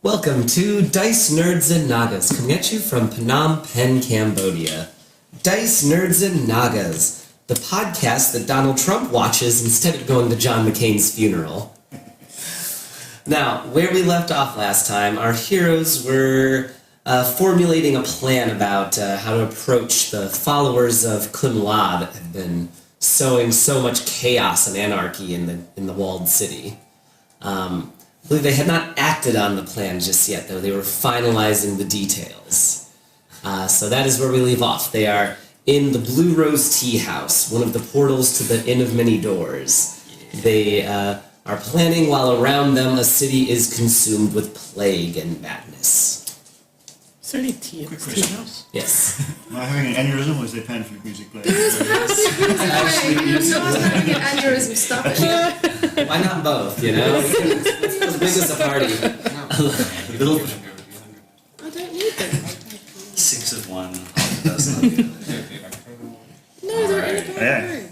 Welcome to Dice Nerds and Nagas, coming at you from Phnom Penh, Cambodia. Dice Nerds and Nagas, the podcast that Donald Trump watches instead of going to John McCain's funeral. Now, where we left off last time, our heroes were formulating a plan about how to approach the followers of Kun La that had been sowing so much chaos and anarchy in the walled city. I believe they had not acted on the plan just yet, though. They were finalizing the details. So that is where we leave off. They are in the Blue Rose Tea House, one of the portals to the Inn of Many Doors. They are planning while around them a city is consumed with plague and madness. Is there any tea in this tea house? Yes. Am I having an aneurysm or is there pamphlet music playing? There is music playing. You're not having an aneurysm. Stop it. Why not both, you know? Let's make this a party. Little... I don't need them. 6 of one, half a dozen of the other. No, they're in the back room.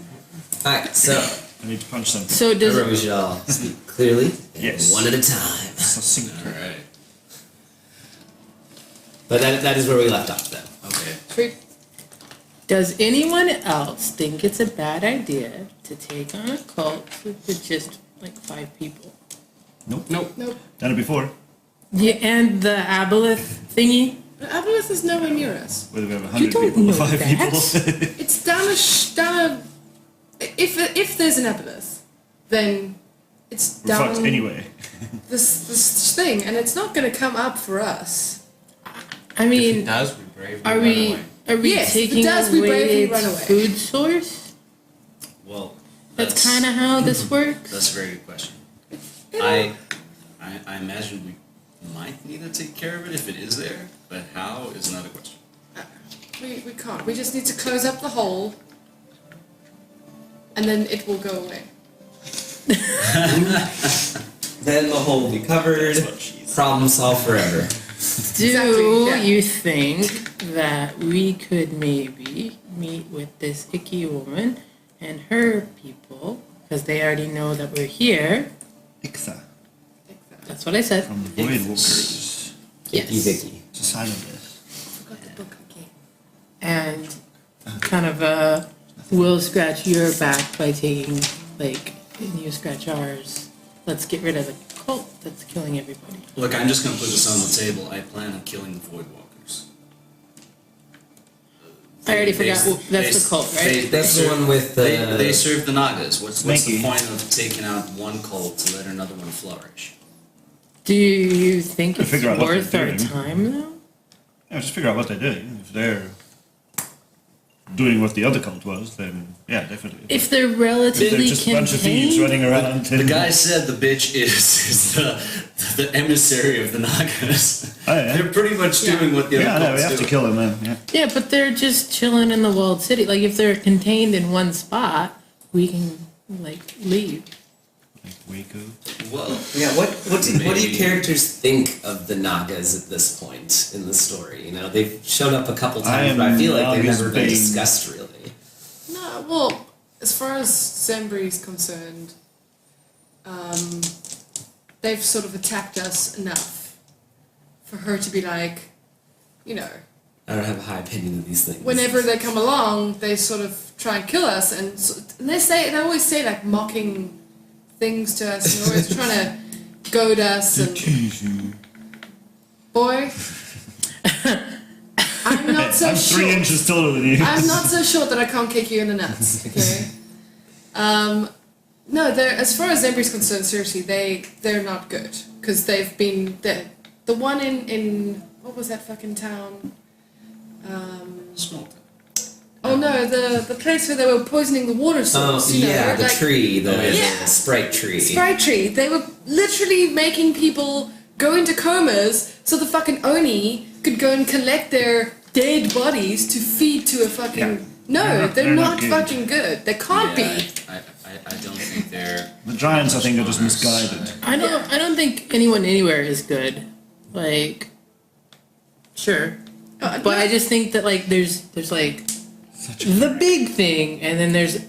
Alright, so... I need to punch something. So does Remember, we should all speak clearly, and Yes. one at a time. Succinct. Alright, But that is where we left off, then. okay. does anyone else think it's a bad idea to take on a cult with just like 5 people? Nope. Nope. Nope. Done it before. Yeah, and the aboleth thingy. The Aboleth is nowhere near us. Whether we have 100 You don't people or know 5 that. people. It's down a... If there's an Aboleth, then it's We're down fucked anyway. this thing, and it's not going to come up for us. I mean, does, we bravely are run we away. are we Yes, if it taking does, we away bravely its run away. food source? Well, That's kind of how this works. That's a very good question. I imagine we might need to take care of it if it is there, but how is another question. We can't. We just need to close up the hole, and then it will go away. Then the hole will be covered, That's what she said. problem solved forever. Do Exactly, yeah. you think that we could maybe meet with this icky woman and her people, because they already know that we're here? Ixa That's what I said. from the Void Walkers. Vicky, Yes. Vicky. It's a silent death. I forgot the book again. And kind of we'll scratch your back by taking, like, and you scratch ours. Let's get rid of the cult that's killing everybody. Look, I'm just going to put this on the table. I plan on killing the Void Walkers. I already forgot. That's the cult, right? That's the one with the... They serve the Nagas. What's the Spanky. point of taking out one cult to let another one flourish? Do you think Gotta it's figure out what worth they're our doing. time, though? Yeah, just figure out what they're doing. If they're doing what the other cult was, then yeah, definitely. If they're If relatively they're just a bunch of thieves contained, running around. The guy said the bitch is the emissary of the Nagas. Oh, yeah. They're pretty much doing what the Yeah, other no, we cults have do. to kill them then. Yeah. yeah, but they're just chilling in the walled city. Like, if they're contained in one spot, we can, like, leave. Like Waco. Well, Yeah, what do you Maybe. characters think of the Nagas at this point in the story? You know, they've shown up a couple times, am but I feel like they've Naga's never been bane. discussed really. No, well, as far as Zembri concerned, they've sort of attacked us enough for her to be like, you know, I don't have a high opinion of these things. whenever they come along, they sort of try and kill us, and they always say like mocking things to us, and always trying to goad us. And boy, I'm not so I'm sure. 3 inches taller than you. I'm not so sure that I can't kick you in the nuts. Okay. No, they're, as far as Zembri's concerned, seriously, they're not good because they've been the one in what was that fucking town? smoked. Oh no, the place where they were poisoning the water Oh, source. You know, yeah, the like, tree, the Yeah. Sprite tree. Sprite tree. They were literally making people go into comas so the fucking Oni could go and collect their dead bodies to feed to a fucking... Yeah. No, they're not good. fucking good. They can't be. I don't think they're... The giants, I think, are just misguided. I don't think anyone anywhere is good. Like, sure. But I just think that, like, there's like the big thing, and then there's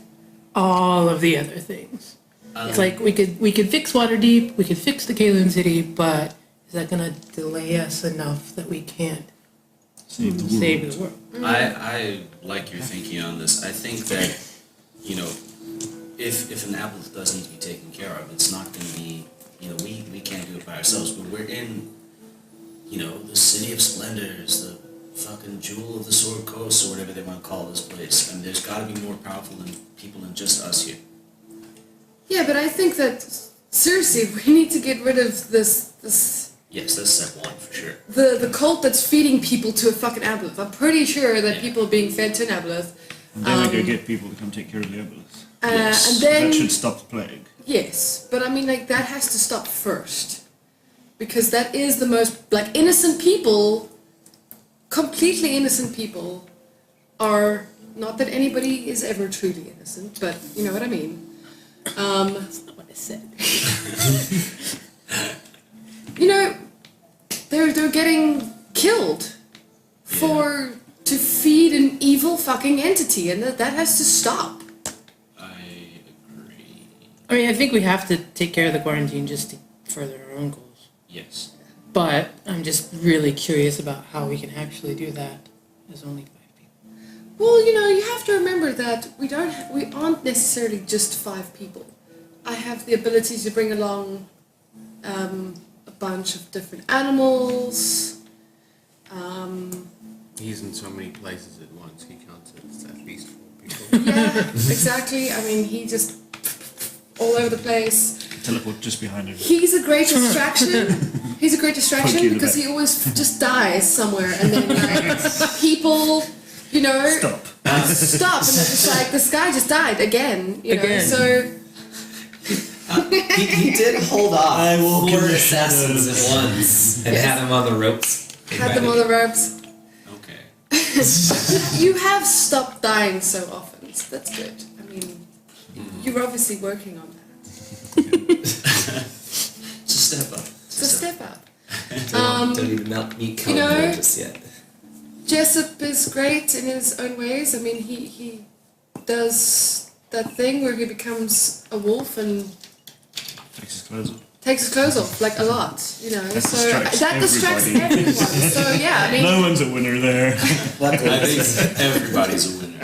all of the other things. It's like we could fix Waterdeep, we could fix the Kalen City, but is that gonna delay us enough that we can't Save the world. save the world? I like your thinking on this. I think that, you know, if an apple does need to be taken care of, it's not going to be, you know, we can't do it by ourselves, but we're in, you know, the city of splendors, the fucking jewel of the Sword Coast, or whatever they want to call this place. And there's got to be more powerful than people than just us here. Yeah, but I think that seriously, we need to get rid of this Yes, that's step one for sure. the cult that's feeding people to a fucking aboleth. I'm pretty sure that people are being fed to an aboleth. And then we go get people to come take care of the others. Yes. And then That should stop the plague. yes, but I mean like that has to stop first, because that is the most like innocent people, completely innocent people, are not that anybody is ever truly innocent, but you know what I mean. That's not what I said. You know, they're getting killed to feed an evil fucking entity, and that has to stop. I agree. I mean, I think we have to take care of the quarantine just to further our own goals. Yes. But I'm just really curious about how we can actually do that as only 5 people. Well, you know, you have to remember that we aren't necessarily just 5 people. I have the ability to bring along a bunch of different animals. He's in so many places at once, he counts it as at least 4 people. Yeah, exactly. I mean, he just all over the place. Teleport just behind her. He's a great distraction. He's a great Punch you distraction in the because back. he always just dies somewhere, and then like people, you know, Stop. stop, and they're just like, this guy just died again. You know, Again. so. He did hold off I walk in 4 the assassins shadows. at once and Yes. had them on the ropes. Had them on the ropes. Okay. You have stopped dying so often, so that's good. I mean, you're obviously working on that. It's a step up. It's a step up. Don't even melt me you know- color just yet. Jessup is great in his own ways. I mean, he does that thing where he becomes a wolf and Takes his clothes off. takes his clothes off, like a lot, you know. That so distracts that distracts everybody. everyone. So yeah, I mean, No one's a winner there. Luckily, I think everybody's a winner.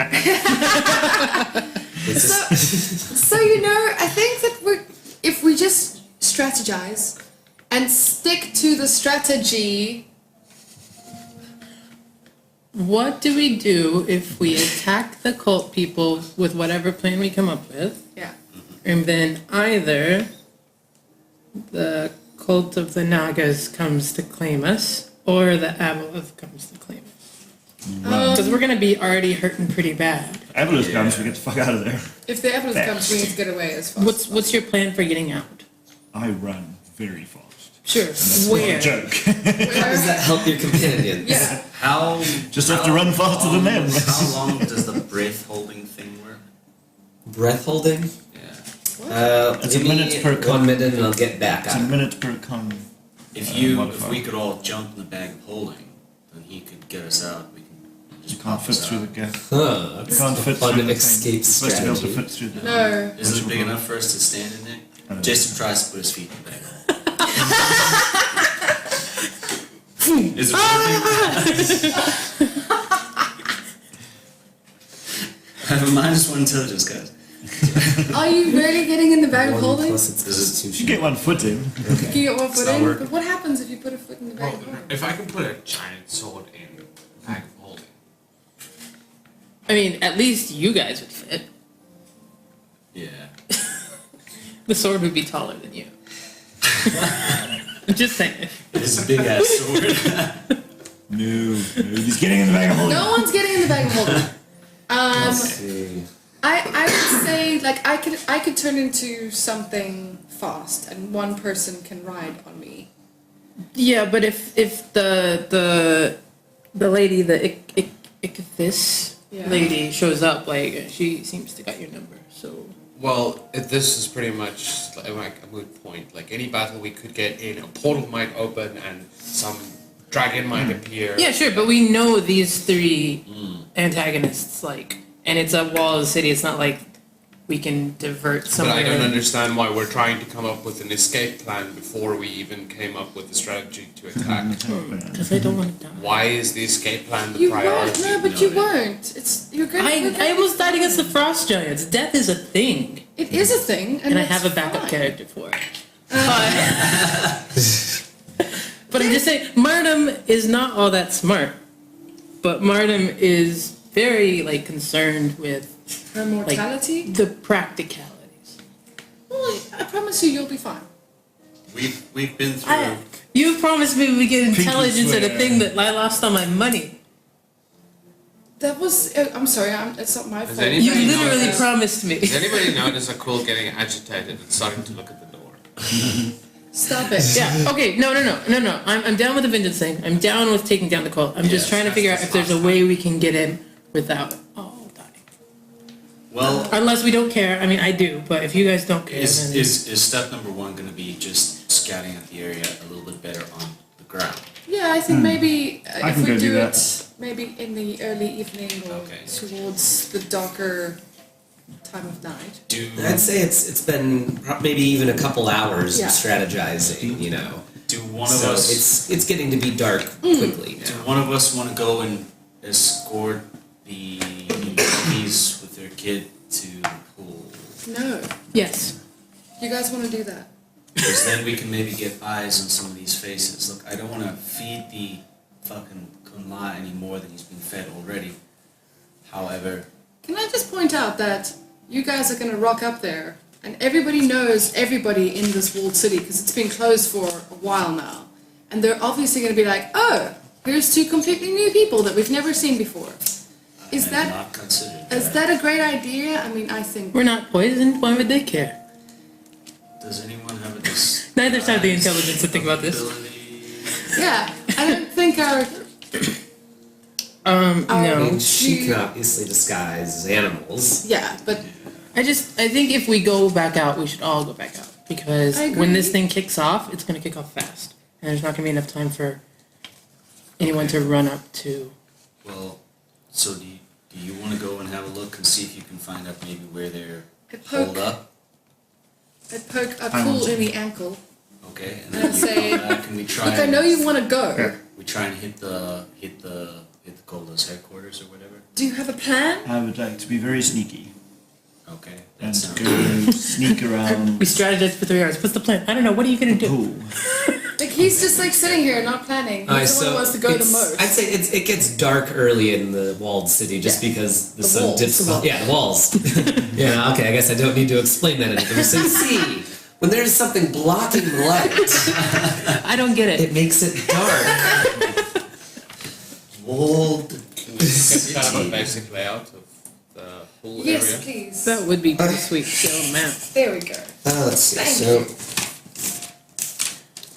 it's just, so you know, I think that if we just strategize and stick to the strategy. What do we do if we attack the cult people with whatever plan we come up with, Yeah. and then either the cult of the Nagas comes to claim us, or the Aboleth comes to claim us? Because we're gonna be already hurting pretty bad. Aboleth comes, we get the fuck out of there. If the evidence comes, we need to get away as fast. What's your plan for getting out? I run very fast. Sure. That's Where? not a joke. how does that help your companions? Yeah. How Just have to run faster than them. How long does the breath holding thing work? Breath holding? Yeah. It's Give a minute me per 1 minute and I'll get back It's a on it. minute per con. If modifier. we could all jump in the bag of holding, then he could get us out. We can You just can't pop fit us through out. the gap. Huh, You that's can't a fit fun through the escape thing. You're supposed to be able to strategy. fit through the No. Is it big enough for us to stand in it? Jason tries to put his feet in the bag. Is it working? I have a -1 intelligence, guys. Are you really getting in the bag of 1 holding? plus it's This is- constitution. You get 1 foot in. Can you get one foot not in? working. But what happens if you put a foot in the bag Well, of holding? if I can put a giant sword in the bag of holding, I mean, at least you guys would fit. Yeah. The sword would be taller than you. I'm just saying. It's a big ass sword. No, he's getting in the bag of holding. No one's getting in the bag of holding. Let's see. I would say like I could turn into something fast, and one person can ride on me. Yeah, but if the lady, the Ichthys Yeah. lady shows up, like she seems to got your number, so well, this is pretty much like a moot point. Like any battle we could get in, a portal might open and some dragon might appear. yeah, sure. But we know these 3 antagonists, like, and it's a wall of the city. It's not like we can divert But somewhere. I don't understand why we're trying to come up with an escape plan before we even came up with the strategy to attack. Because I don't want to die. Why is the escape plan the You won't. priority? No, but you won't. You're going. I almost died against the frost giants. Death is a thing, It is a thing, and I that's have a backup fine. character for it. But I'm just saying, Martum is not all that smart. But Martum is very concerned with Her mortality. the practicalities. Well, I promise you'll be fine. We've been through. You promised me we get Pinky intelligence at a swear. thing that I lost all my money. That was. I'm sorry. It's not my fault. anybody You Anybody literally notice- promised me. Does anybody notice Akul getting agitated and starting to look at the door? Stop it. Yeah. Okay. No. I'm down with the vengeance thing. I'm down with taking down the cult. I'm just Yes, trying to figure out if there's a way we can get in without all dying. Well, Unless we don't care. I mean, I do. But if you guys don't care, is then step number one going to be just scouting out the area a little bit better on the ground? Yeah, I think maybe I if can we go do do that. it maybe in the early evening or Okay. towards the darker time of night. I'd say it's been maybe even a couple hours Yeah. of strategizing, Do one of So us it's getting to be dark quickly do now. one of us want to go and escort the puppies with their kid to the pool? No, yes. you guys want to do that? Because then we can maybe get eyes on some of these faces. Look, I don't want to feed the fucking Kunla any more than he's been fed already. However, Can I just point out that you guys are going to rock up there, and everybody knows everybody in this walled city because it's been closed for a while now, and they're obviously going to be like, "Oh, here's two completely new people that we've never seen before." Is I that have not considered is that a great idea? I mean, I think. We're not poisoned. Why would they care? Does anyone have a dis- Neither side have the intelligence to think about this. ability? Yeah, I don't think our I No. mean, she can obviously disguise animals. yeah, but I think if we go back out, we should all go back out because I agree. when this thing kicks off, it's going to kick off fast, and there's not going to be enough time for anyone to run up to. Well, so do you want to go and have a look and see if you can find out maybe where they're I poke holed up? I poke a I want cool to. in the ankle. Okay, and And then I you say, come back and we try. Look, I and- know you want to go. We try and hit the Golda's headquarters or whatever. Do you have a plan? I would like to be very sneaky Okay, that and sounds go sneak around We strategized for 3 hours. What's the plan? I don't know. What are you going the to do? pool. Like he's just like sitting here not planning. He's Alright, the one who wants to go the most. I'd say it gets dark early in the walled city just Yeah. because the The sun walls, dips. the walls. Yeah, the walls. Yeah, okay. I guess I don't need to explain that anymore. So you see, when there's something blocking the light, I don't get it. it makes it dark. Walled Get kind of a city. basic layout of the pool Yes, area. please. That would be pretty sweet. Show map. There we go. Let's see. Thank So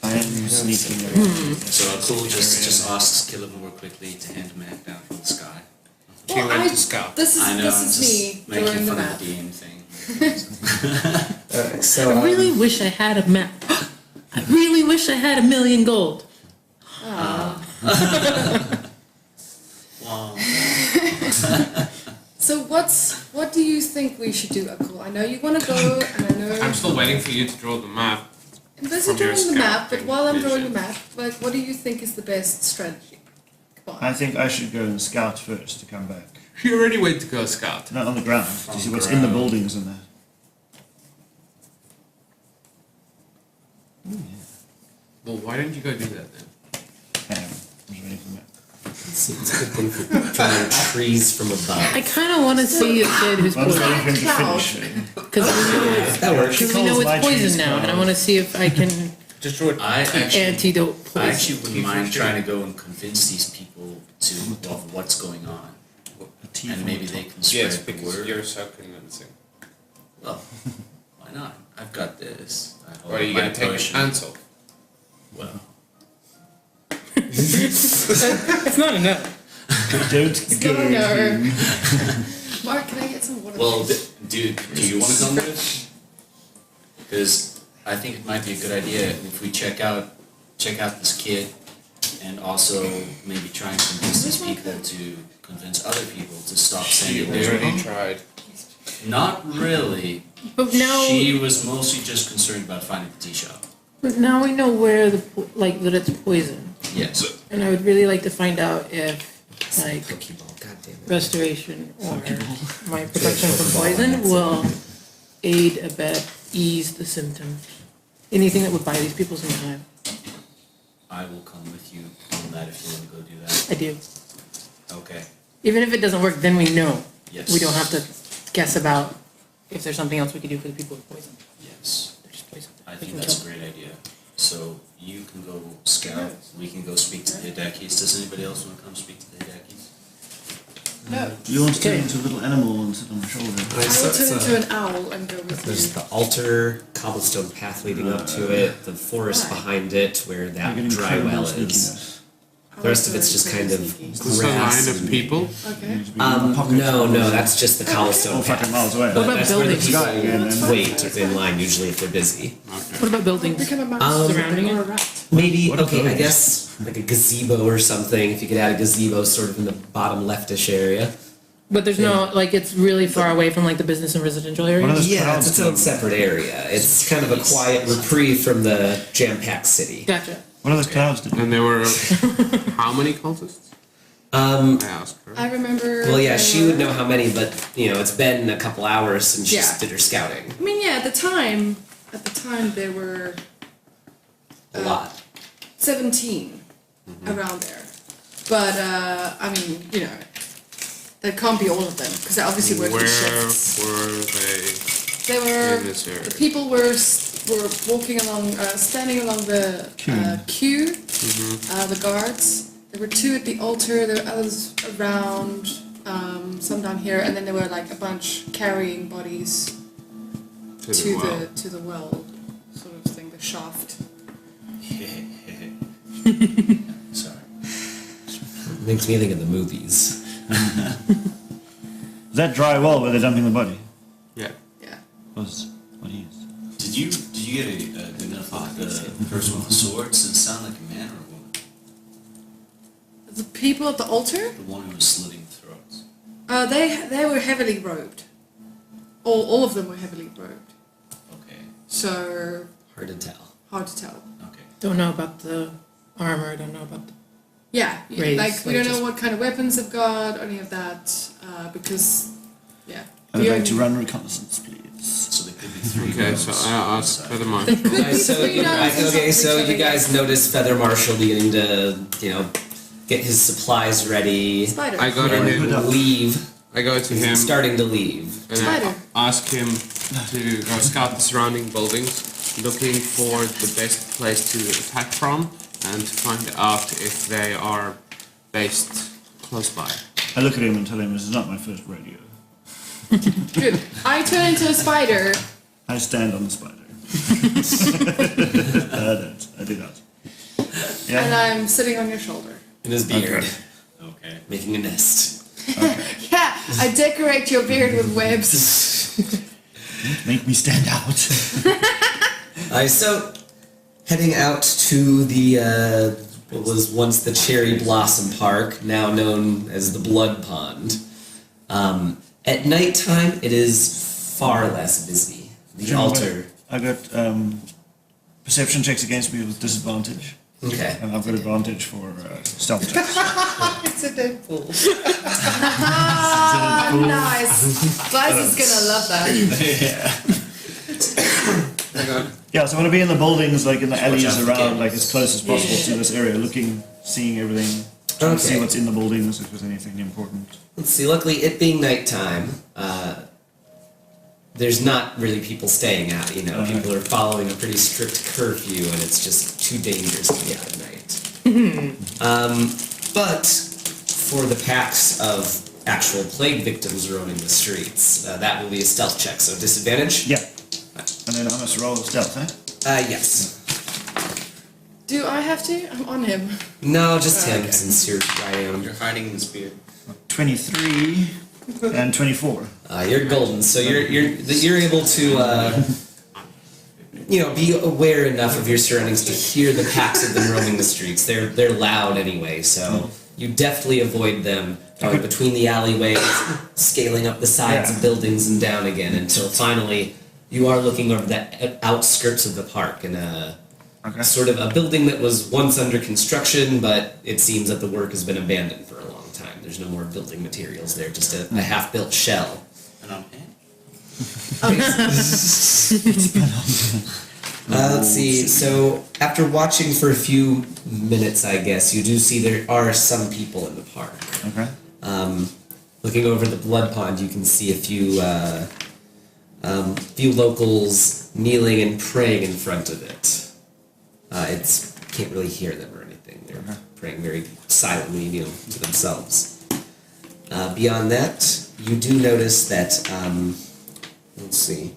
I am sneaking around. So Cool just asks Caleb more quickly to hand a map down from the sky. She Well, went I- to scout. This is I know, this I'm is just me making drawing the fun map. of the DM thing. alright, so I really wish I had a map. I really wish I had 1,000,000 gold. Wow. So what do you think we should do, Akul? I know you want to go, and I know I'm still waiting for you to draw the map. I'm busy from your drawing the map. But scouting while I'm drawing the vision. map, like, what do you think is the best strategy? Come on. I think I should go and scout first to come back. You already went to go scout. Not on the ground, to On see the what's in the ground. buildings and that. Well, why don't you go do that then? I was ready for the map. it's a good thing for drawing trees from above. I kind of want to see a kid who's I was poisoned. waiting for him to Cloud. finish. Because That works. She we calls know my it's poison trees now, and I clouds. want to see if I can Just draw it. I actually antidote poison. wouldn't mind trying to go and convince these people of what's going on, A T and from maybe the they top. can spread Yes, the because word. you're so convincing. Well, why not? I've got this. I hold Or are you my going to take your potion. pants off? Well, It's not enough. Don't go. No, no. Mark, can I get some water? well, please? dude, do you want to come with? Because I think it might be a good idea if we check out this kid, and also maybe try and convince these people to convince other people to stop She sending their. already tried. Not really. But now, She was mostly just concerned about finding the tea shop. but now we know where that it's poison, Yes. and I would really like to find out if like Pokeball, goddamn it. restoration or my protection from poison will aid, abet, ease the symptoms. Anything that would buy these people some time. I will come with you on that if you want to go do that. I do. Okay. Even if it doesn't work, then we know. Yes. We don't have to guess about if there's something else we could do for the people with poison. Yes. They're just poison. I They think can that's kill. a great idea. So you can go scout. We can go speak to the Hidakis. Does anybody else want to come speak to the Hidakis? No. You want to turn Okay. into a little animal and sit on my shoulder. Alright, I so will turn it's, into an owl and go with there's you. the altar, cobblestone path leading up to it, the forest Why? behind it where You're that getting dry well incredible is. sneakiness. The rest of it's just kind of Is this a line grass. of people? Okay. You need to be in my pocket. No, that's just the cobblestone Oh, fucking path. miles away. But about that's where the buildings? people Guy again, and- wait in line usually if they're busy. What about buildings? Become a mouse Surrounding or it? a rat. Maybe, What are okay, I those? guess like a gazebo or something, if you could add a gazebo sort of in the bottom leftish area. But there's no, like, it's really far away from, like, the business and residential What are areas? those Yeah, clouds it's its own doing? separate area. It's kind of a quiet reprieve from the jam-packed city. Gotcha. What are those clouds doing? And there were how many cultists? I asked her. I remember. Well, yeah, there she would were- know how many, but, it's been a couple hours since she Yeah. did her scouting. I mean, yeah, at the time there were A lot. 17 around there. But, I mean, that can't be all of them, because they obviously work in Where shifts. were they They were, in this area? the people were walking along, standing along the queue, the guards. There were 2 at the altar, there were others around, some down here, and then there were like a bunch carrying bodies To the well. to the well, sort of thing, the shaft. Sorry. Makes me think of the movies. Is that dry well where they're dumping the body? Yeah. Yeah. Was what he is. Did you get a good enough look at the person with the swords? Does it sound like a man or a woman? The people at the altar, The one who was slitting throats. they were heavily robed. All of them were heavily robed. Okay. So Hard to tell. hard to tell. Okay. Don't know about the armor, don't know about the... Yeah, Race, like we like don't know just- what kind of weapons they've got, or any of that, because yeah. I would the like to only- run reconnaissance, please. So there could be 3 Okay, rows so on I the asked side. for the monk. Could be So three you, nuns and okay, so something you guys notice Feather Marshal beginning to, get his supplies ready. Spider. I go to And him. leave. I go to He's him starting to leave. and Spider. I ask him to go scout the surrounding buildings, looking for the best place to attack from, and to find out if they are based close by. I look at him and tell him this is not my first rodeo. Good. I turn into a spider. I stand on the spider. I do that. And Yeah. I'm sitting on your shoulder. In his beard. Okay. Making a nest. Yeah, I decorate your beard with webs. Make me stand out. So, heading out to the, what was once the Cherry Blossom Park, now known as the Blood Pond. At nighttime, it is far less busy. The altar. I got perception checks against me with disadvantage, Okay. and I've got advantage for stealth checks. It's a Deadpool. Ah, nice. Blythe is gonna love that. Yeah, so I want to be in the buildings, like in the Watch alleys out for around, cameras. like as close as possible to this area, looking, seeing everything, trying to see Okay. what's in the buildings, if there's anything important. Let's see, luckily, it being nighttime, there's not really people staying out, People are following a pretty strict curfew, and it's just too dangerous to be out at night. But for the packs of actual plague victims roaming the streets, that will be a stealth check, so disadvantage? Yeah. And then I must roll stealth, eh? Yes. Do I have to? I'm on him. No, just him, Okay. since you're riding him. You're hiding in this beard. 23 and 24. You're golden, so you're able to be aware enough of your surroundings to hear the packs of them roaming the streets. They're loud anyway, so You deftly avoid them, going between the alleyways, scaling up the sides of buildings and down again, until finally you are looking over the outskirts of the park in a sort of a building that was once under construction, but it seems that the work has been abandoned for a long time. There's no more building materials there, just a half-built shell. And I'm in. Let's see. So after watching for a few minutes, I guess you do see there are some people in the park. Okay. Looking over the blood pond, you can see a few locals kneeling and praying in front of it. It's can't really hear them or anything. They're praying very silently, to themselves. Beyond that, you do notice that. Let's see.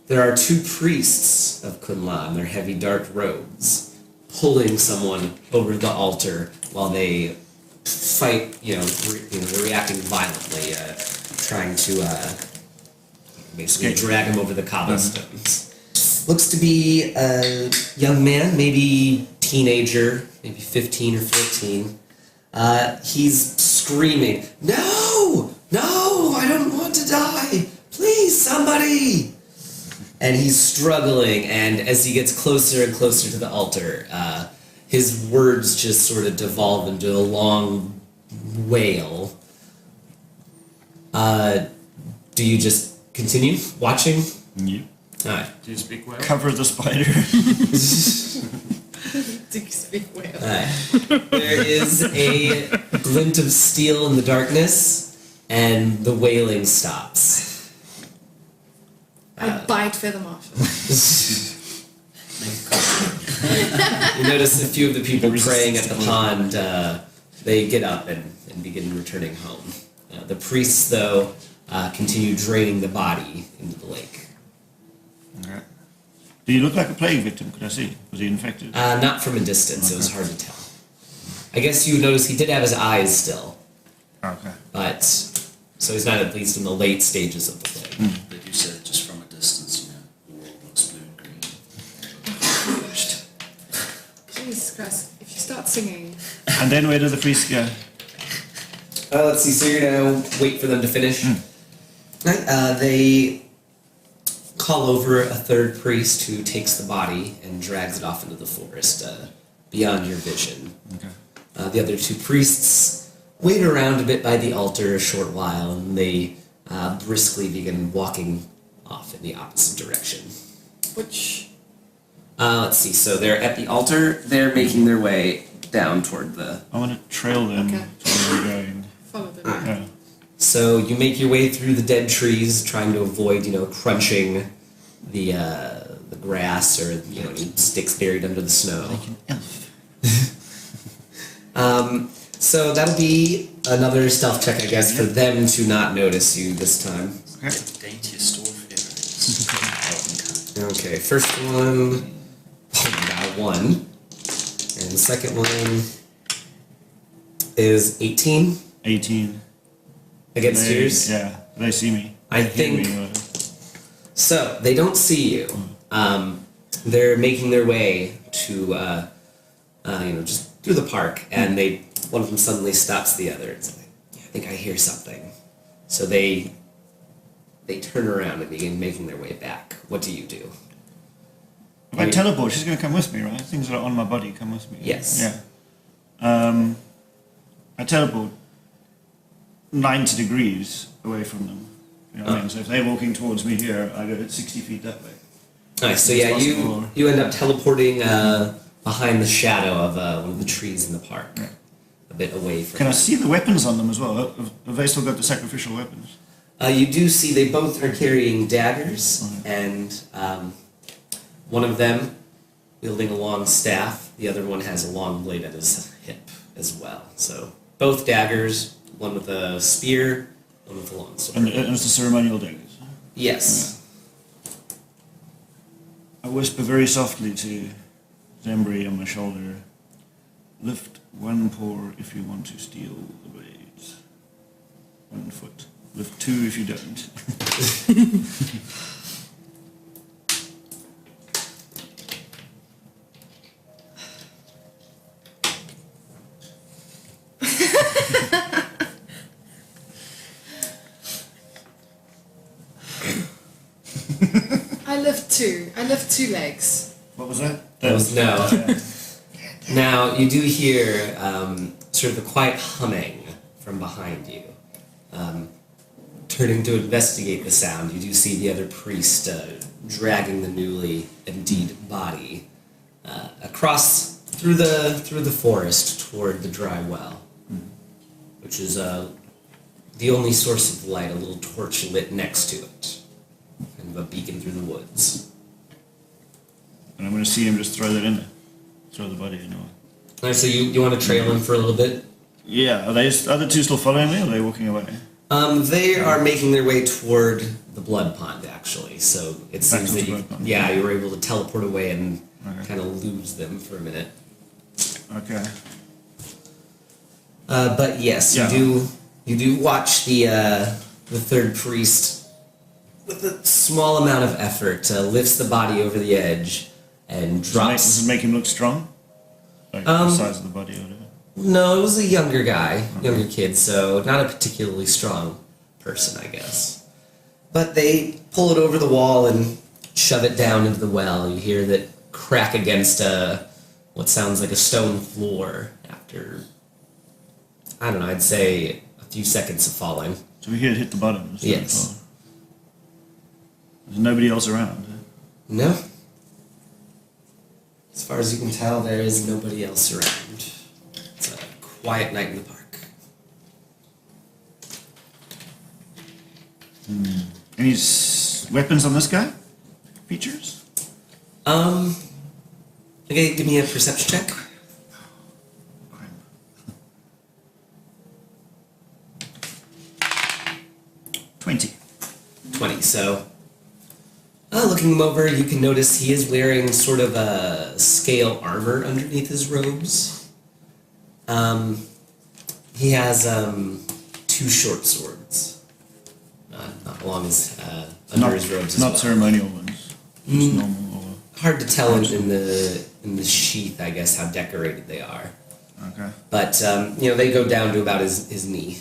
There are two priests of Kunla in their heavy dark robes, pulling someone over the altar while they fight. They're reacting violently, trying to basically drag him over the cobblestones. Looks to be a young man, maybe teenager, maybe 15 or 14. He's screaming, "No! No! I don't want to die! Please, somebody!" And he's struggling, and as he gets closer and closer to the altar, his words just sort of devolve into a long wail. Do you just continue watching? Yeah. Alright. Do you speak well? Cover the spider. Do you speak well? There is a glint of steel in the darkness, and the wailing stops. I bite Feather Marshall. You notice a few of the people praying at the pond, they get up and begin returning home. The priests, though, continue draining the body into the lake. Okay. Do you look like a plague victim? Could I see? Was he infected? Not from a distance, it was hard to tell. I guess you notice he did have his eyes still, Okay. but so he's not at least in the late stages of the plague. But you said just from a distance, the world looks blue and green. Jesus Christ, if you start singing. And then where do the priests go? Let's see, so you're gonna wait for them to finish? Right, they call over a third priest who takes the body and drags it off into the forest, beyond your vision. Okay. The other two priests wait around a bit by the altar a short while, and they briskly begin walking off in the opposite direction. Which. Let's see, so they're at the altar, they're making their way down toward the... I want to trail them Okay. to where we're going. Follow them. Yeah. So you make your way through the dead trees, trying to avoid, crunching the grass or any sticks buried under the snow. Like an elf. So that'll be another stealth check, I guess, for them to not notice you this time. Okay. The daintiest store of Okay, first one, got 1, and the second one is 18 18. against They- yours. Yeah, they see me. I They hear think- me, So they don't see you. They're making their way to, just through the park, and one of them suddenly stops the other. It's like, I think I hear something. So they turn around and begin making their way back. What do you do? If I teleport, she's going to come with me, right? Things that are on my body come with me. Yes. Yeah. I teleport 90 degrees away from them. You know what I mean? So if they're walking towards me here, I go 60 feet that way. Nice. So It's yeah, possible. you end up teleporting behind the shadow of one of the trees in the park, Yeah. a bit away from. Can I see the weapons on them as well? Have they still got the sacrificial weapons? You do see they both are carrying daggers, and one of them wielding a long staff. The other one has a long blade at his hip as well. So both daggers, one with a spear, one with a long sword. And it's the ceremonial daggers. Yes. I whisper very softly to Zembri on my shoulder, lift one paw if you want to steal the blades. 1 foot. Lift 2 if you don't. lift two. I lift 2 legs. What was that? That was no. Yeah. Now, you do hear sort of a quiet humming from behind you. Turning to investigate the sound, you do see the other priest dragging the newly emptied body across through the forest toward the dry well, which is the only source of light, a little torch lit next to it, kind of a beacon through the woods. And I'm going to see him just throw that in there. Throw the body in. Alright, so you want to trail him for a little bit? Yeah, are the two still following me, or are they walking away? They are making their way toward the blood pond, actually. So it seems that you were able to teleport away and kind of lose them for a minute. Okay. But yes, Yeah. you do watch the third priest with a small amount of effort lifts the body over the edge and drops. Does it make him look strong? Like the size of the body or whatever? No, it was a younger guy, younger kid, so not a particularly strong person, I guess. But they pull it over the wall and shove it down into the well. You hear that crack against what sounds like a stone floor after, I don't know, I'd say a few seconds of falling. So we hear it hit the bottom. Yes. There's nobody else around. No. As far as you can tell, there is nobody else around. It's a quiet night in the park. Any weapons on this guy? Features? Okay, give me a perception check. 20. 20, so looking him over, you can notice he is wearing sort of a scale armor underneath his robes. He has 2 short swords along his under his robes as Not well. ceremonial ones. Just normal or... Hard to tell in the sheath, I guess, how decorated they are. Okay. But they go down to about his knee.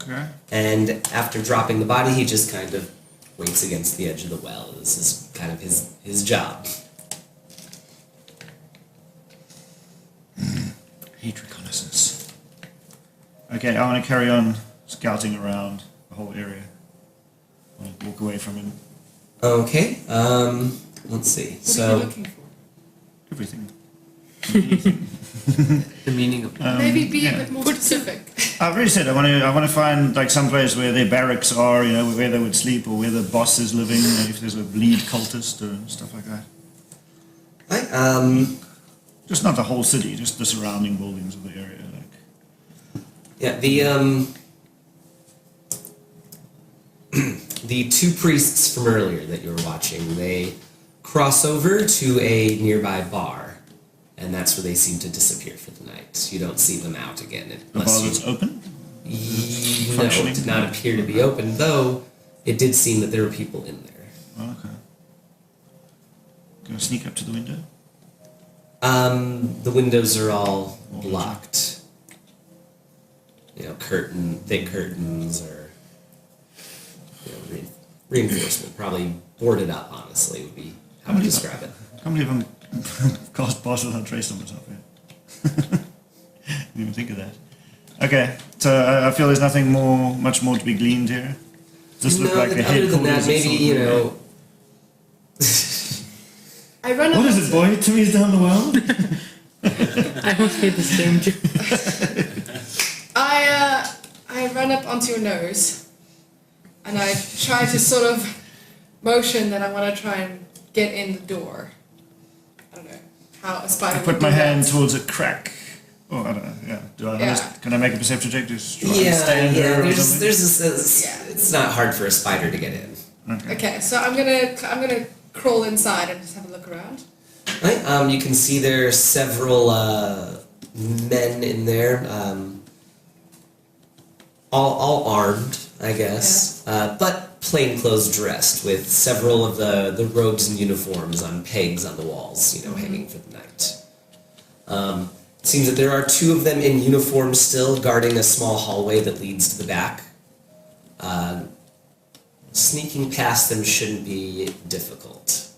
Okay. And after dropping the body, he just kind of waits against the edge of the well. This is kind of his job. Heat reconnaissance. Okay, I want to carry on scouting around the whole area. I want to walk away from him. Okay, let's see. What are you looking for? Everything. The meaning of Maybe be yeah. a bit more specific. I've already said I want to find like some place where their barracks are, where they would sleep, or where the boss is living, if there's a lead cultist or stuff like that. Right, Just not the whole city, just the surrounding buildings of the area. yeah, the 2 priests from earlier that you were watching, they cross over to a nearby bar, and that's where they seem to disappear for the night. You don't see them out again The bar that's open. No, it Functioning? did not appear to be open, though it did seem that there were people in there. Oh, okay. Gonna sneak up to the window. The windows are all blocked. Thick curtains, or reinforcement. Probably boarded up, honestly, would be how to describe it. I can't believe I'm cast boss without trace on myself yet. Didn't even think of that. Okay, so I feel there's nothing much more to be gleaned here. Does this look like the other than headquarters that, of maybe, something? I run up. What is it, boy? Timmy's down the well? I almost made the same joke. I run up onto your nose, and I try to sort of motion that I want to try and get in the door. I don't know how a spider. I would put my do hand that. towards a crack. Oh, I don't know. Yeah. Can I make a perception check to try and Yeah, stand her or there's something? this. Yeah. It's not hard for a spider to get in. Okay, so I'm gonna crawl inside and just have a look around. Right. You can see there are several men in there, all armed, I guess, but plainclothes dressed, with several of the robes and uniforms on pegs on the walls, hanging for the night. It seems that there are 2 of them in uniform still, guarding a small hallway that leads to the back. sneaking past them shouldn't be difficult.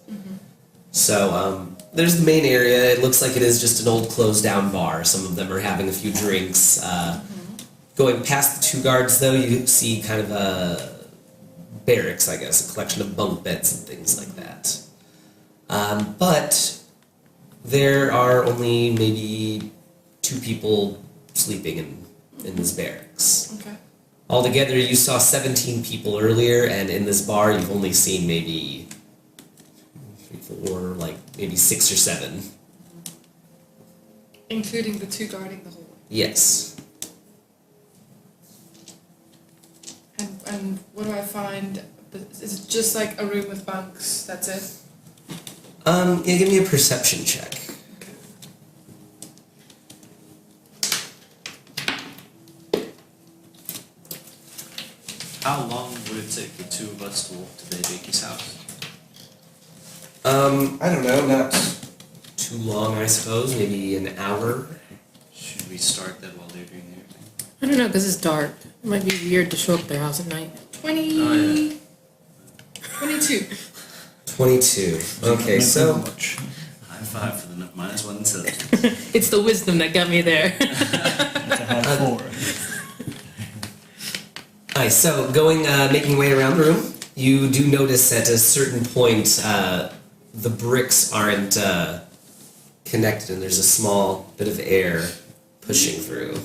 So there's the main area. It looks like it is just an old closed down bar. Some of them are having a few drinks. Going past the two guards, though, you see kind of a barracks, I guess, a collection of bunk beds and things like that. But there are only maybe 2 people sleeping in this barracks. Okay. Altogether, you saw 17 people earlier, and in this bar, you've only seen maybe 3, 4, like maybe 6 or 7. Including the 2 guarding the hallway. Yes. And what do I find? Is it just like a room with bunks? That's it? Yeah, give me a perception check. How long would it take the 2 of us to walk to Baby's house? I don't know, not too long, I suppose. Maybe an hour. Should we start that while they're doing their thing? I don't know, because it's dark. It might be weird to show up at their house at night. 20... Oh, yeah. 22. 22. Okay, so High five for the -1 intelligence. It's the wisdom that got me there. That's a high 4. Alright, so going, making your way around the room, you do notice at a certain point, the bricks aren't connected, and there's a small bit of air pushing through.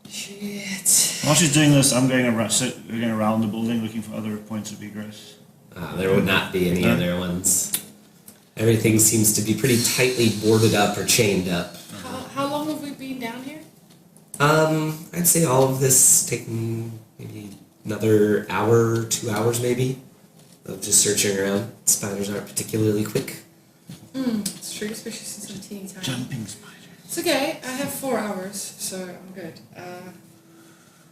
Shit. While she's doing this, I'm going around the building looking for other points of egress. There would not be any other ones. Everything seems to be pretty tightly boarded up or chained up. How long have we been down here? I'd say all of this taking maybe another hour, 2 hours maybe, of just searching around. Spiders aren't particularly quick. It's true, especially since I'm teeny tiny. Jumping spider. It's okay, I have 4 hours, so I'm good.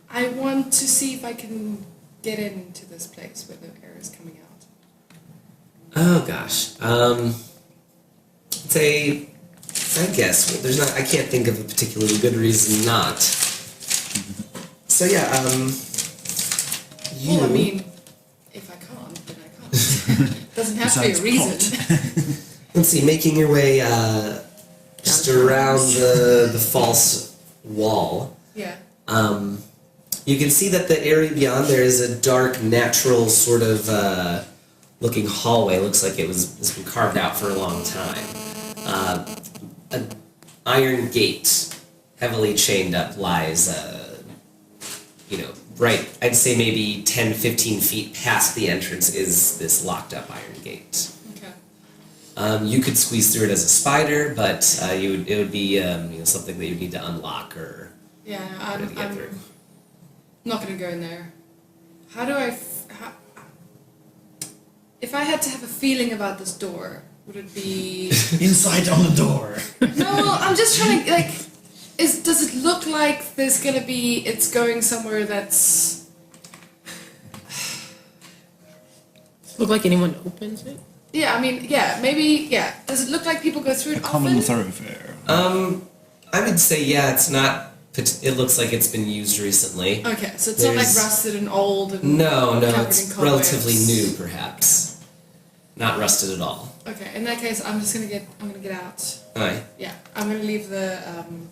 I want to see if I can get into this place where the air is coming out. Oh gosh. I guess there's not. I can't think of a particularly good reason not. So yeah. Well, I mean, if I can't, then I can't. Doesn't have to be a Besides reason. Let's see. Making your way just around the false wall. Yeah. You can see that the area beyond there is a dark, natural sort of looking hallway. Looks like it's been carved out for a long time. An iron gate, heavily chained up, lies, right, I'd say maybe 10, 15 feet past the entrance is this locked up iron gate. Okay. You could squeeze through it as a spider, but it would be something that you'd need to unlock or Yeah, to get through. I'm not going to go in there. How do if I had to have a feeling about this door, would it be... Insight on the door. No, I'm just trying to, like... Does it look like there's going to be... It's going somewhere that's... Look like anyone opens it? Yeah, I mean, yeah, maybe, yeah. Does it look like people go through A it common often? thoroughfare. I would say, yeah, it's not... It looks like it's been used recently. Okay, so it's not like There's- rusted and old and... No, covered it's in cobwebs. relatively new, perhaps. Not rusted at all. Okay, in that case, I'm gonna get out. Aye. Yeah, I'm gonna leave the, I'm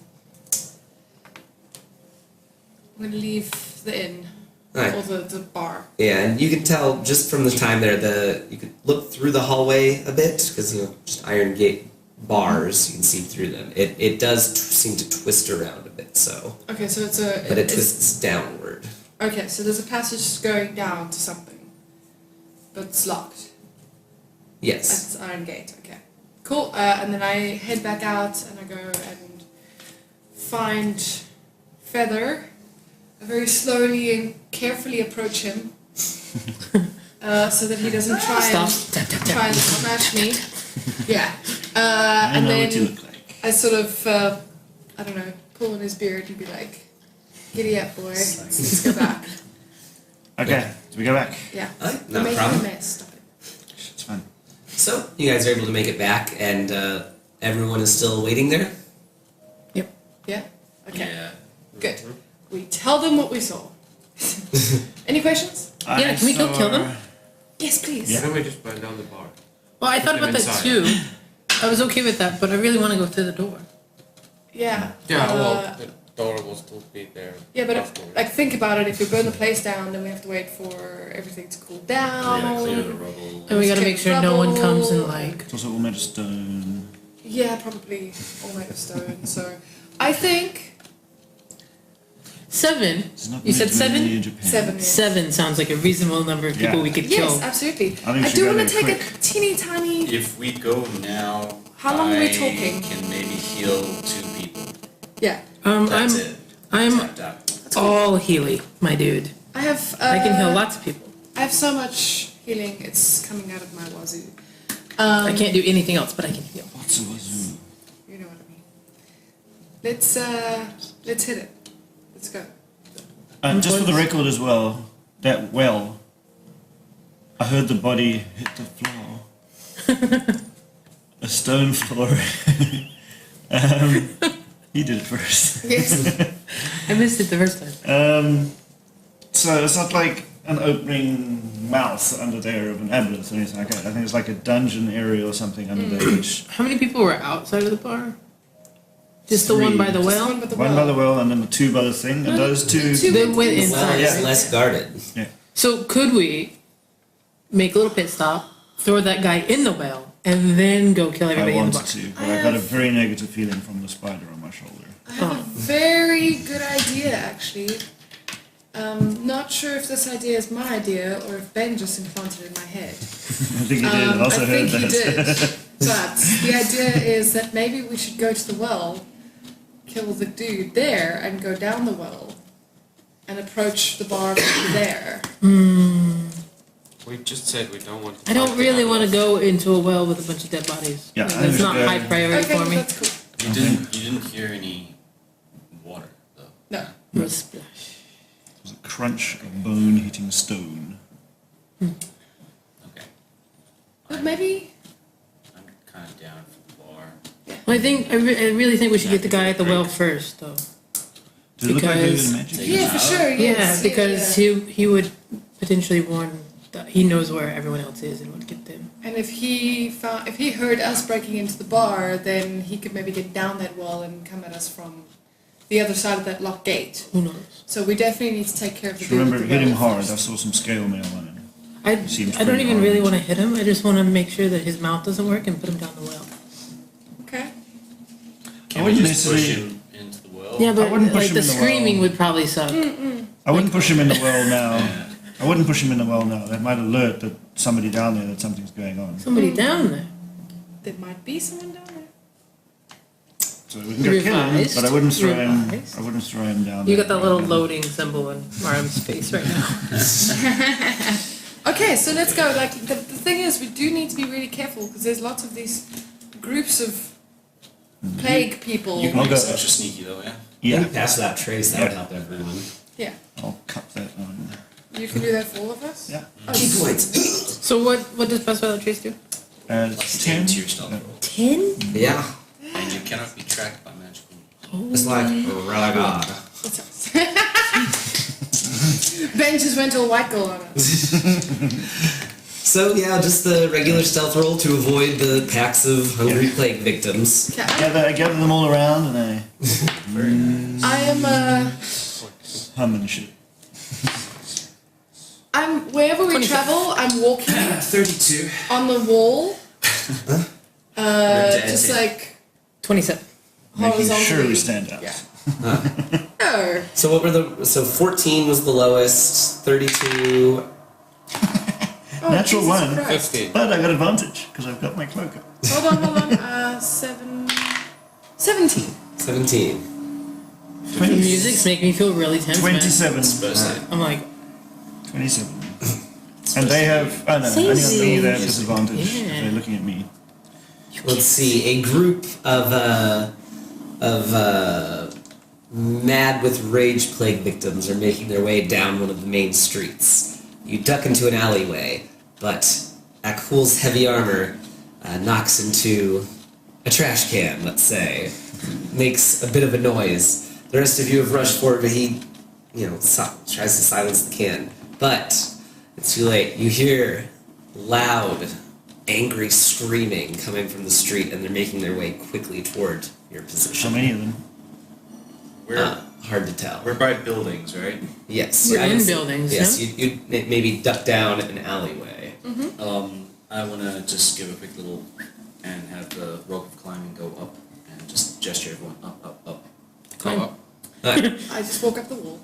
gonna leave the inn. Aye. Or the bar. Yeah, and you can tell just from the time there, you could look through the hallway a bit, because, just iron gate bars, you can see through them. It does seem to twist around a bit, so. Okay, so But it twists downward. Okay, so there's a passage going down to something. But it's locked. Yes. That's iron gate, okay. Cool, and then I head back out and I go and find Feather. I very slowly and carefully approach him. So that he doesn't try Stop. and Tap, tap, tap. try and smash me. Yeah. I And know then what you look like. I sort of I don't know, pull on his beard and be like, giddy up boy, let's go back. Okay, do we go back? Yeah. Aye, You're not a making problem. a mess, stop it. It's fine. So, you guys are able to make it back, and everyone is still waiting there? Yep. Yeah? Okay. Yeah. Good. We tell them what we saw. Any questions? Yeah, can we go kill them? Yes, please. Why don't we just burn down the bar? Well, I thought them about that inside. too. I was okay with that, but I really want to go through the door. Yeah. Yeah, Uh, well, the door will still be there. Yeah, but afterwards. like think about it. If we burn the place down, then we have to wait for everything to cool down. Yeah, clear the rubble. And we gotta make sure no one comes and like. It's also all made of stone. Yeah, probably all made of stone. So I think 7. It's not You said made mainly 7? in Japan. 7. Yes. 7 sounds like a reasonable number of people Yeah. we could Yes, kill. absolutely. I think we I should do go want to there take quick. a teeny tiny. If we go now, How long are we I talking? can maybe heal 2 people. Yeah, That's I'm it. I'm Tapped out. all Healy, my dude. I have. I can heal lots of people. I have so much healing. It's coming out of my wazoo. I can't do anything else, but I can heal. What's a wazoo? You know what I mean. Let's hit it. Let's go. Just for the record as well, that well, I heard the body hit the floor. A stone floor. He did it first. Yes. I missed it the first time. So it's not like an opening mouth under there of an abyss or anything like that. I think it's like a dungeon area or something under there. Which How many people were outside of the bar? Just the one by the Just well? one with the one by the well and then the 2 by the thing, and those two. They went Well, inside. it's Yeah. less guarded. Yeah. So could we make a little pit stop, throw that guy in the well, and then go kill I everybody in the wanted bar? to, but I got a very negative feeling from the spider on my shoulder. I have a very good idea, actually. Not sure if this idea is my idea or if Ben just implanted it in my head. I think you did. I also I heard think that. he did. But the idea is that maybe we should go to the well, kill the dude there, and go down the well, and approach the bar from there. We just said we don't want to. I don't fight the really want to outlaws. go into a well with a bunch of dead bodies. Yeah, Like, I that's not understand. high priority Okay, for me. that's cool. You didn't hear any water though. No. No splash. It was a crunch of bone hitting stone. Okay. But maybe. I'm kind of down for the bar. Well, I really think we should get the guy at the well first, though. Did it look like they Because- did magic? Yeah, for sure. Yes, Yeah, because yeah. he would potentially warn that he knows where everyone else is and would get them. And if he heard us breaking into the bar, then he could maybe get down that wall and come at us from the other side of that locked gate. Who knows? So we definitely need to take care of the Just dude with remember, the hit him well hard. I first. saw some scale mail on him. Seems I don't pretty even really hard. want to hit him. I just want to make sure that his mouth doesn't work and put him down the well. Okay. Can wouldn't we just push necessarily- him into the well? Yeah, but wouldn't push like him the in the screaming well. would probably suck. I wouldn't push him in the well now. Yeah. I wouldn't push him in the well now. That might alert that somebody down there that something's going on. Somebody down there. There might be someone down there. So we can go kill him, Revised. but I wouldn't throw him. Revised. I wouldn't throw him down. You there got that little right now. loading symbol in Marm's face right now. Okay, so let's go. Like the thing is, we do need to be really careful because there's lots of these groups of plague people. You can I'll make go- us extra sneaky though, yeah? Yeah, Pass that trace, that would help everyone. Yeah, I'll cut that on. you can do that for all of us. Yeah. Key points. So what does Pass Without Trace do? Plus 10 to your stealth roll. 10? Yeah. And you cannot be tracked by magical. It's like, really god. What's up? Ben just went all white girl on us. So yeah, just the regular stealth roll to avoid the packs of hungry plague victims. Okay, I gather them all around and I I am hum and shit. I'm wherever we 27. travel, I'm walking 32. on the wall. Dead Just tape. like 27. Making horizontally. sure we stand out. Yeah. Oh. So what were the? So 14 was the lowest. 32. Oh, Natural Jesus one. Christ. 15. But I got advantage because I've got my cloak up. Hold on. 17. 17. The music's making me feel really tense, man. 27. Supposed to. I'm like, 27. And they have. Oh no, only on me they have disadvantage if Yeah. they're looking at me. Let's see. A group of mad with rage plague victims are making their way down one of the main streets. You duck into an alleyway, but Akul's heavy armor knocks into a trash can, let's say. Makes a bit of a noise. The rest of you have rushed forward, but he, tries to silence the can. But It's too late. You hear loud, angry screaming coming from the street, and they're making their way quickly toward your How position. many of them? We're Hard to tell. we're by buildings, right? Yes. We're I would in say- buildings, Yes, yeah? you'd maybe duck down an alleyway. I wanna just give a quick little and have the rope of climbing go up and just gesture everyone up. Climb. Oh, Alright. I just walk up the wall.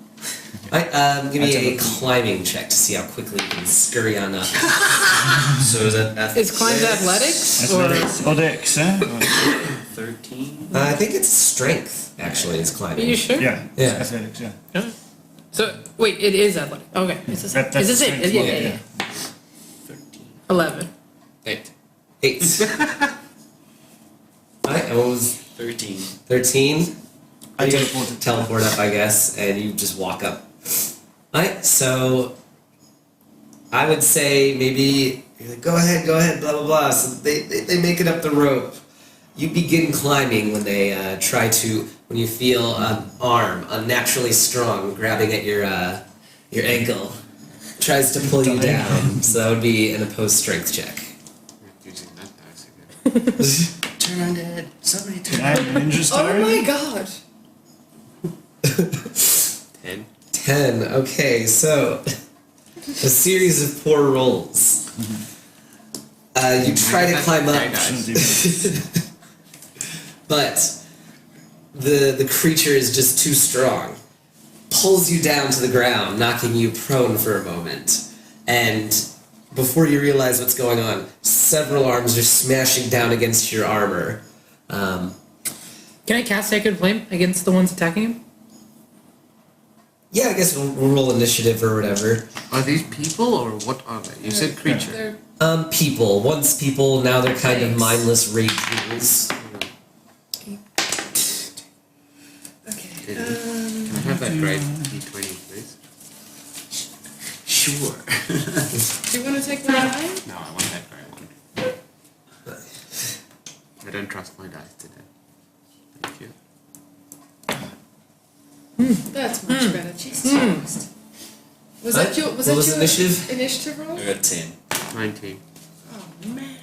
Give me That's a a- climbing check to see how quickly you can scurry on up. So is that Is climbs athletics? Athletics. Or dex, eh? 13? I think it's strength, actually, is Are climbing. you sure? Yeah. Yeah. Athletics, yeah. Yeah. So, wait, it is athletic. Okay. Is this, That's is this it? strength Yeah, level, yeah, yeah. 13. 11. 8. 8. Alright, and what was 13. 13? I You teleported. teleport up, I guess, and you just walk up. Alright, so I would say maybe you're like, go ahead, blah blah blah. So they make it up the rope. You begin climbing when they when you feel an arm unnaturally strong grabbing at your ankle, tries to pull you down. So that would be an opposed strength check. Not using that dice again. Turn on dead. Somebody turn Can I have a ninja star? Oh my god. 10. 10. Okay, so a series of poor rolls. You try to climb up, Shouldn't do that. but the creature is just too strong. Pulls you down to the ground, knocking you prone for a moment. And before you realize what's going on, several arms are smashing down against your armor. Can I cast Sacred Flame against the ones attacking him? Yeah, I guess we'll roll initiative or whatever. Are these people or what are they? You said creature. They're People. Once people, now they're kind of Thanks. mindless rage ghouls. okay. Can I have that great D20, please? Sure. Do you want to take my eye? No, I want that great one. I don't trust my dice today. Thank you. That's much better. Jesus Christ. Was Huh? that your What was your initiative? initiative roll? I got 10. 19. Oh man.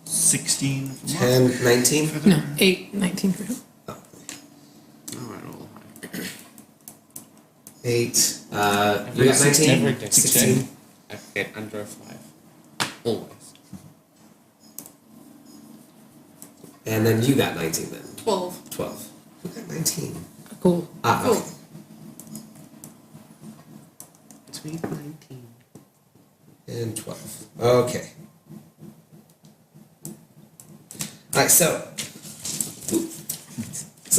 16 for Mark. 10, 19? No, 8, 19 for him. Alright, all high. 8. You got 19? Every dex 16. check, I get under a 5. Always. And then you got 19 then. 12. 12. Who got 19? Cool. Ah, Cool. okay. Sweet 19. And 12. Okay. Alright, so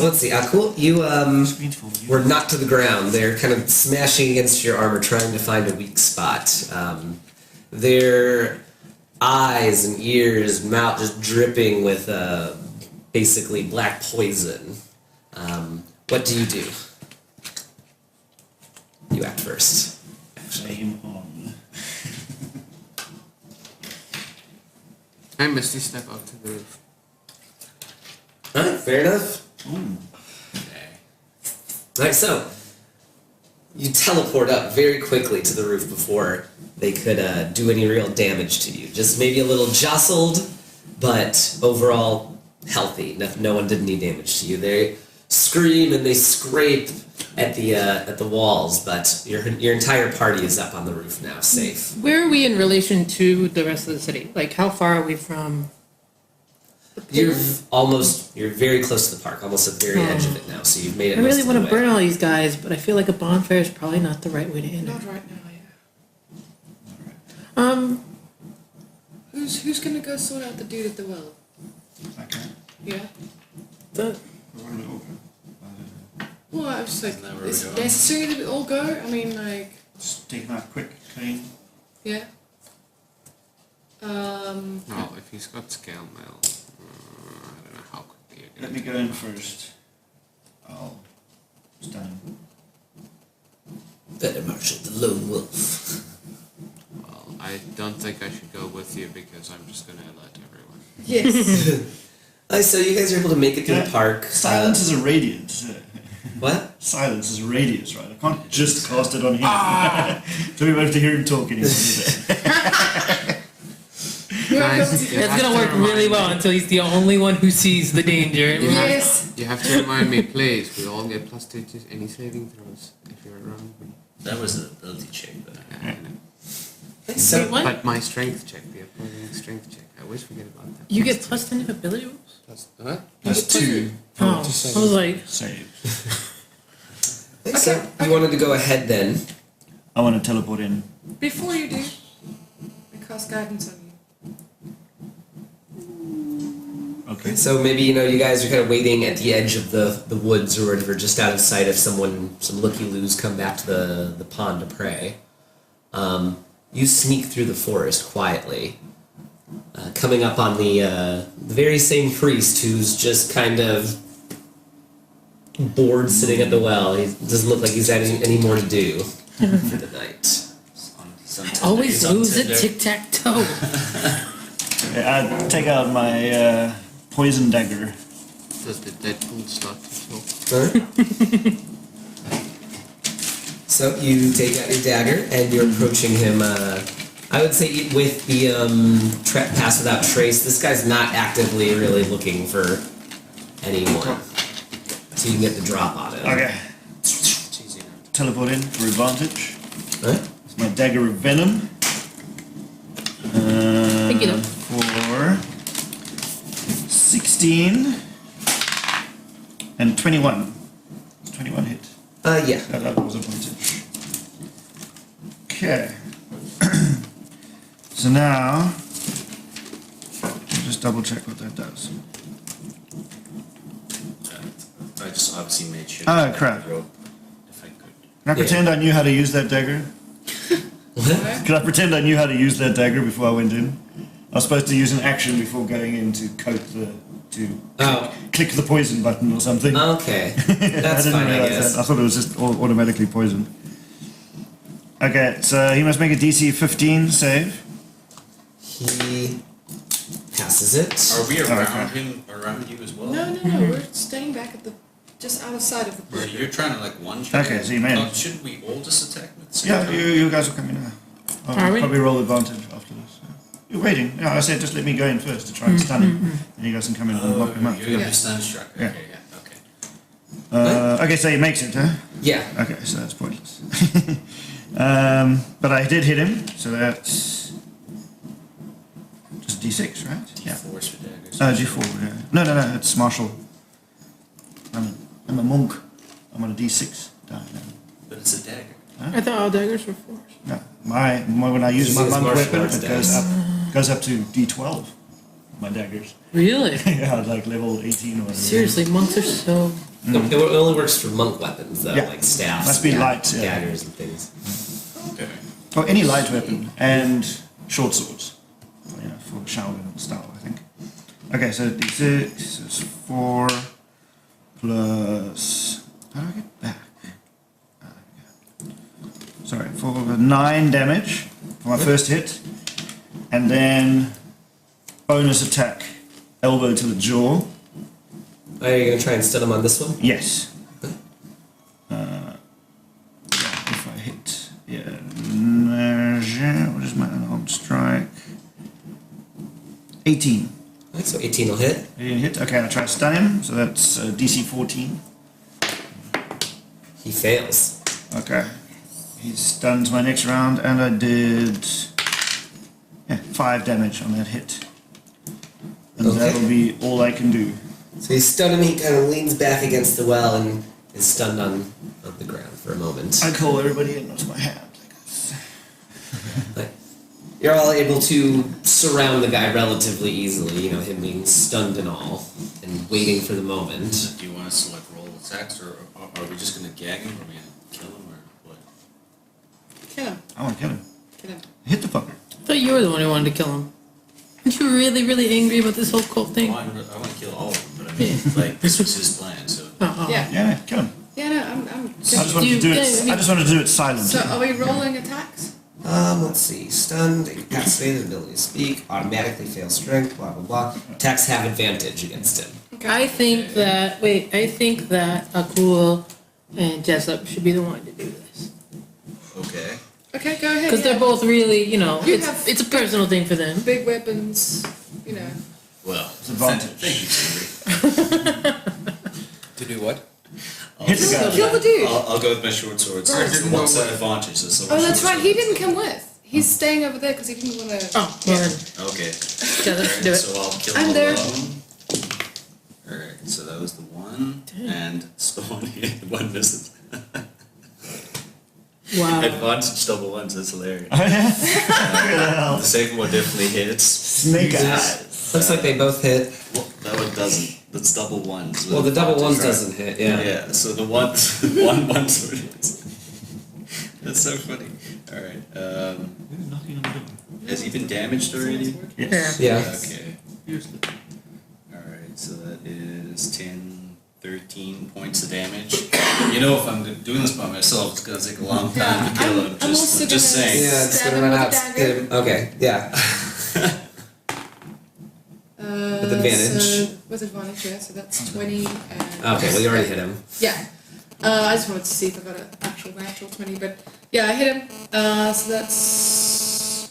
let's see. Cool. You Sweet for you. were knocked to the ground. They're kind of smashing against your armor, trying to find a weak spot. Their eyes and ears, mouth just dripping with basically black poison. What do? You act first. Actually. Aim on. I Misty step out to the roof. Alright, fair enough. Ooh. Alright, so you teleport up very quickly to the roof before they could do any real damage to you. Just maybe a little jostled, but overall healthy. No one did any damage to you. They scream and they scrape at the walls, but your entire party is up on the roof now, safe. Where are we in relation to the rest of the city? Like, how far are we from... You're very close to the park, almost at the very edge of it now. So you've made it. I really want to burn all these guys, but I feel like a bonfire is probably not the right way to end Not it. right now, yeah. Who's gonna go sort out the dude at the well? Okay. Yeah. The, We're on the ogre. Well, I was just like, Isn't that where is we it go? necessary that we all go? I mean, like, Just take that quick, clean. yeah. Well, if he's got scale mail, I don't know how quickly you're Let gonna me go in first. I'll stand. Better marshal the lone wolf. Well, I don't think I should go with you because I'm just gonna alert everyone. Yes. So you guys are able to make it to the park. Silence is a radiant. What? Silence is radius, right? I can't just cast it on him. So we won't have to hear him talk anymore. Guys, That's gonna work really well until he's the only one who sees the danger. Yes. You have to remind me, please. We all get +2 to any saving throws if you're around me. That was an ability check, but So, Wait, what? But my strength check, the opposing strength check, I always forget about that. You get +10 to ability rolls? What? That's 2 Oh, I was like, saves. so you wanted to go ahead then. I want to teleport in. Before you do, I cast guidance on you. Okay. So maybe, you guys are kind of waiting at the edge of the woods or whatever, just out of sight of some looky-loos come back to the pond to prey. You sneak through the forest quietly, coming up on the very same priest who's just kind of bored sitting at the well. He doesn't look like he's had any more to do for the night. always lose at tic-tac-toe. I take out my poison dagger. Does the Deadpool start to talk? So you take out your dagger and you're approaching him. I would say with the pass without trace, this guy's not actively really looking for anyone, so you can get the drop on it. Okay. it's easy now. Teleport in for advantage. Huh? It's my dagger of venom. Pick it up. For 16 and 21. 21 hit. Yeah. That was advantage. Okay. So now, I'll just double check what that does. I just obviously made sure. Oh, crap. Rope, if I could. Can I pretend I knew how to use that dagger? Can I pretend I knew how to use that dagger before I went in? I was supposed to use an action before going in to coat click the poison button or something. Okay. I That's didn't fine, I realize guess. that. I thought it was just automatically poisoned. Okay, so he must make a DC 15 save. He passes it. Are we around Okay. him, around you as well? No, we're staying back at just out of sight of the Yeah, pool. you're trying to like one-shot. Okay, so you made it. Shouldn't we all just attack at the same Yeah, time? you guys will come in now. I'll Are we? probably roll advantage after this. You're waiting. Yeah, I said just let me go in first to try and stun him. And you guys can come in and lock him up. You're gonna be stun struck. Yeah. Okay, yeah, okay. Okay, so he makes it, huh? Yeah. Okay, so that's pointless. But I did hit him, so that's just D6, right? Yeah. Force for daggers. G4, yeah. No, it's martial. I'm a monk. I'm on a D6 die now. But it's a dagger. I thought all daggers were force. No, my when I use This my is monk martial weapon, arts it dice. goes up to D12. My daggers. Really? Yeah, like level 18 or whatever. Seriously, monks are so... It only works for monk weapons, though, Yeah. like staffs, Must be light. Yeah. daggers, and things. Okay. Or any light weapon and short swords. Well, yeah, for Shaolin style, I think. Okay, so D6 is 4 plus. How do I get back? Sorry, for 9 damage for my first hit, and then bonus attack, elbow to the jaw. Are you gonna try and stun him on this one? Yes. Yeah, if I hit, what is my unarmed strike? 18. Right, so 18 will hit. 18 hit. Okay, I'll try to stun him. So that's DC 14. He fails. Okay. He stuns my next round, and I did 5 damage on that hit. And Okay. that'll be all I can do. So you stun him, he kind of leans back against the well and is stunned on the ground for a moment. I call everybody in onto my hand. But you're all able to surround the guy relatively easily, him being stunned and all, and waiting for the moment. Do you want us to like roll attacks, or are we just gonna gag him, or are we gonna kill him, or what? Kill him. I want to kill him. Kill him. Hit the fucker. I thought you were the one who wanted to kill him. Aren't you really, really angry about this whole cult thing? Well, I want to kill all of them, but I mean, like this was his plan, so. Yeah. Yeah, kill him. Yeah, no, I'm I just wanted to do it. you- I just wanted to do it silently. So are we rolling attacks? Let's see. Stunned, incapacitated, ability to speak, automatically fails strength, blah blah blah. Attacks have advantage against him. I think that Akul and Jessup should be the one to do this. Okay. Okay, go ahead. Because they're both really, You have it's a personal thing for them. big weapons, you know. Well, advantage. thank you, Henry. To do what? Hit the guy. Kill the dude. I'll go with my short swords. What's that advantage? That's Oh, that's right. He didn't come with. He's staying over there because he didn't want to. Oh, well then, Okay. Jessup, do it. So I'll kill I'm him there. alone. Alright, so that was the one. And Spawn hit one misses. Wow. Advantage double ones, that's hilarious. Oh yeah. The second one definitely hits. Snake eyes. Looks like they both hit. Well, that one doesn't. That's double ones. Well, the double ones Advantage, right? doesn't hit, yeah. Yeah, so the one one sword hits. That's so funny. Alright, Knocking on the door. has he been damaged already? Yes. Yeah. Okay. Alright, so that is 10, 13 points of damage. You know, if I'm doing this by myself, it's gonna take a long time to kill him. I'm also Just gonna- saying. Yeah, it's Stab gonna him run with out. a dagger. Okay, yeah. With advantage. So, with advantage, yeah. So that's 20 and. Okay, well, you already hit him. Yeah. I just wanted to see if I got an actual natural 20, but yeah, I hit him. So that's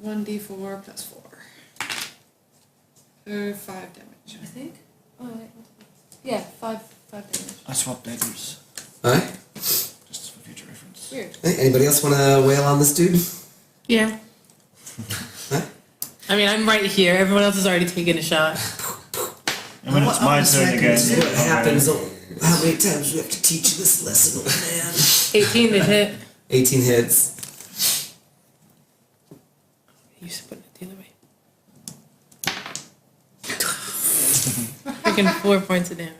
1d4 plus 4. So 5 damage, I think. Oh, wait. Yeah, 5 damage. I swapped daggers. Alright. Just for future reference. Weird. Hey, anybody else want to wail on this dude? Yeah. Huh? I mean, I'm right here. Everyone else has already taken a shot. And when it's my turn again. What happens? How many times do we have to teach you this lesson, old man? 18 to hit. 18 hits. You should put it the other way. Freaking 4 points of damage.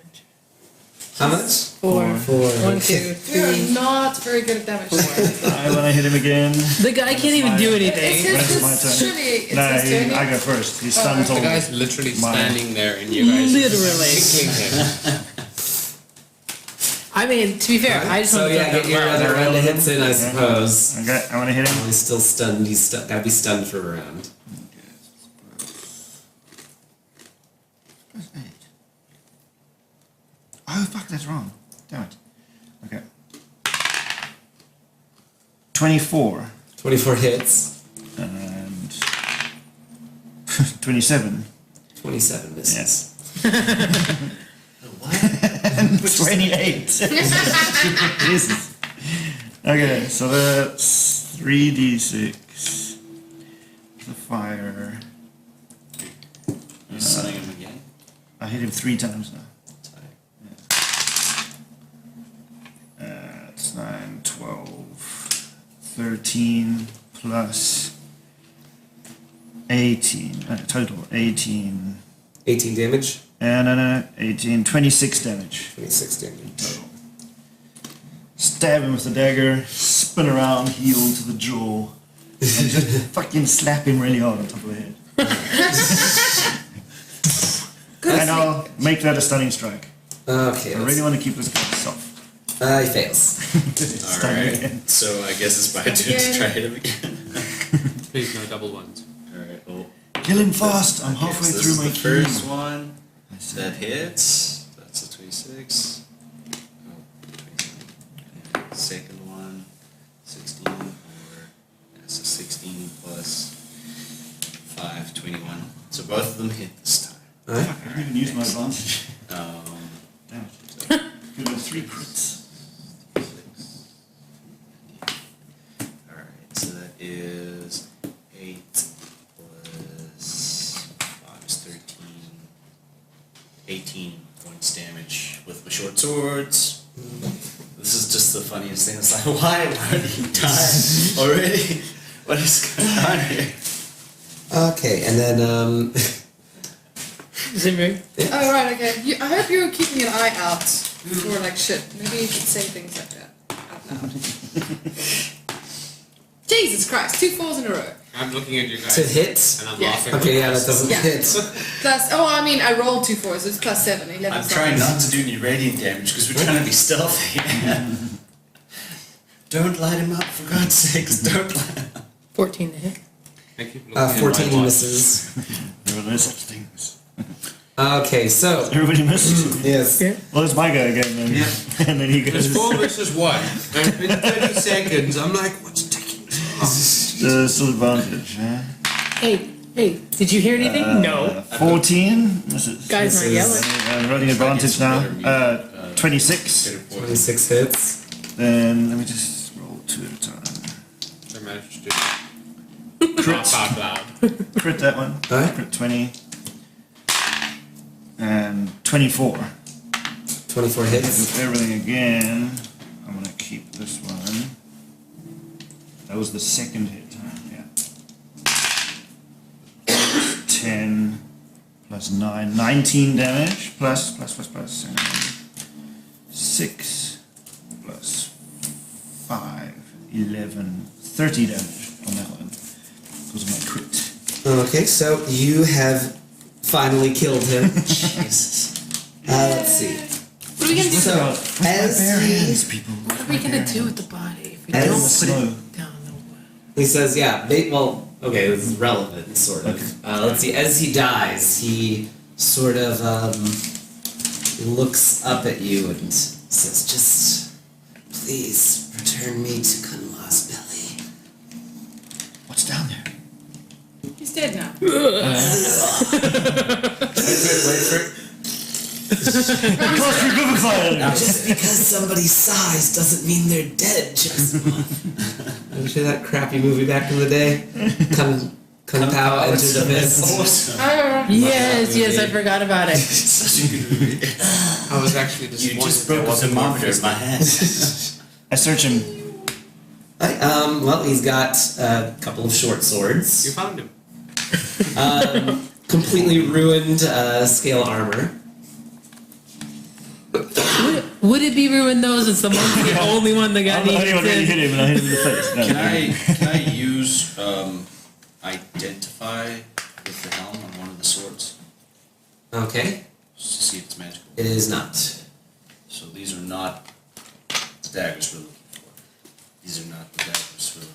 How much? 4. 4. 1, 2, You're 3. not very good at damage. When I hit him again. The guy can't even do anything. When it's my turn. Surely it's No, his turn. I go first. He's stunned The all. guy's literally Mine. standing there and you guys Literally. tickling him. I mean, to be fair, I just So want to yeah, get your other round of hits in, I suppose. Okay, I want to hit him. He's still stunned. He's gotta be stunned for a round. Oh fuck, that's wrong. Damn it. Okay. 24 24 hits. and 27. 27 misses. Yes. What? 28. Jesus. Okay, so that's 3d6. The fire. You stunning him again? I hit him 3 times now. Sorry. It's 9, 12, 13 plus 18. Total 18. 18 damage. And 18, 26 damage 26 damage. total. Stab him with the dagger, spin around, heel to the jaw, and just fucking slap him really hard on top of the head. And I'll make that a stunning strike. Okay. I really want to keep this guy soft. He fails. Stun him again. Alright, so I guess it's my turn to try hit him again. Please, no double ones. Alright, well. Kill him fast, I'm halfway so this through is my the key. first one. That hits. That's a 26. Oh, 27. Second one, 16. Or that's a 16 plus 5, 21. So both of them hit this time. Alright. I didn't even use my advantage. Um, Damn it. Good with 3 crits. 6. Alright, so that is 8 plus 5 is 13. 18 points damage with my short swords. This is just the funniest thing. It's like, why did he die already? What is going on here? Okay, and then, Zimri. Oh, right, okay. I hope you're keeping an eye out for, like, shit. Maybe you should say things like that out loud. Jesus Christ, 2 4s in a row. I'm looking at you guys. to hit. And I'm Yeah. laughing. Okay, yeah, that doesn't Yeah. hit. Plus, oh, I mean, I rolled 2 4s, so it's plus 7, 11. I'm trying not to do any radiant damage because we're trying to be stealthy. Don't light him up, for God's sakes. Don't light him up. 14 to hit. I keep looking at my 14 watch. misses. There are no such things. Okay, so Everybody misses. yes. Well, it's my guy again, then. Yeah. And then he It's goes. 4 versus 1. And it's been 30 seconds. I'm like, what's taking so long? Still advantage. Hey, did you hear anything? No. 14. Misses. Guys not Misses. yelling. I'm running advantage now. 26. 26 hits. Then let me just roll 2 at a time. I managed to Crit. laugh out loud. Crit that one. Alright. Crit 20. And 24. 24 hits. With everything again. I'm gonna keep this one. That was the second hit. Yeah. 10 plus 9. 19 damage. Plus. And 6 plus 5. 11. 30 damage on that one. Because of my crit. Okay, so you have finally killed him. Jesus. Let's see. What are we gonna do? So, as Bare he, hands, people. What are we gonna do with the body if we As- don't put Slow. it down the well? he says, yeah, okay, this is relevant, sort of. Let's see, as he dies, he sort of looks up at you and says, just please return me to Kunla's belly. What's down there? He's dead now. Wait for it. Just because somebody sighs doesn't mean they're dead, Jessamine. Ever see that crappy movie back in the day? Kung Pao Entered the Abyss. Awesome. Yes, I forgot about it. Such a good movie. I was actually You disappointed. just broke the wasn't more thermometer in my hand. I search him. Right, well, he's got a couple of short You swords. found him. Completely ruined scale armor. Would it be ruined though since the monk's the only one that got I'm the only one really hit needed? him and I hit him in the face. No, Can I use identify with the helm on one of the swords Okay, just to see if it's magical? it is not. So these are not the daggers we're looking for. These are not the daggers we're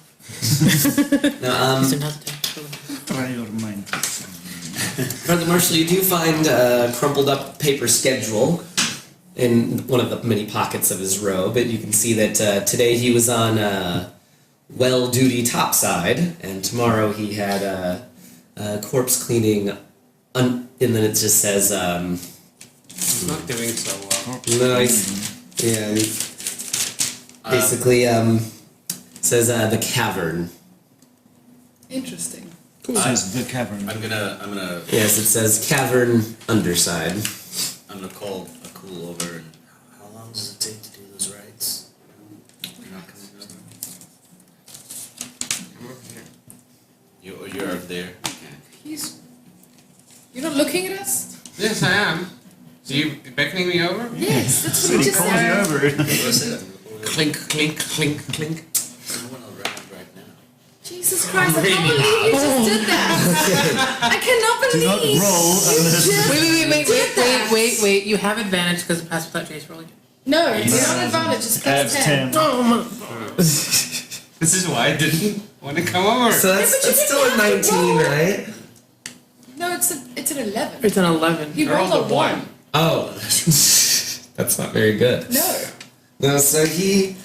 Now, These are not the Try your mind. Brother Marshall, you do find a crumpled up paper schedule in one of the many pockets of his robe, and you can see that today he was on well-duty topside, and tomorrow he had corpse cleaning, and then it just says, He's not doing so well. nice, yeah, basically says the cavern. Interesting. Says the cavern. I'm gonna Yes, it says cavern underside. call a cool over and how long does it take to do those rites? You're not coming over. I'm over here. You're over there. You're not looking at us? Yes, I am. So you beckoning me over? Yes, that's what He you just calls you said. over. What's it? Clink, clink, clink, clink. There's no one around right now. Jesus Christ, I can't believe you just did that. I cannot Do not believe roll unless. Wait. You have advantage because of pass without trace rolling. No, it's not advantage, it's plus Adds 10. 10. This is why I didn't want to come over. So that's still a 19, right? No, it's an 11. It's an 11. He I rolled rolled a a 1. Oh, that's not very good. No. No, so he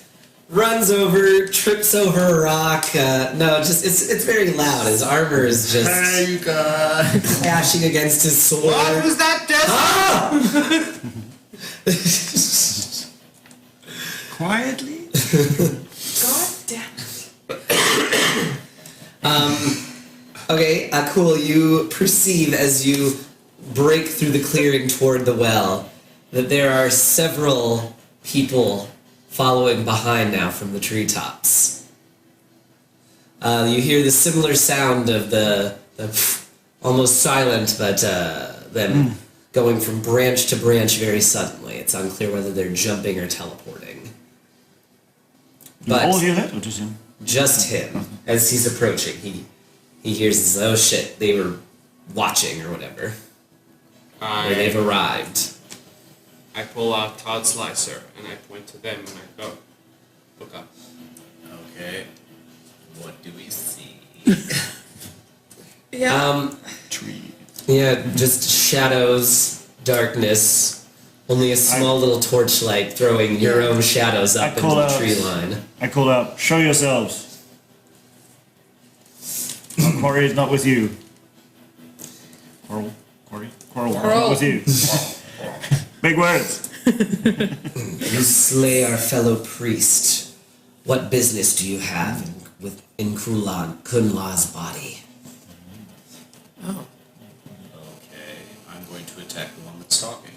runs over, trips over a rock. It's very loud. His armor is just Hey, you guys. clashing against his sword. What was that, Des? Quietly. God damn it. Okay, cool. You perceive as you break through the clearing toward the well that there are several people following behind now from the treetops. You hear the similar sound of the almost silent, but them going from branch to branch very suddenly. It's unclear whether they're jumping or teleporting. You all hear that or just him? Just him, as he's approaching, he hears this, oh shit, they were watching or whatever. Or they've arrived. I pull out Todd Slicer and I point to them and I go, look up. Okay. What do we see? Yeah. Tree. Yeah, just shadows, darkness. Only a small little torchlight throwing your own shadows up into the tree line. I call out, show yourselves. Quarry is not with you. Quarry, not with you. Big words. You slay our fellow priest. What business do you have in Kunla's body? Oh. Okay, I'm going to attack the one that's talking.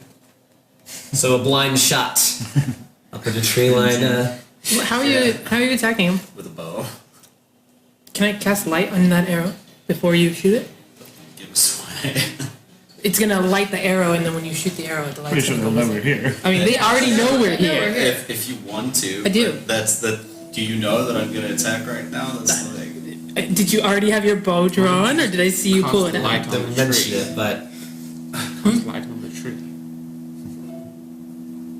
So a blind shot up at the tree line. How are you attacking him? With a bow. Can I cast light on that arrow before you shoot it? Give us away. It's gonna light the arrow, and then when you shoot the arrow, the light's Pretty sure gonna they'll go know with we're it. here. I mean, they already know we're here. If you want to. I do. But that's the. Do you know that I'm going to attack right now? That's like. Did you already have your bow drawn, or did I see you pull it out? Light on Don't the mention tree. it, but Cast light on the tree.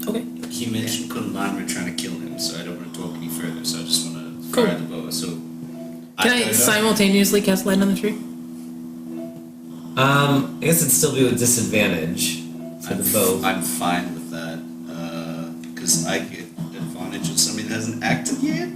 Okay. He mentioned Kunlan, we're trying to kill him, so I don't want to talk any further, so I just want to Cool. fire the bow. So. Can I simultaneously cast light on the tree? I guess it'd still be with disadvantage for the bow. I'm fine with that, because I get advantage of somebody that hasn't acted yet,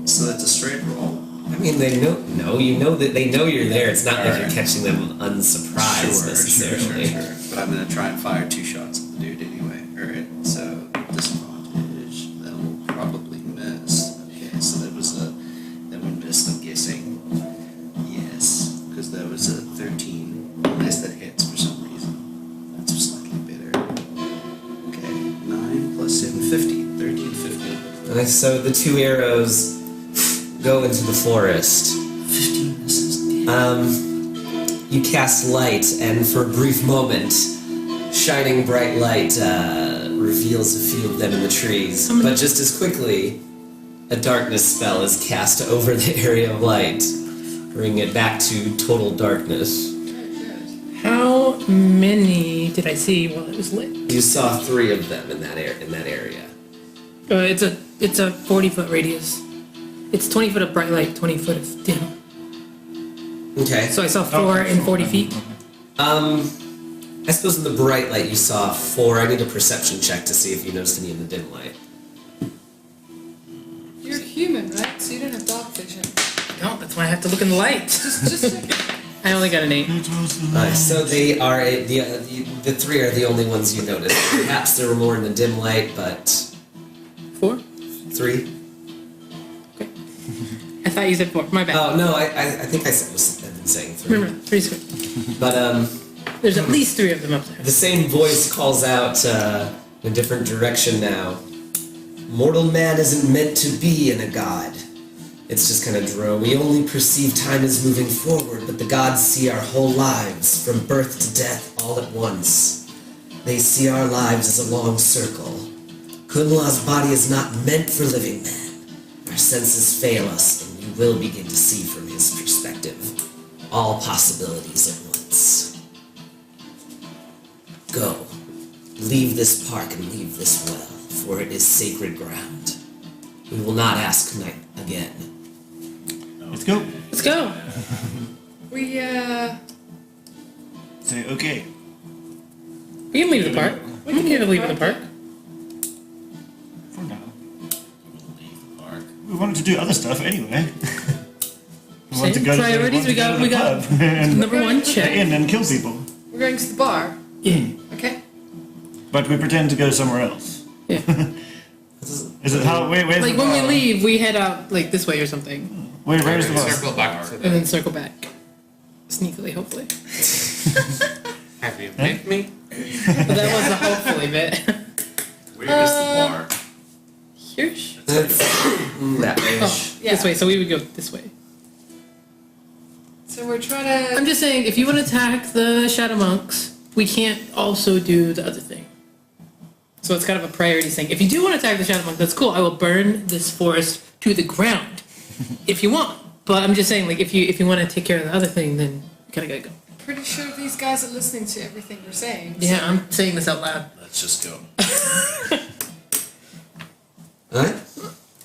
so that's a straight roll. I mean, they know. No, you know that they know you're there. It's not like you're Alright. catching them unsurprised necessarily. Sure. But I'm gonna try and fire 2 shots at the dude anyway. Alright, so disadvantage. That will probably miss. Okay, so that one missed, I'm guessing. Yes, because that was a 13. Unless that hits for some reason. That's slightly better. Okay, 9 plus 7, 15. 13, 15. And so the 2 arrows go into the forest. 15 misses. Damn. You cast light, and for a brief moment, shining bright light reveals a few of them in the trees. But just as quickly, a darkness spell is cast over the area of light, bringing it back to total darkness. How many did I see while it was lit? You saw 3 of them in that area. It's a 40-foot radius. It's 20 foot of bright light, 20 foot of dim. Okay. So I saw 4 in 40 feet. I suppose in the bright light you saw 4. I need a perception check to see if you noticed any in the dim light. You're human, right? So you don't have dark vision. No, that's why I have to look in the light. Just I only got an 8. So they are the 3 are the only ones you noticed. Perhaps there were more in the dim light, but 4? 3. Okay. I thought you said 4. My bad. Oh no, I think I've been saying 3. Remember, 3's good. But There's at least 3 of them up there. the same voice calls out in a different direction now. Mortal man isn't meant to be in a god. It's just kind of drow. We only perceive time as moving forward, but the gods see our whole lives, from birth to death, all at once. They see our lives as a long circle. Kunla's body is not meant for living men. Our senses fail us, and you will begin to see from his perspective all possibilities at once. Go. Leave this park and leave this well, for it is sacred ground. We will not ask night again. Let's go. Let's go. we Say okay. We can leave the park. We can leave the park. For now. Leave the park. We wanted to do other stuff anyway. We want to Same go to the- priorities. want to go to the pub and Number 1, get check. in and kill people. we're going to the bar. Yeah. Okay. But we pretend to go somewhere else. Yeah. Is it how? Where's Like the when we bar? leave, we head out like this way or something, Where's the bar? Circle back to and the. then circle back, sneakily, hopefully. Have you met me? But that was a hopefully bit. Where is the bar? Here's. That's that way. Oh, Yeah. this way. So we would go this way. So we're trying to. I'm just saying, if you want to attack the shadow monks, we can't also do the other thing. So it's kind of a priority thing. If you do want to attack the shadow monk, that's cool. I will burn this forest to the ground if you want. But I'm just saying, like, if you want to take care of the other thing, then you kind of gotta go. Pretty sure these guys are listening to everything we're saying. Yeah, I'm saying this out loud. Let's just go. Alright.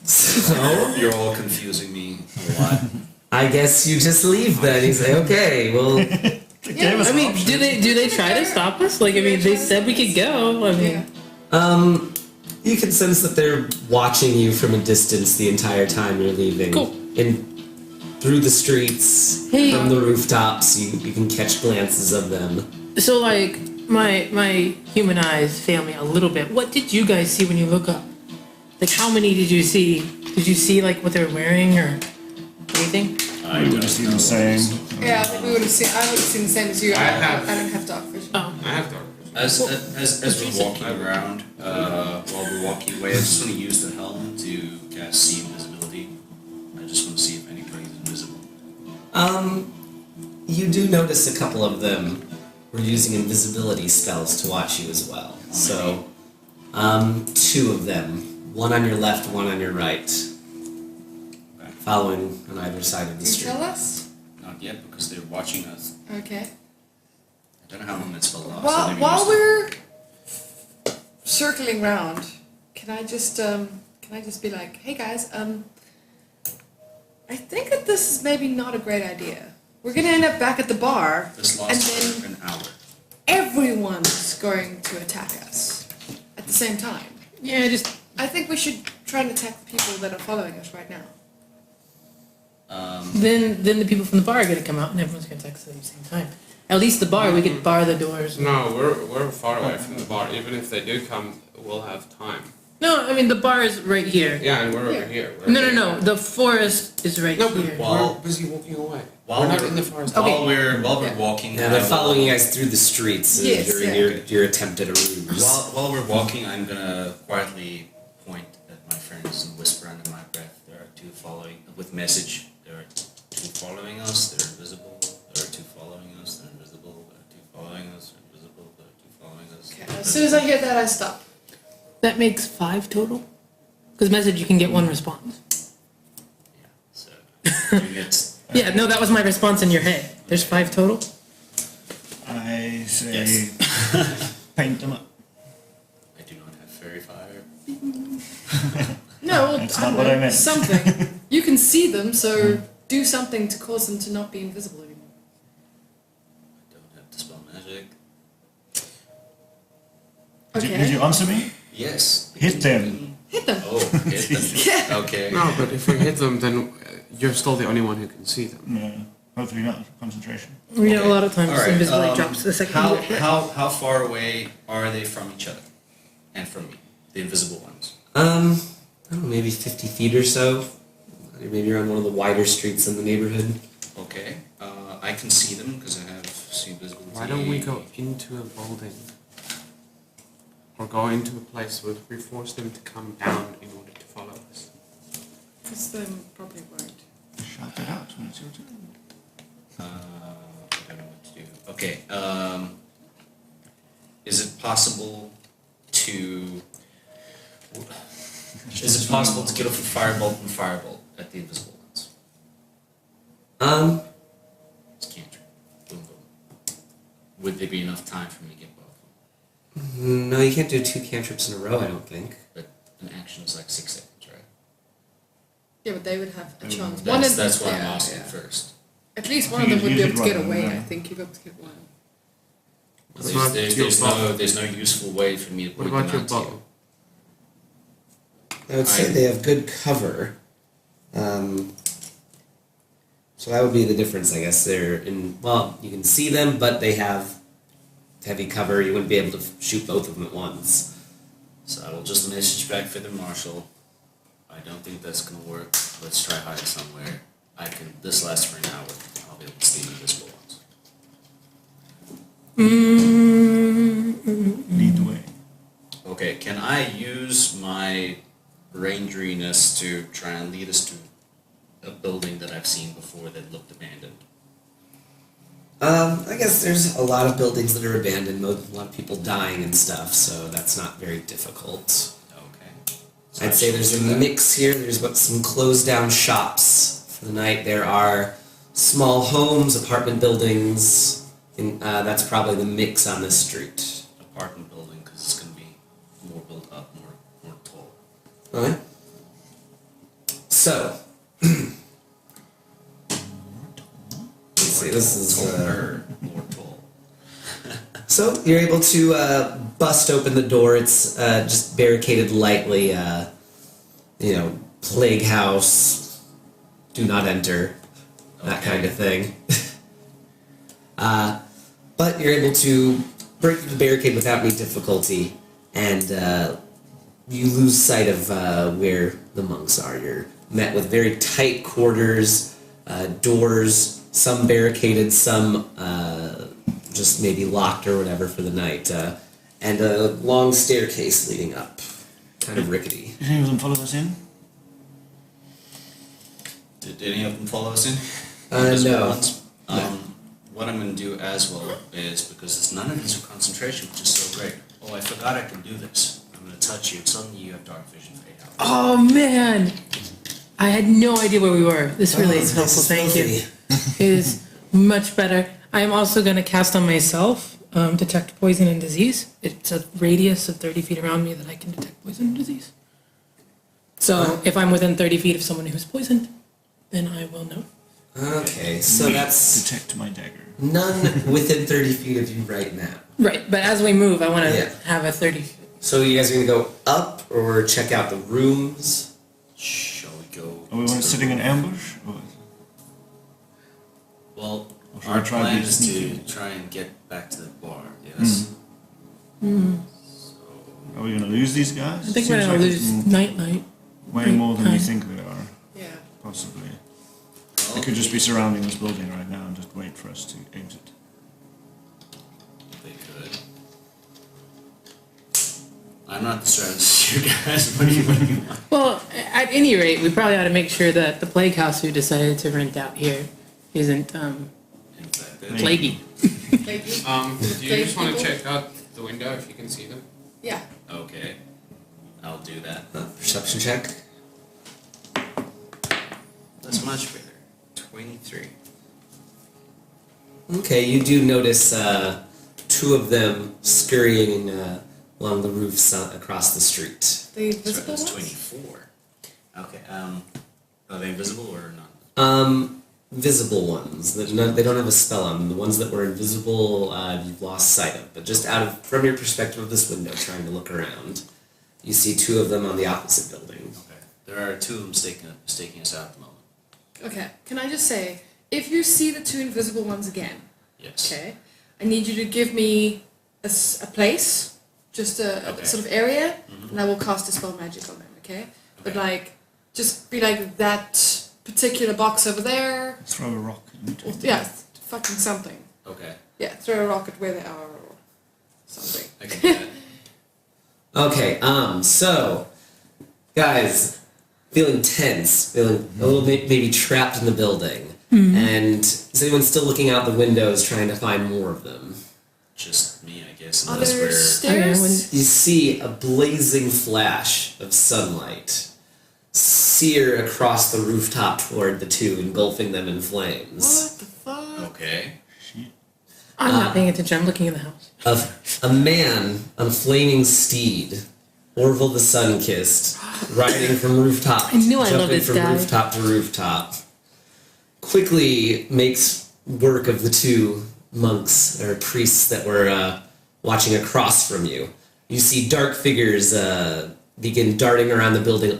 So, You're all confusing me a lot. I guess you just leave then. You say, okay, well, It Yeah, gave us I an mean, option. do they try to stop us? Like, I mean, they said we could go. I mean, Yeah. You can sense that they're watching you from a distance the entire time you're leaving. Cool. Through the streets, Hey. from the rooftops, you can catch glances of them. so like my human eyes fail me a little bit. What did you guys see when you look up? Like, how many did you see? Did you see like what they're wearing or anything? I We would don't have seen know. the same. Yeah, I think we would have seen. I would have seen the same as you. I have- I don't have dark vision. Oh, I have dark vision. As we're walking around, while we're walking away, I just want to use the helm to cast see invisibility. I just want to see if anybody's invisible. You do notice a couple of them were using invisibility spells to watch you as well. So, two of them. One on your left, one on your right. Following on either side of the Can you street. tell us? Not yet, because they're watching us. Okay. I don't know how long that spell lasts. While we're circling round, can I just be like, hey guys, I think that this is maybe not a great idea. We're gonna end up back at the bar, This and lasts for then an hour. everyone's going to attack us at the same time. yeah, just I think we should try and attack the people that are following us right now. then the people from the bar are gonna come out and everyone's gonna text at the same time. At least the bar, we could bar the doors. No, we're far away from the bar. Even if they do come, we'll have time. No, I mean the bar is right here. Yeah, and we're over Yeah. here. We're No. The forest is right No, but here. While- we're busy walking away. While we're not we're- in the forest. Okay. While we're Yeah. walking, Yeah, they're I will- following you guys through the streets Yes, during yeah. your attempt at a ruse. While we're walking, I'm gonna quietly point at my friends and whisper under my breath. There are two following with message. There are two following us. They're invisible. There are two following us. They're invisible. There are two following us. They're invisible. There are two following us. Okay. As soon as I hear that, I stop. That makes 5 total. Because message, you can get 1 response. Yeah. So you get. Yeah, no, that was my response in your head. There's 5 total. I say Yes. paint them up. I do not have fairy fire. No, well, That's I not don't what know, I meant. something. You can see them, so do something to cause them to not be invisible anymore. I don't have dispel magic. Did you answer me? Yes. Hit them. Hit them. Oh, hit them. Yeah. Okay. No, but if we hit them, then you're still the only one who can see them. No, hopefully not. Concentration. You know, a lot of times All right, invisibility drops the second how, you get hit. how far away are they from each other? And from me? The invisible ones. I don't know, maybe 50 feet or so. Maybe around one of the wider streets in the neighborhood. Okay. I can see them because I have see visibility. Why don't we go into a building? Or go into a place where we force them to come down in order to follow us? Because they probably won't. Shout it out when it's your turn. I don't know what to do. Okay. Is it possible to... Is it possible to get off a firebolt and firebolt at the invisible ones? It's cantrip. Boom, boom. Would there be enough time for me to get both of them? No, you can't do 2 cantrips in a row, I don't think. But an action is like 6 seconds, right? Yeah, but they would have a chance. That's what I'm yeah, asking yeah. first. At least one I of them think would be you able to should get run, away. yeah. I think you'd be able to get one. What about your There's no useful way for me to What point about them your out to you. bow? I would say they have good cover. So that would be the difference, I guess. They're in, well, you can see them, but they have heavy cover. You wouldn't be able to shoot both of them at once. So I will just message back for the marshal. I don't think that's gonna work. Let's try hide somewhere. This lasts for an hour. I'll be able to see the invisible ones. Lead the way. Okay, can I use my rangeriness to try and lead us to a building that I've seen before that looked abandoned? I guess there's a lot of buildings that are abandoned, a lot of people dying and stuff, so that's not very difficult. Okay. So I'd say I there's should a do that. mix here. There's some closed down shops for the night. There are small homes, apartment buildings. That's probably the mix on this street. Apartment building, because it's gonna be more built up, more tall. Okay. So, let's see. This is Taller, more tall. So you're able to bust open the door. It's just barricaded lightly. Plague house, do not enter, that kind of thing. But you're able to break through the barricade without any difficulty, and you lose sight of where the monks are. You're met with very tight quarters, doors, some barricaded, some just maybe locked or whatever for the night, and a long staircase leading up, kind of rickety. Did any of them follow us in? Did any of them follow us in? No. Ones? What I'm going to do as well is, because none of these are concentration, which is so great. Oh, I forgot I can do this. I'm going to touch you, and suddenly you have dark vision fade out. Oh man, I had no idea where we were. This really is helpful. Thank you. It is much better. I am also going to cast on myself detect poison and disease. It's a radius of 30 feet around me that I can detect poison and disease. So if I'm within 30 feet of someone who's poisoned, then I will know. Okay, so that's Detect my dagger. none within 30 feet of you right now. Right, but as we move, I want to Yeah. have a 30. So you guys are gonna go up or check out the rooms? Shall we go? Are we sitting in ambush? Or Well, Or should our we try to plan be is to sneaky? try and get back to the bar, yes. are we going to lose these guys? I think Seems we're going like to it's lose night. way more than we Night. think they are, Yeah. possibly. Well, They could just be surrounding this building right now and just wait for us to exit. They could. I'm not the strategist, you guys. What do you want? Well, at any rate, we probably ought to make sure that the plague house who decided to rent out here isn't Infected. plaguey. Thank you. Do you just want to People? check out the window if you can see them? Yeah. Okay, I'll do that. Perception check. That's much better. 23. Okay, you do notice two of them scurrying along the roofs across the street. The Sorry, visible that's ones? 24. Okay, are they invisible or not? Visible ones. They don't have a spell on them. The ones that were invisible, you've lost sight of. But just from your perspective of this window, trying to look around, you see two of them on the opposite building. Okay. There are two of them staking us out at the moment. Okay. Can I just say, if you see the two invisible ones again, Yes. okay, I need you to give me a place, just a Okay. sort of area, Mhm. and I will cast a spell magic on them, okay? But Okay. like, just be like that particular box over there, Throw a rock into or it. yeah, fucking something. Okay. Yeah, throw a rocket where they are, or something. I can do that. Okay, so, guys, feeling tense, feeling a little bit maybe trapped in the building. And is anyone still looking out the windows trying to find more of them? Just me, I guess. Are Unless there we're. stairs? You see a blazing flash of sunlight sear across the rooftop toward the two, engulfing them in flames. What the fuck? Okay. I'm not paying attention. I'm looking in the house. A man on a flaming steed, Orville the Sun-Kissed, riding from rooftop, I knew I jumping loved this from guy. rooftop to rooftop, quickly makes work of the two monks or priests that were watching across from you. You see dark figures begin darting around the building.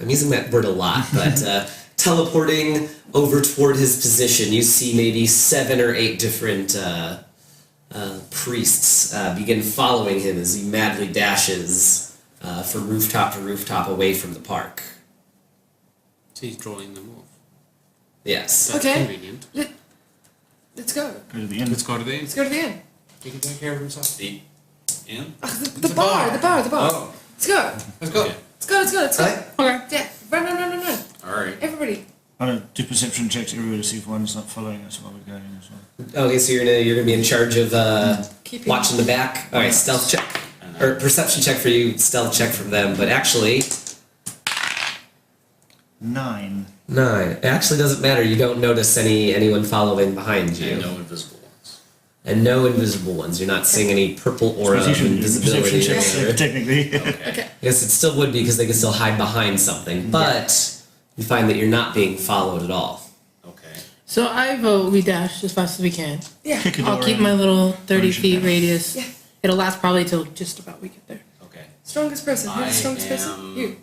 I'm using that word a lot, but teleporting over toward his position. You see maybe 7 or 8 different priests begin following him as he madly dashes from rooftop to rooftop away from the park. So he's drawing them off. Yes. That's Okay. convenient. Let's go. Go to the end. Let's go to the inn. Let's go to the inn. He can take care of himself. The inn? The bar, bar. the bar, the bar. Oh. Let's go. Let's go. Okay. Let's go, let's go, let's go. Right? Okay. Yeah. Run. Alright. Everybody. I'm going to do perception checks everywhere to see if one's not following us while we're going as well. Okay, so you're gonna be in charge of Keeping- watching the back. All right, stealth check or perception check for you, stealth check from them. But actually, 9. 9. It actually doesn't matter. You don't notice anyone following behind you, And no invisible ones. and no invisible ones. You're not seeing any purple aura Suppose you of should do invisibility. perception checks, there. technically. Okay. Yes, it still would be because they can still hide behind something, but you find that you're not being followed at all. Okay. So I vote we dash as fast as we can. Yeah. Kick a I'll door keep in. my little 30 Or should feet dash. radius. Yeah. It'll last probably till just about we get there. Okay. Strongest person. Who's the I strongest person? am- You.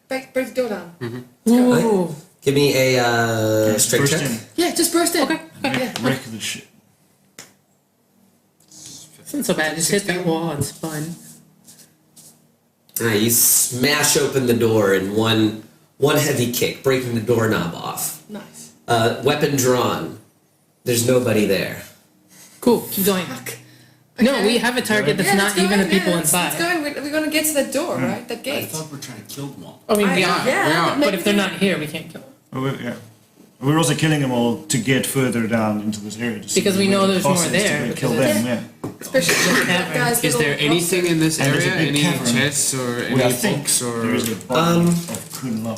Break the door down. Ooh. Give me a strength Burst check. in. Yeah, just burst in. Okay. Yeah. Wreck the shit. It's not so bad. Just hit that wall and spun. Alright, you smash open the door in one heavy kick, breaking the doorknob off. Nice. Weapon drawn. There's nobody there. Cool. Keep going. Fuck. No, Okay. we have a target that's Yeah, not let's go even in, the people yeah, let's inside. go in. We're going to get to that door, right? That I gate. thought we're trying to kill them all. I mean, we I- are. yeah, we are. but But maybe if they're they- not here, we can't kill them. Yeah. We're also killing them all to get further down into this area. To see Because we where know the there's boss more is there, To because kill it's- them, yeah. Especially with that cavern. guy's Is there little anything in this And there's a area? big Any cavern. chests or any Well, I think books or? there is a body of Kun La,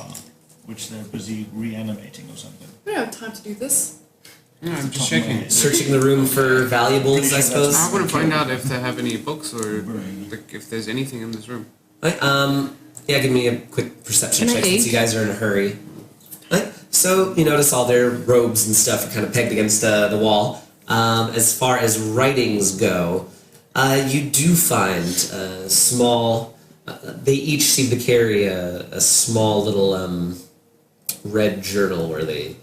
which they're busy reanimating or something. We don't have time to do this. Yeah, I'm just Top of my checking. head. Searching the room for valuables, Pretty I sure suppose. I want to find out if they have any books or Right. like, if there's anything in this room. Right, yeah, give me a quick perception Can I check since aid? you guys are in a hurry. Right, so you notice all their robes and stuff are kind of pegged against the wall. As far as writings go, you do find small. They each seem to carry a small little red journal where they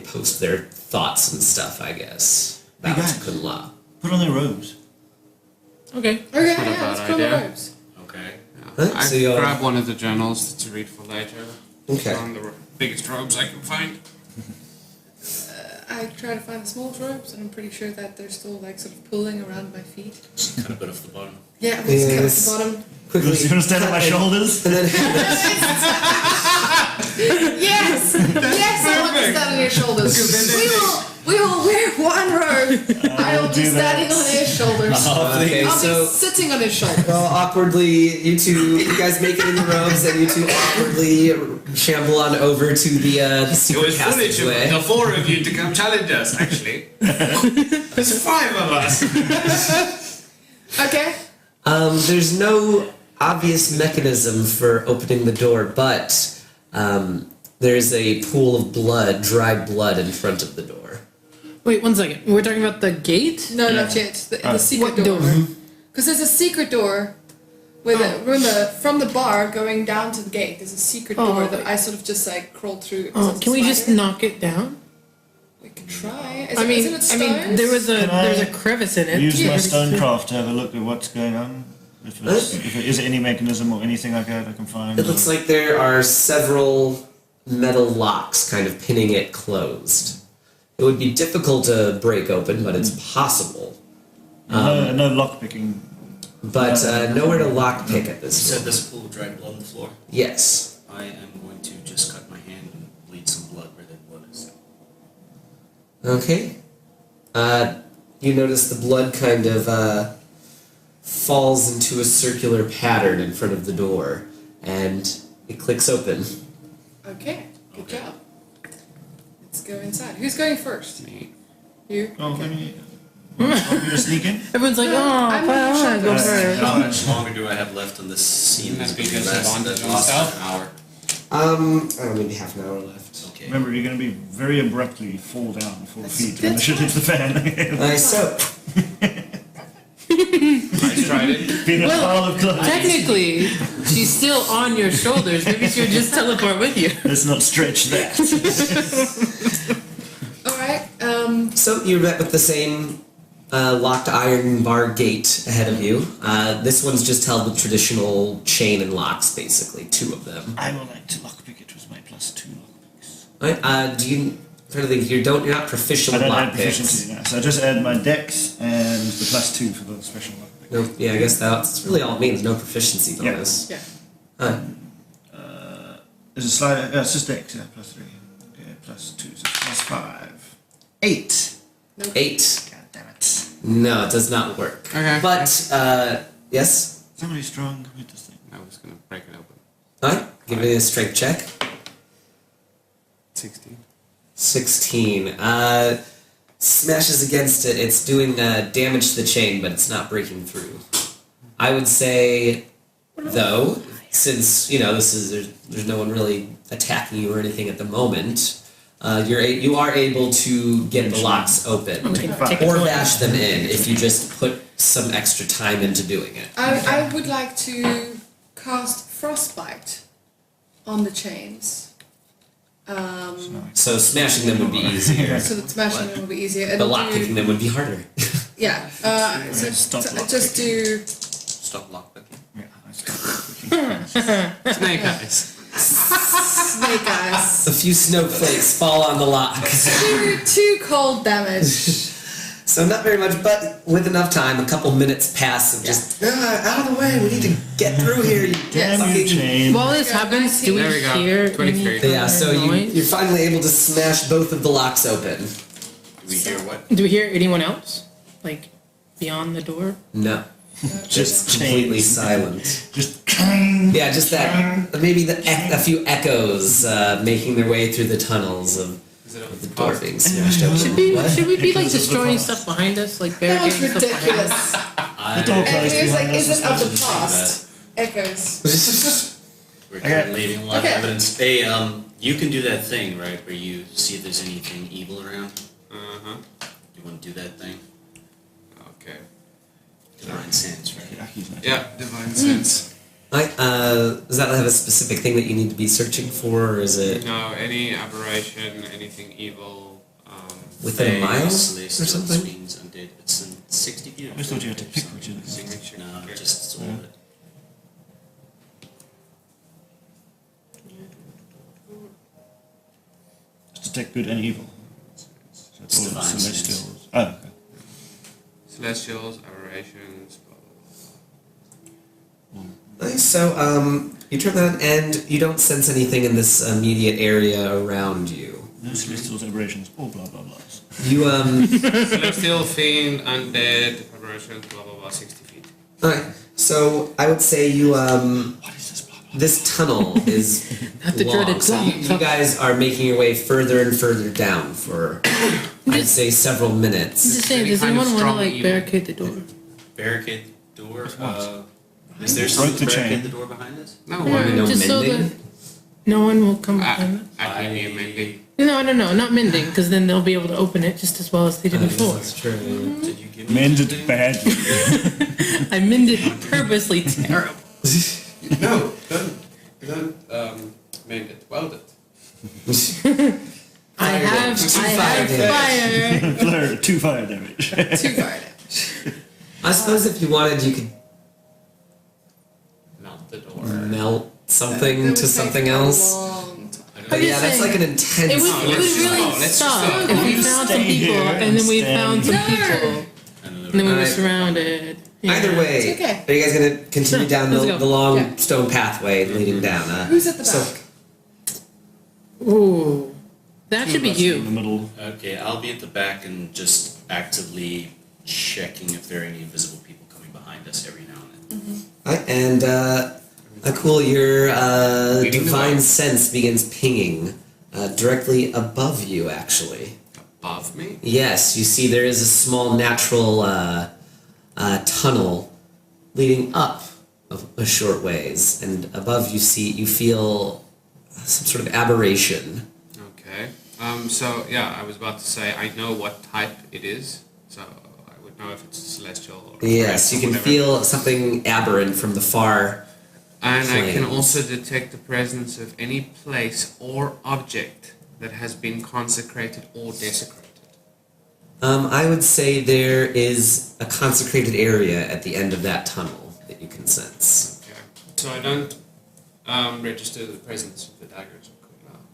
post their thoughts and stuff. I guess about Hey, guys. Kun La. Put on their robes. Okay. Okay, not a yeah, let's bad go on the idea. robes. Okay. Right, I so you'll- grab one of the journals to read for later. Okay. On the biggest robes I can find. I try to find the smallest robes, and I'm pretty sure that they're still like sort of pulling around my feet. Cut a bit off the bottom. Yeah, I'm just cut Yes. off the bottom. Quickly, You want to stand on my shoulders? and then Yes! Yes, I want to stand on your shoulders. We will wear one robe. I will be do that. standing on his shoulders. okay, I'll so. be sitting on his shoulders. Well, awkwardly, you guys make it in the robes, and you two awkwardly shamble on over to the secret passageway. the four of you to come challenge us, actually. There's five of us. Okay? There's no obvious mechanism for opening the door, but there's a pool of blood, dried blood, in front of the door. Wait, 1 second. We're talking about the gate? No, Yeah. not yet. The secret What door. door? Because there's a secret door. Remember, from the bar going down to the gate, there's a secret Oh, door that wait. I sort of just like crawled through. Oh, as a can we just spider. knock it down? We could try. Is I it, mean, isn't it stones? there was Can I there's a crevice in it. Use my Yeah. stonecraft to have a look at what's going on. If there is any mechanism or anything like that I can find. It looks like there are several metal locks kind of pinning it closed. It would be difficult to break open, but it's possible. no lock picking. But nowhere to lockpick at You this said point. there's a pool of dried blood on the floor. Yes. I am going to just cut my hand and bleed some blood where that blood is. Okay. You notice the blood kind of falls into a circular pattern in front of the door, and it clicks open. Okay, good Okay. job. Let's go inside. Who's going first? Me. You? Oh, let me. Want me to sneak in? Everyone's like, No, oh, I'm but I on your want to go shoulders. first. How much longer do I have left on this scene? That's Because because that's advantage on lost stealth. an hour. I don't know, maybe half an hour left. Okay. Remember, you're going to be very abruptly fall down 4 feet when the that's shit hits the fan. So, I tried it. Being a Well, pile of clothes. Technically, she's still on your shoulders. Maybe she would just teleport with you. Let's not stretch that. Alright, so you're met with the same locked iron bar gate ahead of you. This one's just held with traditional chain and locks, basically, 2 of them. I will like to lockpick it with my +2 lockpicks. Right, do you trying to think? You're not proficient I with don't add lockpicks. proficiency now, so I just add my dex and the +2 for the special lockpick. No, yeah, I guess that's really all it means. No proficiency Yeah. bonus. yeah. There's a slide. It's just dex, yeah, +3. Okay, +2, so +5. 8. 8. God damn it. No, it does not work. Okay. But yes. Somebody strong with this thing. I was gonna break it open. Alright, give me a strength check. 16. 16. Smashes against it. It's doing damage to the chain, but it's not breaking through. I would say, though, since this is there's no one really attacking you or anything at the moment, you are able to get the locks open Take or it. bash them in if you just put some extra time into doing it. I would like to cast Frostbite on the chains. So smashing them would be easier, So that smashing them will be easier. but It'll lock picking them would be harder. Yeah. So Stop just do. Stop lockpicking. Yeah, I stop. Snake eyes. Snake eyes. A few snowflakes fall on the lock. Two cold damage. So not very much, but with enough time, a couple minutes pass of just out of the way. We need to get through here. You Damn you, fucking- chain. While this happens, do we There we go. hear 23. any Yeah, so noise? you're finally able to smash both of the locks open. Do we hear what? Do we hear anyone else? Like, beyond the door? No, Just just completely chains. silent. Just Yeah, just that maybe a few echoes making their way through the tunnels of Is it the door being smashed open. Should we be like Echoes of the destroying past. stuff behind us, like That was barricading stuff behind us? ridiculous. the door closed Echoes behind us. is it of the Sometimes past? Echoes. We're Okay. leaving a lot Okay. of evidence. Hey, you can do that thing, right, where you see if there's anything evil around. Uh-huh. You want to do that thing? Okay. Divine sense, right? Yeah, he's not. Yeah, divine sense. Does that have a specific thing that you need to be searching for, or is it No, any aberration, anything evil. within a mile or Celestial something? means undead. It's in 60 feet. I always thought you had to pick which of the Signature. No, just all of it. Just detect good and evil. So It's all divine celestials. Oh, okay. Celestials, aberrations, blah, blah, Nice. So, you turn that, and you don't sense anything in this immediate area around you. No celestials, aberrations, all blah blah blahs. You blah. Celestial, fiend, undead, aberrations, blah, blah, blah, 60 feet. Alright. So I would say you What is this blah blah? this tunnel is Not the long. dreaded So you guys are making your way further and further down for I'd say several I'm minutes. just saying, Any does kind of anyone want to strong like evil. barricade the door? Barricade door. What? Is there Broke something the to barricade chain. the door behind us? No, Why, why? no just so mending? that no one will come behind us. I can be amending. No, not mending, because then they'll be able to open it just as well as they did before. That's true. Did you give me Mended anything? badly. I mended purposely terrible. No, don't mend it, weld it. I have fire fire. Flare, 2 fire damage. 2 fire damage. I suppose if you wanted, you could Melt the door. melt That something would to take something a else. long time. I don't But I'm yeah, just that's saying, like an intense. It would let's just really go, let's just suck go. if we You found some stay people here and then we and found some stand- people And and then we were Alright. surrounded. Yeah. Either way, It's okay. are you guys gonna continue Sure, down let's the, go. the long Yeah. stone pathway leading down? Who's at the so- back? Ooh, that should be In the you. middle. Okay, I'll be at the back and just actively checking if there are any invisible people coming behind us every now and then. Alright, and cool, your Leading the divine way. sense begins pinging directly above you, actually. Above me? Yes, you see there is a small natural tunnel leading up a short ways, and above you feel some sort of aberration. Okay. So yeah, I was about to say I know what type it is, so I would know if it's celestial or Yes, red you or can whatever. feel something aberrant from the far. And I can flames. also detect the presence of any place or object that has been consecrated or desecrated. I would say there is a consecrated area at the end of that tunnel that you can sense. Okay. So I don't register the presence of the daggers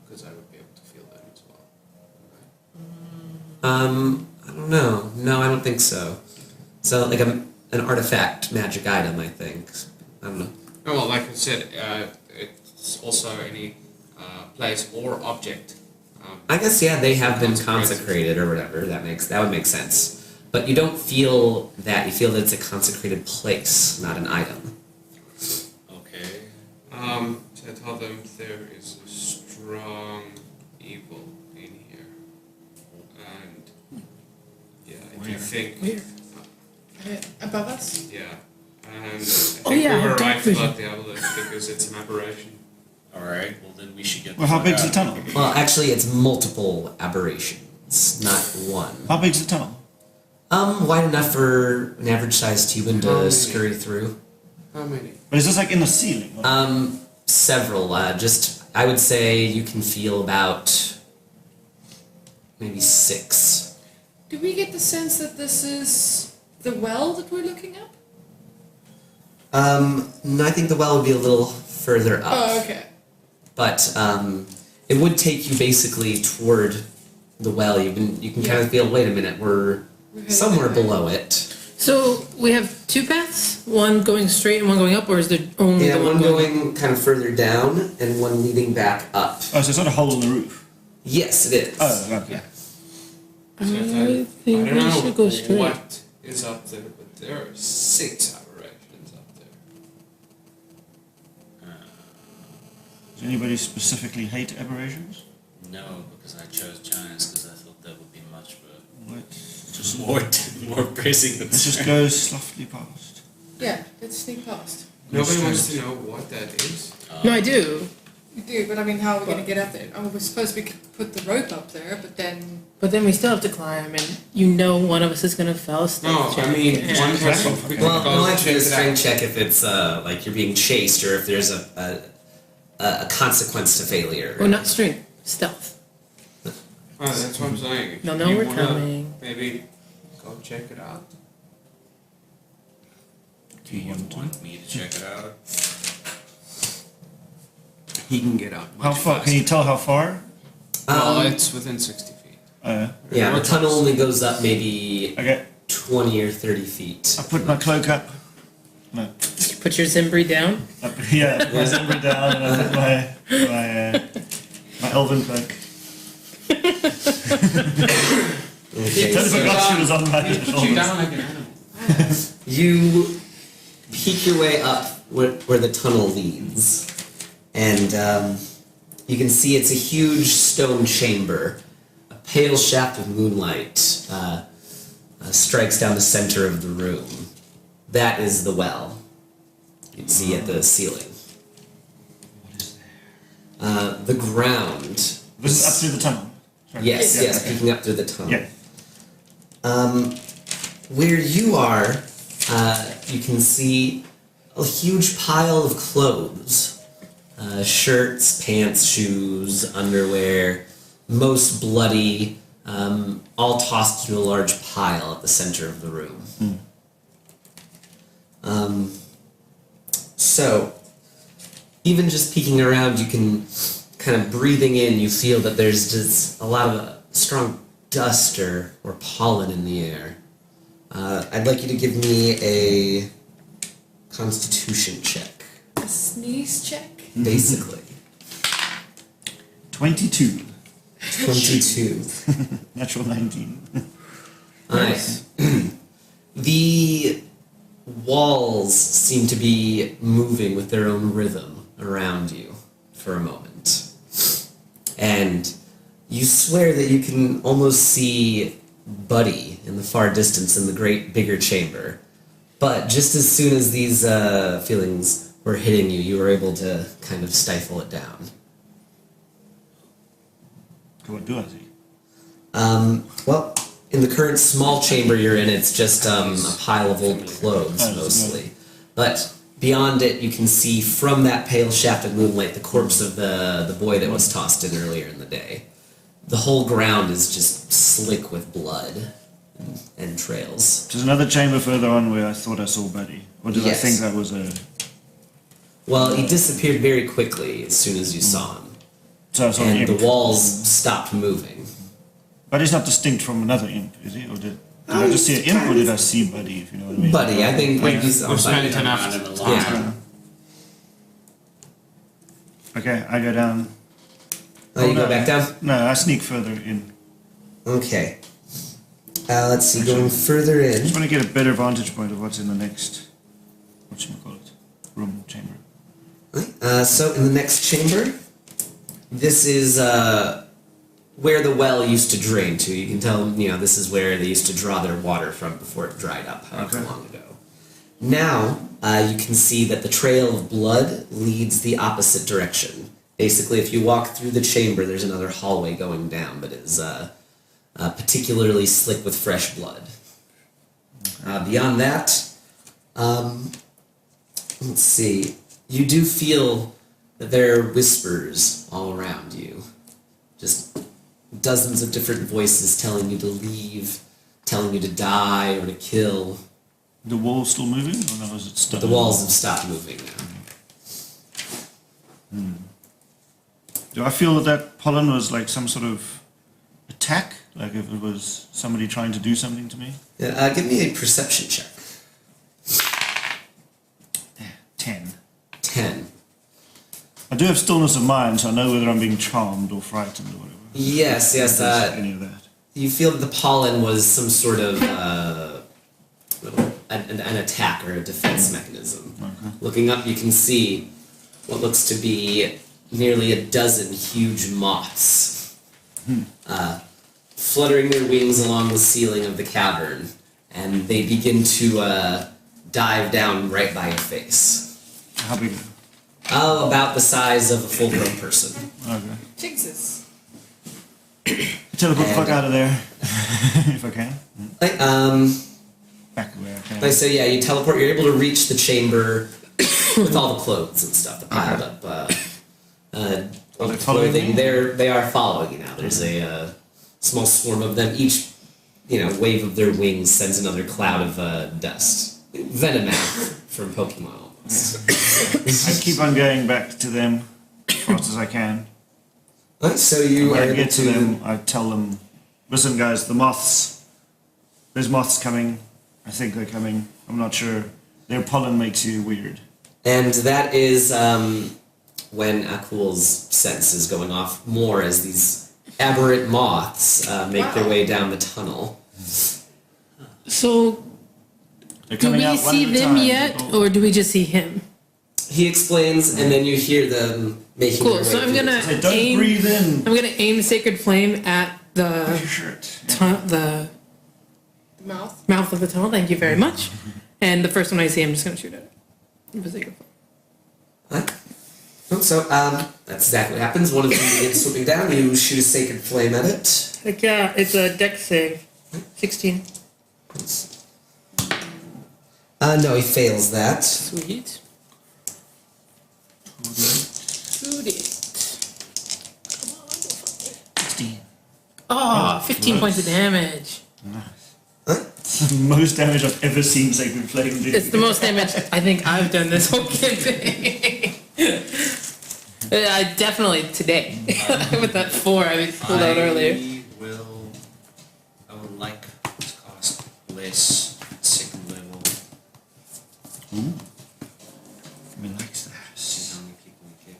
because I would be able to feel them as well. I don't know. No, I don't think so. So like an artifact magic item, I think. I don't know. Oh, well, like I said, it's also any place or object. I guess yeah, they have been Consecrated. consecrated or whatever. That would make sense. But you don't feel that. You feel that it's a consecrated place, not an item. Okay. So I tell them there is a strong evil in here. And yeah, I do Where? think, Above us? yeah. And I Oh, think yeah, we were dark right vision. about the obelisk because it's an aberration. Alright, well then we should get Well, how big's the tunnel? Well, actually, it's multiple aberrations, not one. How big's the tunnel? Wide enough for an average-sized human How to many? scurry through. How many? But is this like in the ceiling? Several. I would say you can feel about maybe 6. Do we get the sense that this is the well that we're looking up? No, I think the well would be a little further up. Oh, okay. But it would take you basically toward the well. You can kind of feel. Wait a minute, we're headed somewhere that way. below it. So we have 2 paths, one going straight and one going up, or is there only Yeah, the one going kind of further down and one leading back up. Oh, so it's not a hole in the roof. Yes, it is. Oh, okay. I think we should go straight. What is up there, but there are 6 aberrations up there. Does anybody specifically hate aberrations? No, because I chose giants because I thought that would be much of Let's a just more pressing than let's just go softly past. Yeah, let's sneak past. Nobody wants to know what that is. No, I do. We do, but I mean, how are we going to get up there? I mean, we're supposed to put the rope up there, but then... But then we still have to climb, and you know one of us is gonna fail a strength No, check. I mean, and- one person Okay. Well, no, goes actually, a check it strength out. check if it's like you're being chased or if there's a consequence to failure. Or not strength, stealth. Oh, that's what I'm saying. If No, you we're wanna coming. Maybe go check it out. Do you want me to check it out? He can get out. How far? Can you tell how far? Well, it's within 60 feet. Yeah, the We're tunnel close. only goes up maybe Okay, 20 or 30 feet. I put my cloak up. No. Put your Zimbri down. Yeah, I put my zimmer down and I put my elven cloak. Okay, Totally so forgot she was on my He put you shoulders. down like an animal. you peek your way up where the tunnel leads, and you can see it's a huge stone chamber. A pale shaft of moonlight strikes down the center of the room. That is the well. You can see at the ceiling. The ground. This is up through the tunnel. Sorry. Yes, Yeah, yes, okay. peeking up through the tunnel. Yeah. Where you are, you can see a huge pile of clothes. Shirts, pants, shoes, underwear, most bloody, all tossed into a large pile at the center of the room. So, even just peeking around, you can kind of breathing in, you feel that there's just a lot of strong dust or pollen in the air. I'd like you to give me a constitution check, A sneeze check? basically. 22. 22. Natural 19. Nice. The walls seem to be moving with their own rhythm around you for a moment. And you swear that you can almost see Buddy in the far distance in the great bigger chamber. But just as soon as these feelings were hitting you, you were able to kind of stifle it down. What do I see? Well, in the current small chamber you're in, it's just a pile of old clothes, Oh, mostly. But beyond it, you can see from that pale shaft of moonlight the corpse of the boy that was tossed in earlier in the day. The whole ground is just slick with blood and trails. There's another chamber further on where I thought I saw Buddy. Or did Yes. I think that was a... Well, he disappeared very quickly as soon as you saw him, So I saw an and imp. the walls stopped moving. Buddy's not distinct from another imp, is he? Or did I just see an imp or did I see Buddy, if you know what I mean? Buddy, I think Okay. you saw We've Buddy. spent enough Around him a long Yeah. time. Okay, I go down. Oh, you no. go back down? No, I sneak further in. Okay. Let's see, going further I in. just want to get a better vantage point of what's in the next... Whatchamacallit? Room, chamber. So in the next chamber, this is where the well used to drain to. You can tell, this is where they used to draw their water from before it dried up, however Okay. long ago. Now, you can see that the trail of blood leads the opposite direction. Basically, if you walk through the chamber, there's another hallway going down that is particularly slick with fresh blood. Beyond that, let's see. You do feel that there are whispers all around you. Just dozens of different voices telling you to leave, telling you to die or to kill. The wall's still moving, or no, is it stuck? The walls have stopped moving now. Do I feel that pollen was like some sort of attack? Like if it was somebody trying to do something to me? Yeah, give me a perception check. 10. 10. I do have stillness of mind, so I know whether I'm being charmed or frightened or whatever. Yes. Any of that. You feel that the pollen was some sort of an attack or a defense mechanism. Okay. Looking up, you can see what looks to be nearly a dozen huge moths fluttering their wings along the ceiling of the cavern, and they begin to dive down right by your face. How big? Oh, about the size of a full-grown person. Okay. Jesus. Teleport the fuck And- out of there, if I can. Back away, okay. So yeah, you teleport. You're able to reach the chamber with all the clothes and stuff that piled up. Are they following me? They are following you now. There's a small swarm of them. Each, wave of their wings sends another cloud of dust. Venomoth from Pokemon almost. I keep on going back to them as fast as I can. So you When are I able get to them, I tell them, listen guys, there's moths coming. I think they're coming. I'm not sure. Their pollen makes you weird. and that is when Akul's sense is going off more as these aberrant moths make their way down the tunnel. So, They're do coming we out one see at a them time. yet, or do we just see him? He explains, and then you hear them making Cool. their way So I'm through the gonna Say, don't aim. breathe in. I'm gonna aim Sacred Flame at Your the shirt. the The mouth. mouth of the tunnel. Thank you very much. And the first one I see, I'm just gonna shoot at it. With Sacred Flame. Huh? So, that's exactly what happens. One of them begins swooping down. You shoot a sacred flame at it. Heck yeah! It's a dex save. 16. No, he fails that. Sweet. Shoot it. 16. Oh, 15 points of damage. It's the most damage I've ever seen Sacred Flame do. It's the most damage I think I've done this whole campaign. I definitely today with that 4 I pulled out earlier. I would like to cast Bliss at 2nd level. Ooh. Me likes that. See how many people we get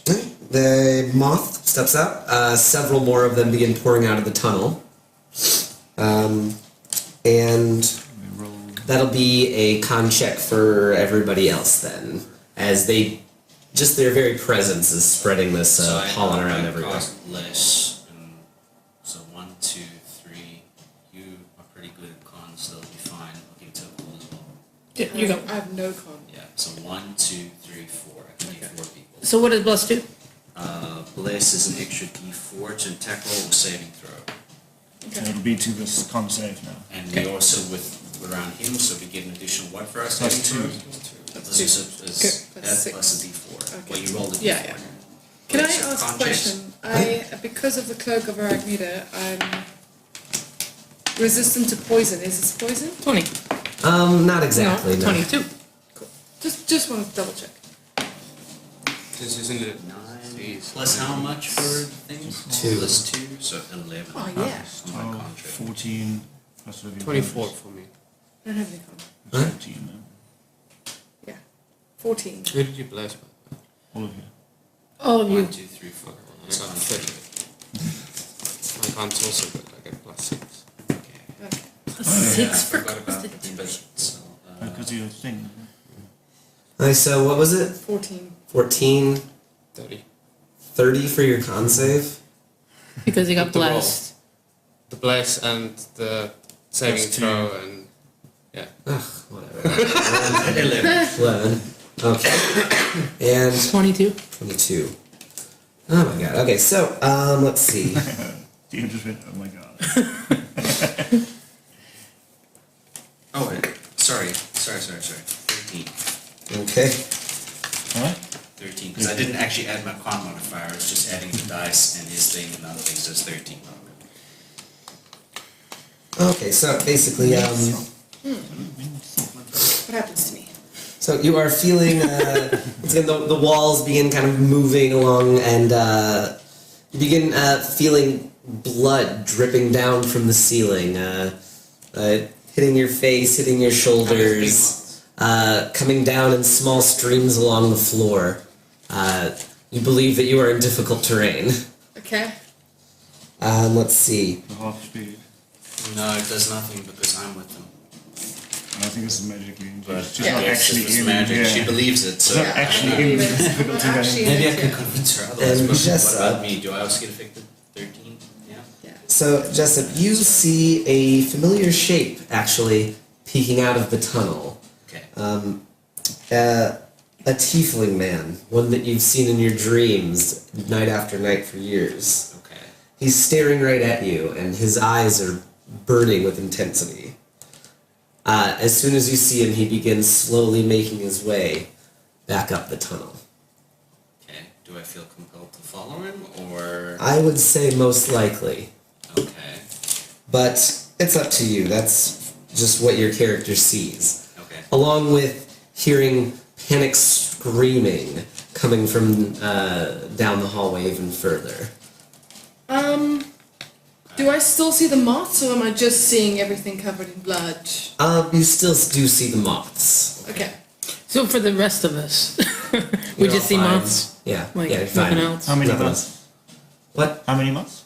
that. The moth steps up. Several more of them begin pouring out of the tunnel. And We roll. that'll be a con check for everybody else then. As their very presence is spreading this pollen around everywhere. Cast Bliss, and so 1, 2, 3. You are pretty good at cons, so they'll be fine. I'll give it to Paul as well. Yeah, you go. I have no con. Yeah, so 1, 2, 3, 4. I can need 4 people. So what does Bless do? Bliss is an extra D4 to attack roll or saving throw. So it'll be to this con save now. And Okay. we also around him, so we get an additional what for our Plus saving 2. throw? That's This 2. is Okay, that that's 6. plus a D4. Okay. Well, you rolled a D4. Yeah, yeah. Can I Wait, so ask a con checks? question? Because of the cloak of Arachnida, I'm resistant to poison. Is this poison? 20. Not exactly, no. 22. Cool. Just want to double check. This isn't it. 9 Jeez. plus how much for things? 2. Plus 2, so 11. Oh, yeah. On my 12, contract. 14, plus whatever you 24 for me. I don't have any con. Huh? 14, Yeah. 14. Who did you bless? all of you. All of you. 1, 2, 3, 4. I got 30. My con's also good. I get plus 6. Okay. Okay. Plus Yeah, 6 I for forgot about the constitution. division, so, Because of your thing. Alright, so what was it? 14. 14, 30. 30 for your con save? Because he got With the roll. blessed. The bless and the saving Plus 2. throw and yeah. Ugh, whatever. 11. Okay. And 22. 22. Oh my god. Okay, so let's see. You just went, oh my god. Oh, wait. Sorry. 13. Okay. Alright? 13. Because I didn't actually add my con modifier. I was just adding the dice and his thing, and other things says 13. Okay, so basically, What happens to me? so you are feeling, once again, the walls begin kind of moving along, and you begin feeling blood dripping down from the ceiling, hitting your face, hitting your shoulders, coming down in small streams along the floor. You believe that you are in difficult terrain. Okay. Let's see. The half speed. No, it does nothing because I'm with them. I think it's magically. But It's just not it's actually just in. magic. Yeah. She believes it, so. It's not actually I in believe the it. difficulty I'm actually value. Maybe I in it, could yeah. convince her otherwise. And But Jessa. what about me? Do I also get affected? 13? Yeah. Yeah. So, Jessup, you see a familiar shape, actually, peeking out of the tunnel. Okay. A tiefling man, one that you've seen in your dreams night after night for years. Okay. He's staring right at you, and his eyes are burning with intensity. As soon as you see him, he begins slowly making his way back up the tunnel. Okay. Do I feel compelled to follow him, or? I would say most likely, Okay. but it's up to you. That's just what your character sees. Okay. Along with hearing panic screaming coming from down the hallway even further. Do I still see the moths, or am I just seeing everything covered in blood? You still do see the moths. Okay. So for the rest of us, we You're just see all fine. moths. Yeah, Like yeah, you're nothing fine. else. How many Nothing months? else. What? How many months?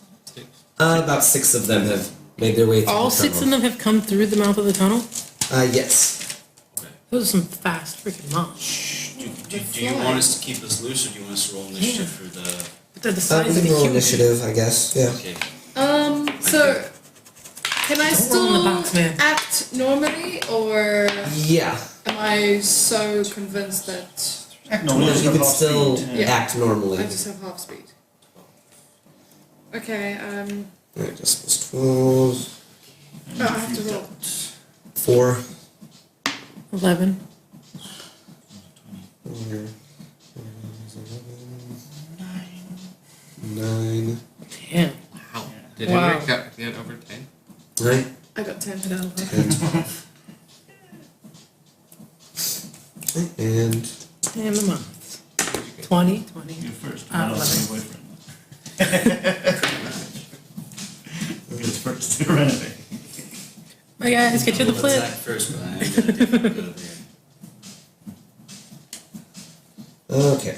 About 6 of them have made their way through All the 6 of tunnel. them have come through the mouth of the tunnel. Yes. Those are some fast freaking moths. Do you want us to keep us loose, or do you want us to roll initiative for the? But they're the We size of can a roll human. initiative, I guess. Yeah. Okay. So can I Don't roll in the still box, man. act normally, or Yeah. am I so convinced that No, You could still Yeah. act normally. I just have half speed? Okay. Alright, just plus 12. Oh, I have to roll. 4. 11. 9. Damn. Wow. Did Wow. Henrik get over 10? 9. I got 10. And Damn the moths. 20. 20. You first. Ah, Not 11. my boyfriend. Look at his first to renovate. My guys, get you the Well, flip. Zach first, but I am gonna do good there. okay.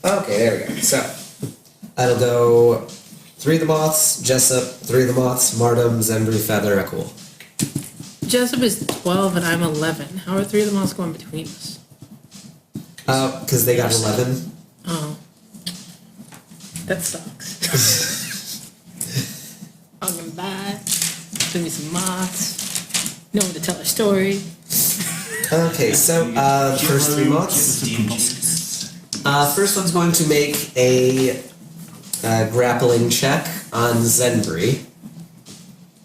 Okay, there we go. So that'll go 3 of the moths, Jessup, 3 of the moths, Martum, Zembri, Feather, Ekul. Jessup is 12 and I'm 11. How are 3 of the moths going between us? Because they got 11. Oh. That sucks. I'm gonna buy. Give me some moths. No one to tell a story. Okay, so the first 3 moths. First one's going to make a grappling check on Zenbri.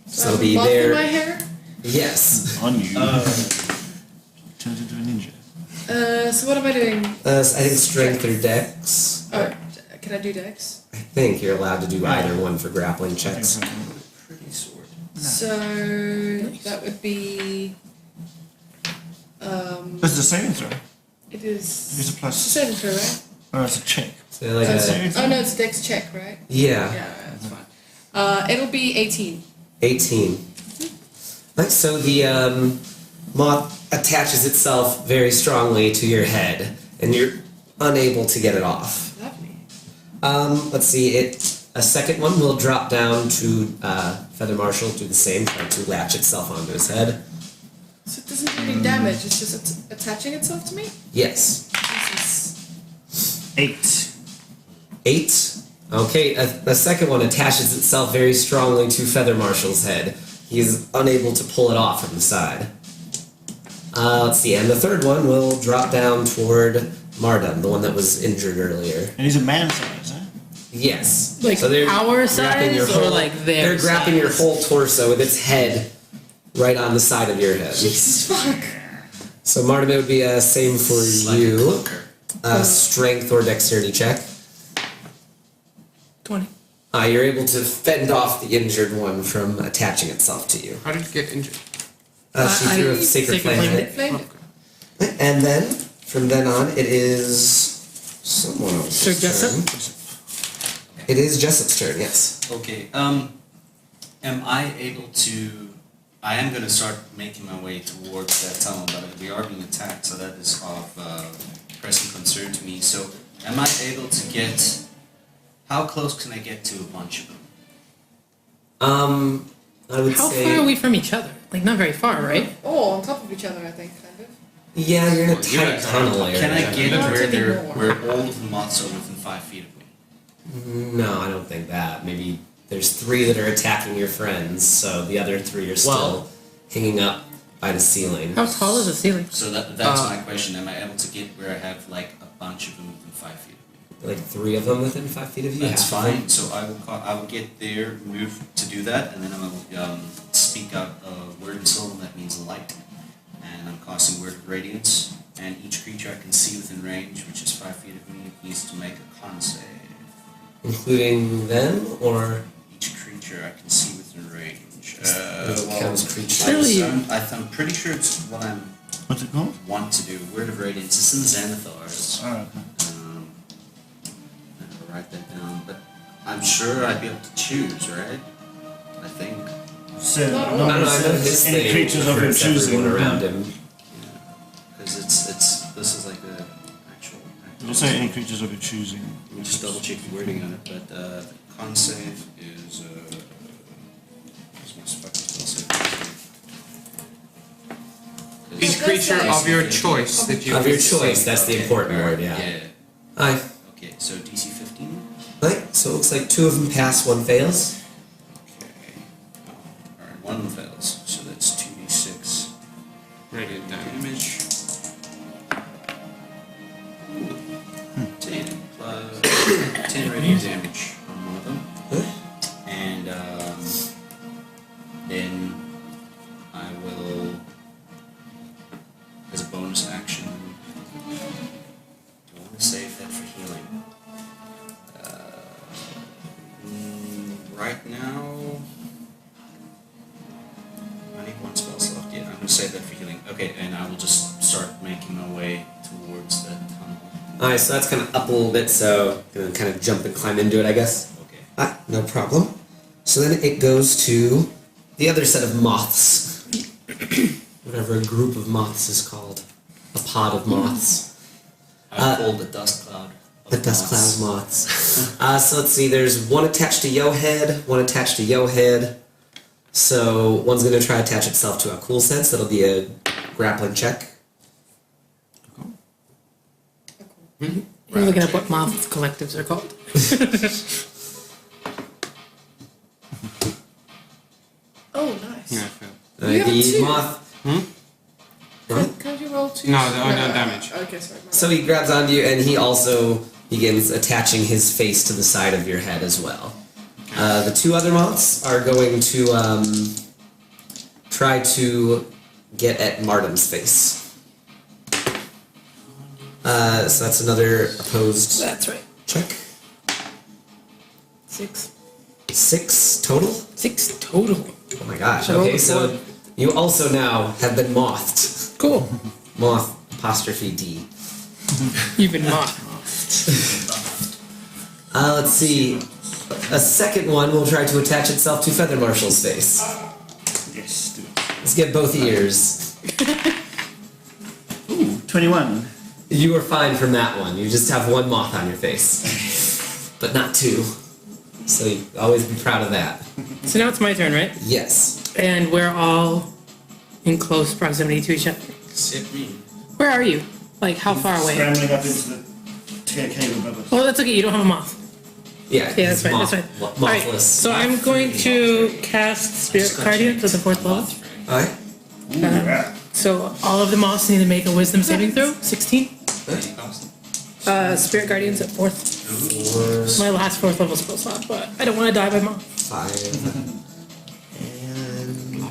So it'll be Moth in there. my hair? Yes. On you. Turns into a ninja. So what am I doing? I think strength or dex. Oh, can I do dex? I think you're allowed to do either one for grappling I think checks. so. Pretty sword. So that would be. That's the saving throw. It is. It's a plus. Saving throw, right? Oh, it's a check. So like Oh, a, saving throw? oh no, it's dex check, right? yeah, Yeah, that's fine. It'll be 18. 18. Right, so the moth attaches itself very strongly to your head, and you're unable to get it off. Lovely. Let's see, a second one will drop down to Feather Marshal, do the same, try to latch itself onto his head. So it doesn't do any damage, it's just attaching itself to me? Yes. Jesus. 8. 8. Okay, a second one attaches itself very strongly to Feather Marshal's head. He is unable to pull it off from the side. Let's see, and the third one will drop down toward Mardum, the one that was injured earlier. And he's a man size, huh? Yes. Like they're our grabbing your size or whole- like their They're grabbing your size? whole torso with its head right on the side of your head. Jesus fuck. So Mardum, it would be same for It's like a you. cloaker. Strength or dexterity check. 20. You're able to fend off the injured one from attaching itself to you. How did you get injured? She threw a sacred flame at it. Flamed it. And then, from then on, it is someone else's Sir Jessup? turn. It is Jessup's turn, yes. Okay. Am I able to? I am going to start making my way towards that tunnel, but we are being attacked, so that is of pressing concern to me. So, am I able to get? How close can I get to a bunch of them? I would How say... far are we from each other? Like, not very far, right? Oh, on top of each other, I think, kind of. Yeah, you're in a Well, you tight guys are tunnel on area. Can I get Not where anymore. where all of the moths are within 5 feet of me? No, I don't think that. Maybe there's 3 that are attacking your friends, so the other 3 are still Well- hanging up by the ceiling. How tall is the ceiling? So that's my question. Am I able to get where I have like a bunch of them within 5 feet of me? Like 3 of them within 5 feet of you? That's half of them? fine. So I will get there, move to do that, and then I'm gonna speak out a word in Sylvan that means light, and I'm casting word of radiance. And each creature I can see within range, which is 5 feet of me, needs to make a con save. Including them, or... Each creature I can see within range. Does it count as creature? Surely I'm pretty sure it's what I What's it called? want to do. Word of radiance. It's in Xanathars. Oh, okay. I'll write that down, but I'm sure I'd be able to choose, right? I think. So, Not all. I don't know, I know says his any thing creatures of your hurts choosing. everyone around him. Because this is like the actual. Did you say any creatures of your choosing? Let me just double check the wording on it, but the con save is where's my spell save? Each that's creature nice. of your choice that you Of your can choice, see. that's the Okay, important alright, word, yeah. Yeah. Aye. Okay, so DC 15. Right, so it looks like 2 of them pass, 1 fails. Okay. Alright, one of them fails, so that's 2d6 Radiant damage. damage. 10 plus 10 radiant damage on one of them. And then I will, as a bonus action, do I want to save that for healing? Right now, I need 1 spell slot. Yeah, I'm going to save that for healing. Okay, and I will just start making my way towards the tunnel. Alright, so that's kind of up a little bit, so gonna kind of jump and climb into it, I guess. Okay. No problem. So then it goes to the other set of moths. Whatever a group of moths is called. A pod of moths. I call the dust cloud. of The dust moths. cloud of moths. So let's see, there's 1 attached to Yo Head, 1 attached to Yo Head. So one's gonna try to attach itself to a cool sense, that'll be a grappling check. You're looking up what moth collectives are called. Oh, nice. Yeah, I feel. You have The 2. moth. Can't you roll 2? No, no damage. Okay, sorry. So he grabs onto you, and he also begins attaching his face to the side of your head as well. The 2 other moths are going to try to get at Mardum's face. So that's another opposed That's right. check. 6. 6 total? 6 total. Oh my gosh. So Okay, roll so the you also now have been mothed. Cool. Moth apostrophe D. You've been moth. Let's see. A second one will try to attach itself to Feather Marshall's face. Yes, do it. Let's get both ears. Ooh, 21. You are fine from that one. You just have 1 moth on your face. But not 2. So you always be proud of that. So now it's my turn, right? Yes. And we're all in close proximity to each other. Except me. Where are you? Like, how far away? Scrambling up into the cave above us. Oh, that's okay. You don't have a moth. Yeah, Yeah, that's fine. moth- That's fine. mo- All right. Mothless. So I'm going to cast Spirit Guardian to the 4th level. Alright. Ooh, yeah. So all of the moths need to make a Wisdom saving throw. 16. Spirit Guardians at 4th. 4, My last 4th level spell slot, but I don't want to die by moth. 5, and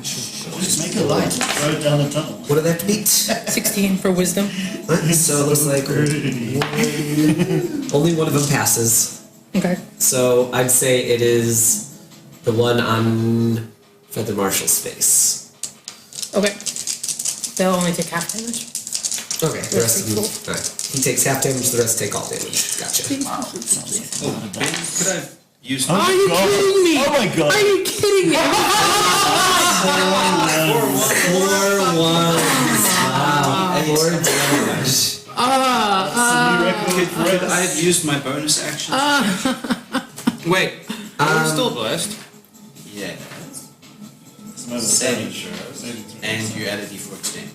Just make a light. Throw it down the tunnel. what do they have to beat? 16 for wisdom. So it looks like only one of them passes. Okay. So I'd say it is the one on Feather Marshal's face. Okay. They'll only take half damage. Okay, the rest of them. Alright. He takes half damage, the rest take all damage. Gotcha. Could I use Oh, Are you God. kidding me? Oh my God. Are you kidding me? 4 ones. Wow. 4 damage. Could I have used my bonus action? Wait, I'm still blessed. Yeah. Saving And you add a d4 damage.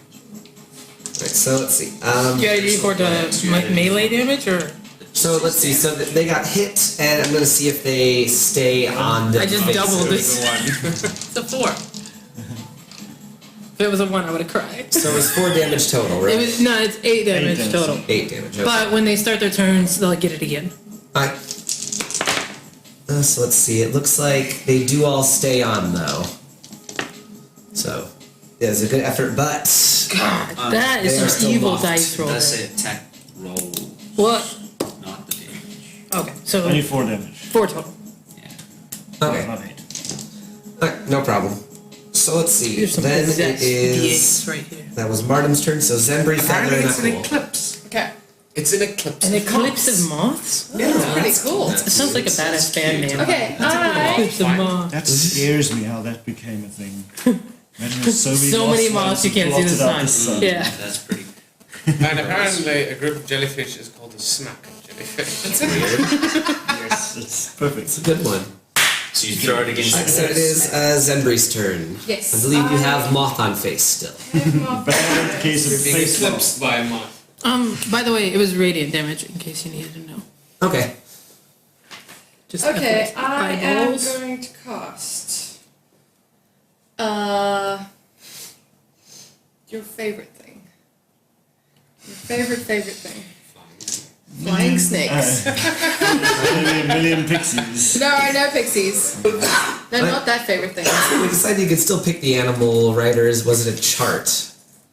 Right, so let's see. You gotta do for the melee damage, or So let's see. So they got hit, and I'm gonna see if they stay on the. I just face. doubled this. It's a 4. If it was a 1, I would have cried. So it was 4 damage total, right? It was no, it's 8 damage damage. total. 8 damage. Okay. But when they start their turns, they'll get it again. Alright. So let's see. It looks like they do all stay on though. So yeah, it's a good effort, but God, that they are is still an evil mocked. dice roll. That's an attack roll, What? not the damage. Okay, so Only 4 damage. 4 total. Yeah. okay. Not 8. Alright, no problem. So let's see. Here's some Then it possessed is D8s right here. that was Martin's turn. So Zembri, Feather, Apparently and it's an Ekul. eclipse. Okay. It's an eclipse. An eclipse of moths? That's pretty cool. It sounds like a badass band name. Okay, Eclipse of moths. That scares me how that became a thing. Imagine there's so many moths you can't see the blotted out sun. Yeah. That's pretty. And apparently a group of jellyfish is called a smack of jellyfish. Yes, it's perfect. It's a good one. So you throw it against Alright, the so it is Zembri's turn. Yes. I believe you have Moth on face still. Bad case of Being face eclipsed by a moth. By the way, it was radiant damage, in case you needed to know. Okay. Just Okay, FYI. I am Eyeballs. going to cast your favorite thing. Your favorite thing. Flying snakes. Maybe a million pixies. No, I know pixies. They're not that favorite thing. We decided you could still pick the animal writers. Was it a chart?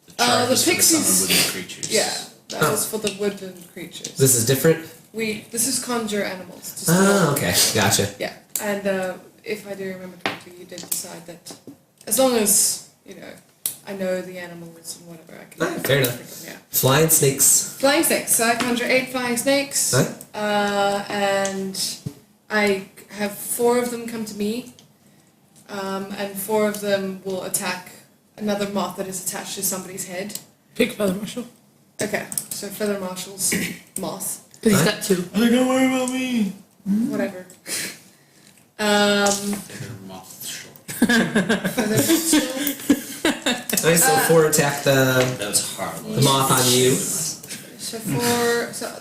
The chart The is for the pixies- summer wooden creatures. Yeah, that was for the woodland creatures. This is different? This is conjure animals. Just Okay. Gotcha. Yeah, and if I do remember correctly, you did decide that as long as I know the animals and whatever, I can. Fair enough. pick them, yeah. Flying snakes. Flying snakes. So I conjure 8 flying snakes, Huh? and I have 4 of them come to me, and 4 of them will attack another moth that is attached to somebody's head. Pick Feather Marshal. Okay, so Feather Marshal's moth, Because he's Huh? got 2. Oh, don't worry about me. whatever. They're moth short. Feather Marshal. Nice. So 4 attack the That was horrible. moth on you. So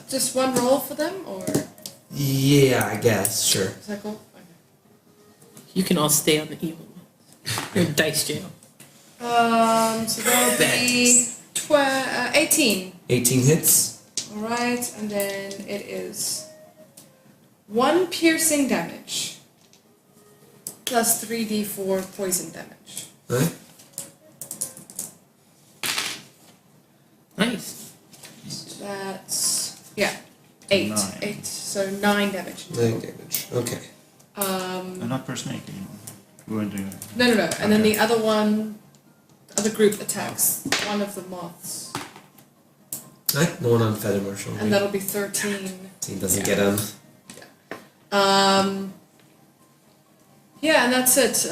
just one roll for them, or Yeah, I guess. Sure. is that cool? Okay. You can all stay on the evil one. You're in dice jail. So that'll be 18. 18 hits. Alright, and then it is 1 piercing damage plus 3d4 poison damage. Right. Nice. That's 8. 9. 8. So 9 damage. 9 damage. Okay. I'm not per snake anymore. We weren't doing it. No. And then Okay. the other group attacks one of the moths. Right. The one on Feather Marshal. And that'll be 13. He doesn't get him. Yeah, and that's it.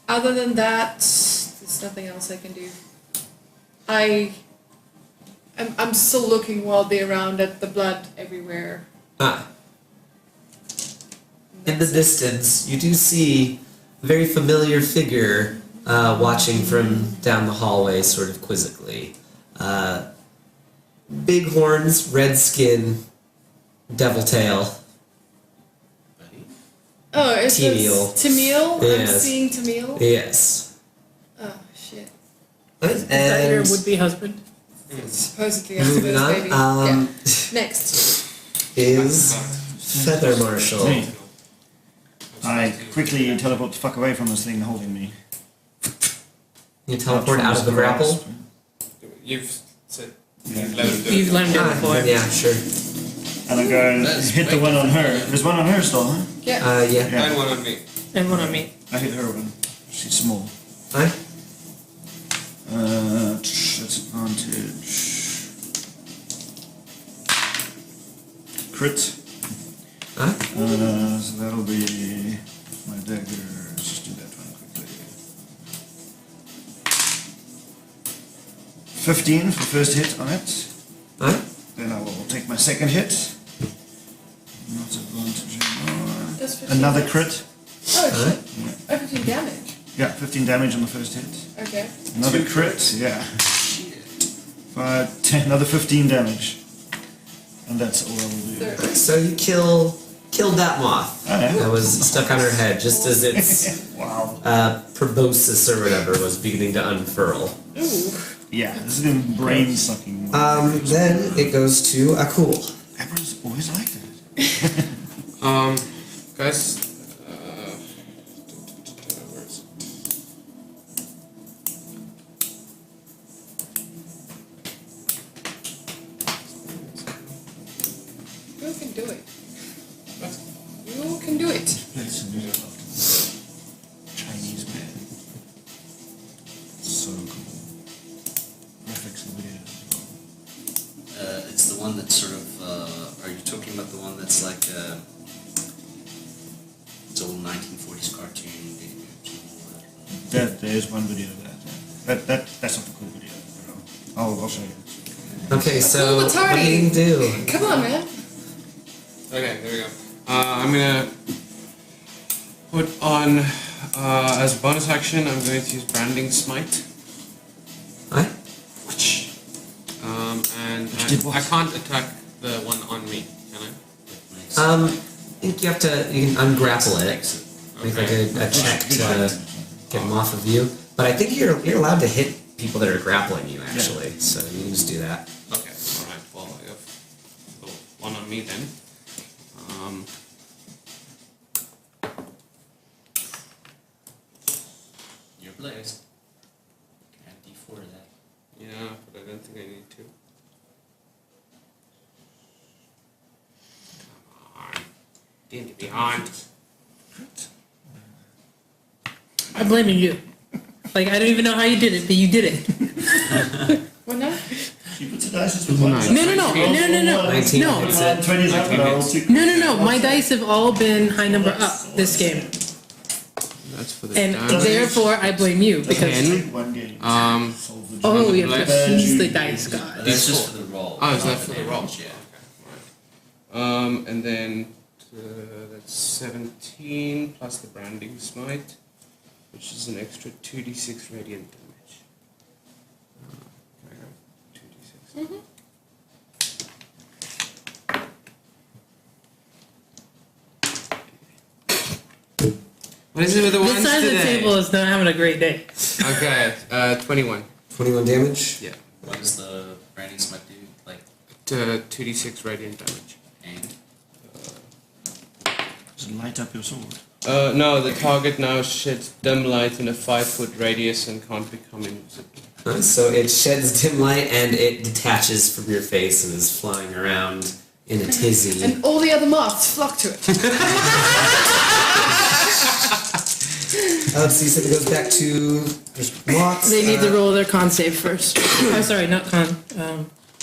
Other than that, there's nothing else I can do. I'm still looking wildly around at the blood everywhere. In the distance, you do see a very familiar figure watching from down the hallway, sort of quizzically. Big horns, red skin, devil tail. Oh, is Temiel. this Temiel? I'm Yes. seeing Temiel. Yes. Oh shit. Is that your And would-be husband? supposedly as Moving first on. baby. Yeah. Next. Is Feather Marshal. Me. I quickly teleport the fuck away from this thing holding me. You teleport out of the grapple? You've said Yeah. you've let him do You've it. learned it before. Yeah, sure. And I go and That's hit the one on her. There's one on her still, huh? Yeah. Yeah. And one on me. And one on me. I hit her one. She's small. Aye. That's advantage. Crit. Aye. So that'll be my dagger. Let's just do that one quickly. 15 for first hit on it. Aye. Then I will take my second hit. Not advantage anymore. That's 15 Another hits. crit. Oh shit. Oh, 15 damage. Yeah, 15 damage on the first hit. Okay. Another crit. Yeah. 5, 10, another 15 damage. And that's all I will do. Third. So you killed that moth Oh, yeah. that was stuck on her head just as its Wow. proboscis or whatever was beginning to unfurl. Ooh. Yeah, this has been brain sucking. Then it goes to Akul. Everyone's always like that. Guys. Where is it? You can do it. What? You can do it. Play some music after Chinese man. So cool. Graphics and video as well. It's the one that's sort of. Are you talking about the one that's like it's old 1940s cartoon? There's one video of that. Yeah. That's not the cool video. I'll show you. Okay, so Akul what are you gonna do? Come on, man. Okay, there we go. I'm gonna put on as a bonus action. I'm going to use Branding Smite. Aye. And did what? I can't attack the one on me, can I? I think you can ungrapple it. Make like Okay. a check to get him off of you. But I think you're allowed to hit people that are grappling you actually. So you can just do that. Okay, alright, well, I have the one on me then. Your blaze. Add D4 to that. Yeah, but I don't think I need to. Come on. Get behind. I'm blaming you. Like, I don't even know how you did it, but you did it. What now? She puts the dice with one. Nice. No. 19 No. hits it. 20's up, and I'll take. No. My dice have all been high number up this game. That's for the And damage. therefore, I blame you because. Again. One game. Solve the Oh, you Bless. have to he's the dice god. But that's just for the roll. Oh, is not that for the roll? damage, Yeah. And then that's 17 plus the Branding Smite, which is an extra 2d6 radiant damage. Can I go 2d6? What is it with the This ones side of the today? table is not having a great day. Okay, 21. 21 damage. Yeah. What does the branding smite do? Like, 2d6 radiant damage. aim? Just light up your sword. No, the target now sheds dim light in a 5-foot radius and can't become invisible. So it sheds dim light and it detaches from your face and is flying around in a tizzy. And all the other moths flock to it. So you said it goes back to just moths. They need to roll their con save first. Oh, sorry, not con.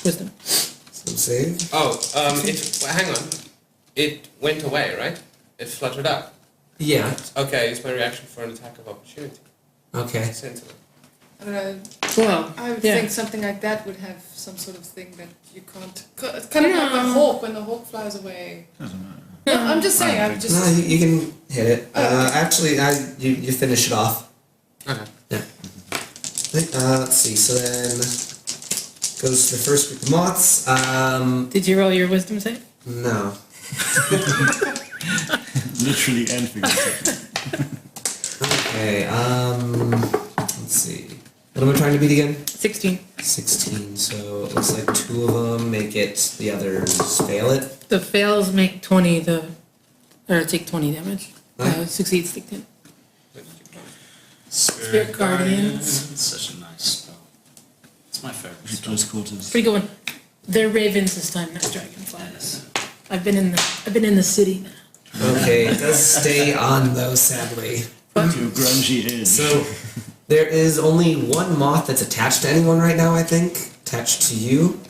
Wisdom. Some save. Oh, hang on. It went away, right? It fluttered up. Yeah. Okay, it's my reaction for an attack of opportunity. Okay. Sensible. I don't know. Well, I would yeah. think something like that would have some sort of thing that you can't. It's kind of like a hawk when the hawk flies away. Doesn't matter. No, I'm just saying. I'm No, just. you can hit it. Oh, okay. Actually, you finish it off. Okay. Yeah. Let's see. So then goes to the first group of moths. Did you roll your wisdom save? No. Literally and figuratively. Okay. Let's see. What am I trying to beat again? 16. 16, so it looks like 2 of them make it, the others fail it. The fails make 20, or take 20 damage. Succeeds, take 10. Spirit Guardians. Such a nice spell. It's my favorite spell. Close quarters. Pretty good one. They're ravens this time, not dragonflies. I've been in the city now. Okay, it does stay on though, sadly. Your grungy edge. So, there is only one moth that's attached to anyone right now, I think. Attached to you.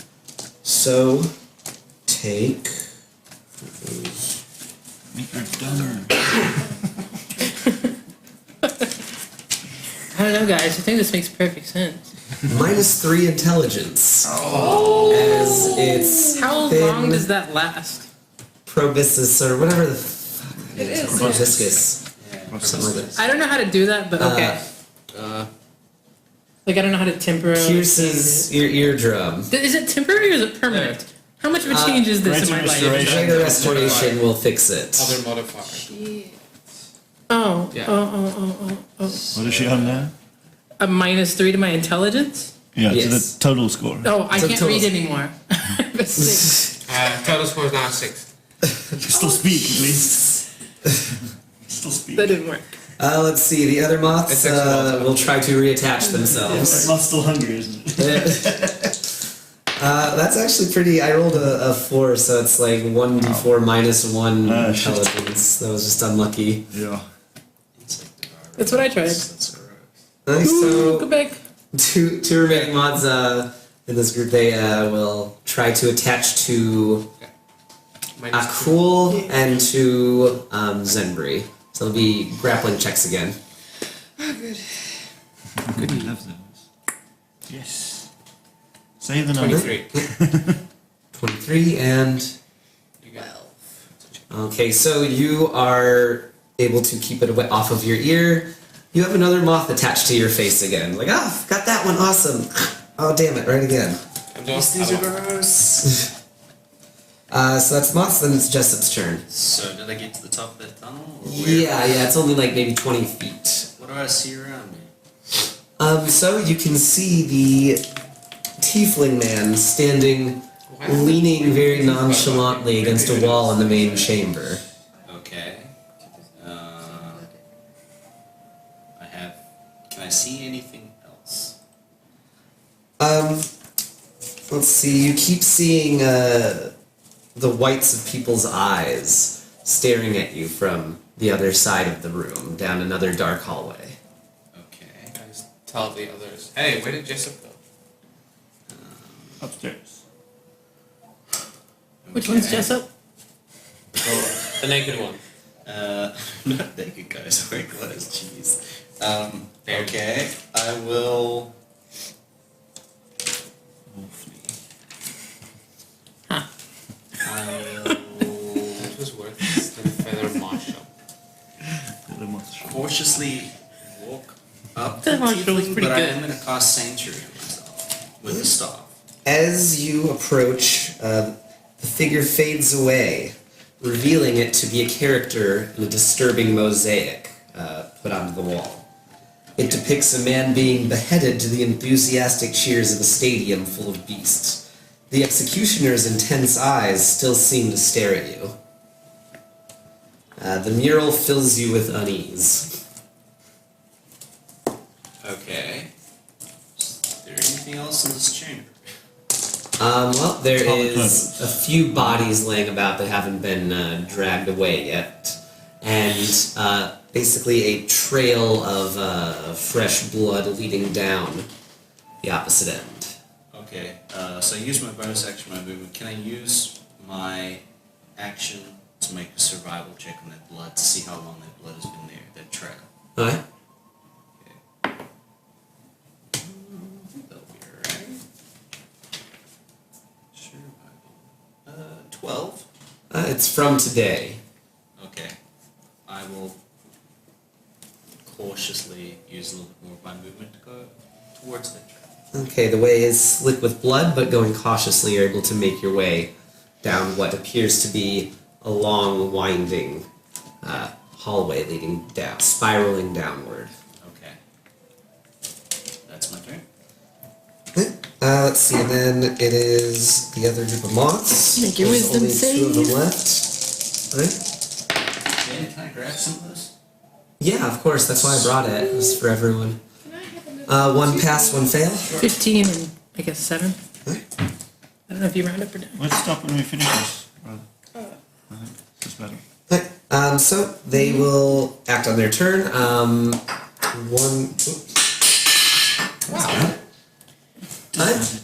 So, take... Make her dumber. I don't know, guys. I think this makes perfect sense. -3 intelligence. As it's How thin long does that last? proboscis or whatever the fuck It is, yeah. proboscis. Yeah. Something like that. I don't know how to do that, but okay. Like, I don't know how to temporarily... Pierces your eardrum. Is it temporary or is it permanent? How much of a change is this in my life? restoration. Greater restoration will fix it. Other modifier. Shit. Oh, Yeah. oh. What is she on now? A -3 to my intelligence? Yeah, to Yes. the total score. Oh, I So can't total- read anymore. I'm a 6. Total score is now 6. Still speak, at least. Still speak. That didn't work. Let's see, the other moths It's excellent. will try to reattach themselves. Moth's still hungry, isn't it? That's actually pretty. I rolled a 4, so it's like 1d4 -1 Ah, shit. intelligence. That was just unlucky. Yeah. It's like the garbage. That's what I tried. That's alright. Nice, Ooh, go so back. two remaining mods in this group, they will try to attach to Minus Akul and to Zenbri. So it'll be grappling checks again. Good. I love those. Yes. Say the number. 23. 23 and... You got Okay, so you are able to keep it away off of your ear. You have another moth attached to your face again. Like, got that one, awesome. Oh, damn it, right again. These are gross. So that's moths, then it's Jessup's turn. So did I get to the top of that tunnel? Or where? Yeah, it's only like maybe 20 feet. What do I see around me? So you can see the tiefling man standing, leaning very nonchalantly against a wall in the main chamber. Okay. Can I see anything else? Let's see, you keep seeing, the whites of people's eyes staring at you from the other side of the room, down another dark hallway. Okay. Guys, tell the others. Hey, where did Jessup go? Upstairs. Which one's Jessup? Oh, the naked one. Not naked guys, wearing clothes, jeez. Okay, I will... Hopefully. Huh. I will That was worth the feather marshal. The moth. cautiously walk up The to the marshal was tiefling, pretty but I good. am going to cast Sanctuary on myself with the staff. As you approach, the figure fades away, revealing it to be a character in a disturbing mosaic put onto the wall. It depicts a man being beheaded to the enthusiastic cheers of a stadium full of beasts. The executioner's intense eyes still seem to stare at you. The mural fills you with unease. Okay. Is there anything else in this chamber? Well, there Common is clothes. a few bodies laying about that haven't been dragged away yet. And basically a trail of fresh blood leading down the opposite end. Okay, so I use my bonus action, my movement. Can I use my action to make a survival check on that blood to see how long that blood has been there, that trail? Alright? That'll be alright. Survival. 12? It's from today. Okay. I will cautiously use a little bit more of my movement to go towards that trail. Okay, the way is slick with blood, but going cautiously, you're able to make your way down what appears to be a long, winding hallway leading down, spiraling downward. Okay. That's my turn. Let's see, and then it is the other group of moths. Make your There's wisdom only save. 2 of them left. Right? Dan, can I grab some of those? Yeah, of course. That's why I brought it. It was for everyone. Can I have a little? 1 pass, 1 fail. 15 and I guess 7. Right. I don't know if you round up or down. Let's stop when we finish this, rather. I think it's better. Right. So they will act on their turn. One. Wow.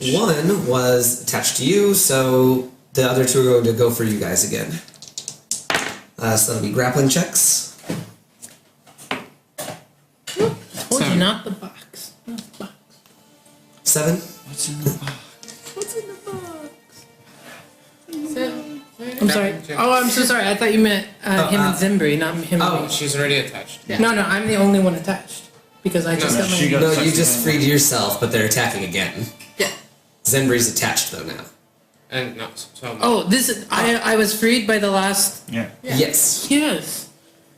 One was attached to you, so the other 2 are going to go for you guys again. So that'll be grappling checks. Told you not the box. Not the box. 7. What's in the box? What's in the box? So, I'm sorry. Oh, I'm so sorry. I thought you meant him and Zimbri, not him and oh. me. She's already attached. Yeah. No, I'm the only one attached. Because I just No, got my... she got- No, you attached just again. freed yourself, but they're attacking again. yeah. Zenbri's attached though now. And no, so Oh, this is... I was freed by the last... Yeah. Yeah. Yes. Yes.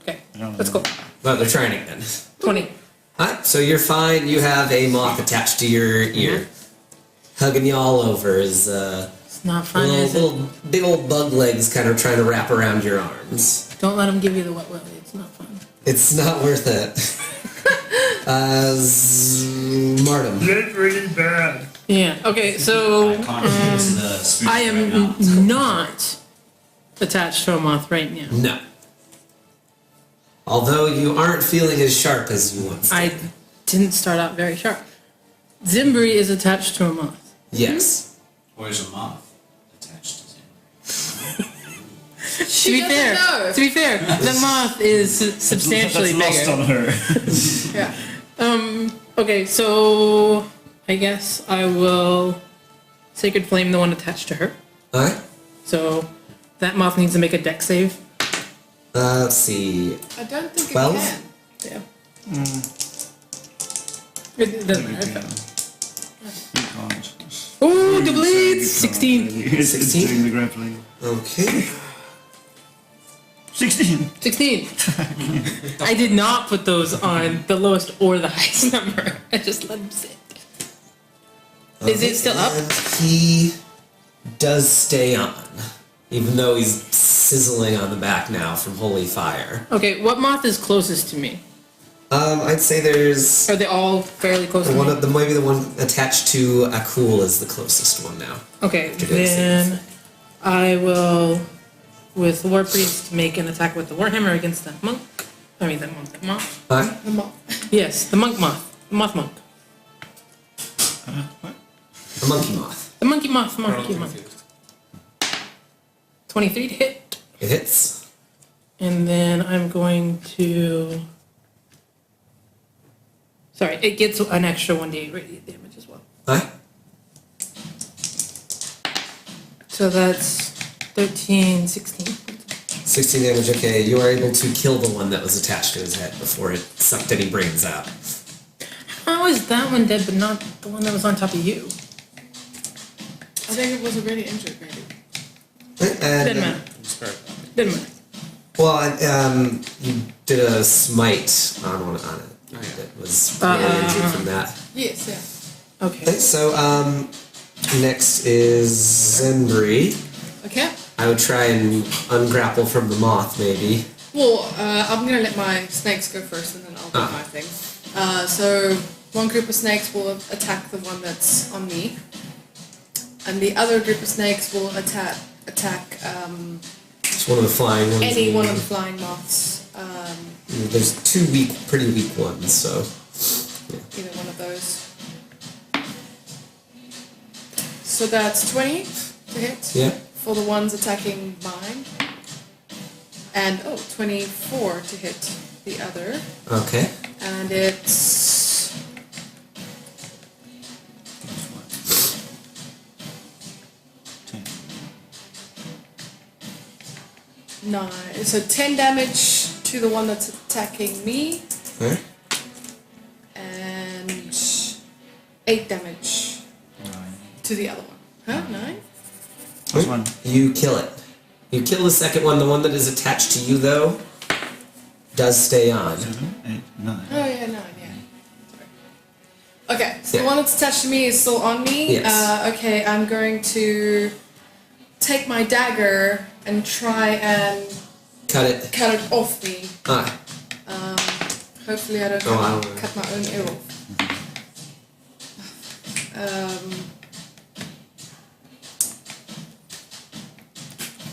Okay, I don't let's know. go. Well, they're trying again. 20. Alright, so you're fine. You have a moth attached to your ear. Hugging you all over is It's not fun, is it? little big old bug legs kind of trying to wrap around your arms. Don't let him give you the wet willy. It's not fun. It's not worth it. Martum. That's really bad. Yeah. Okay, so Conjures the spooky I right am now. not attached to a moth right now. No. Although you aren't feeling as sharp as you once did. I didn't start out very sharp. Zimbri is attached to a moth. Yes. Where's a moth attached to him? To be doesn't fair, know. to be fair, the moth is substantially That's lost bigger. on her. Yeah. Okay, so I guess I will Sacred Flame the one attached to her. Alright. So that moth needs to make a deck save. Let's see. I don't think 12? it can. Yeah. It doesn't matter. You can't. Ooh, the You bleeds! can't 16. really. It's 16? doing the grappling. Okay. 16! 16. I did not put those on the lowest or the highest number. I just let them sit. Is it still up? And he does stay on. Even though he's sizzling on the back now from holy fire. Okay, what moth is closest to me? I'd say there's Are they all fairly close to one me? of the maybe the one attached to Akul is the closest one now. Okay, After doing then I will, with the War Priest, make an attack with the Warhammer against that monk. I mean, that monk, that moth. Alright. The moth. Yes, the monk moth. The moth monk. What? A monkey moth. The monkey moth, We're all monkey monk. confused. 23 to hit. It hits. And then I'm going to... Sorry, it gets an extra 1d8 radiant damage as well. Alright. So that's 13, 16. 16 damage, okay. You are able to kill the one that was attached to his head before it sucked any brains out. How is that one dead but not the one that was on top of you? I think it was already injured, maybe. Right, and, Didn't matter. It's hurt. Didn't matter. well, you did a smite on one on it. Oh, yeah. That was really injured from that. Yes, yeah. Okay. Okay, so next is Zenbri. Okay. I would try and ungrapple from the moth, maybe. Well, I'm gonna let my snakes go first, and then I'll do Ah. my thing. So one group of snakes will attack the one that's on me, and the other group of snakes will attack It's one of the flying ones. any and one of the flying moths. There's 2 pretty weak ones, so. Either one of those. So that's 20 to hit Yeah. for the ones attacking mine, and 24 to hit the other, Okay. and it's 10. 9. So 10 damage to the one that's attacking me, Alright. and 8 damage 9. to the other one. Huh? 9? This one. You kill it. You kill the second one. The one that is attached to you, though, does stay on. 7, 8, 9. Oh yeah, 9. Yeah. Sorry. Okay, so the Yeah. one that's attached to me is still on me. Yes. Okay, I'm going to take my dagger and try and Cut it. cut it off me. Ah, Hopefully I don't Oh, have to wow. cut my own ear off.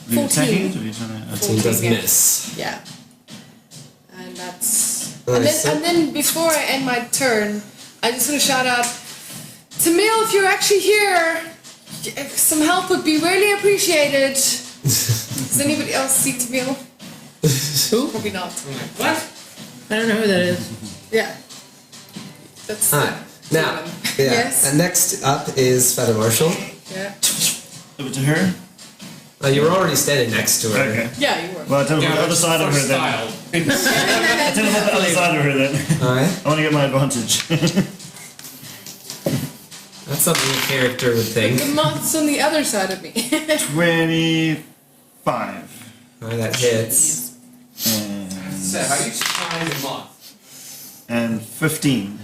Are you attacking 14. it, or are you trying to... 14 does 14, yeah. miss. Yeah. And that's... Nice. And then before I end my turn, I just want to shout out, Tamil, if you're actually here, some help would be really appreciated. Does anybody else see Tamil? Who? Probably not. What? I don't know who that is. Yeah. That's Alright, now, one. yeah. Yes. And next up is Feather Marshal. Yeah. Over to her? You were already standing next to her. Okay. Yeah, you were. Well, I teleport the other side of her then. I teleport the other side of her then. Alright. I want to get my advantage. That's something a character would think. The moth's on the other side of me. 25. Alright, that hits. And, So, how you find a moth? and 15.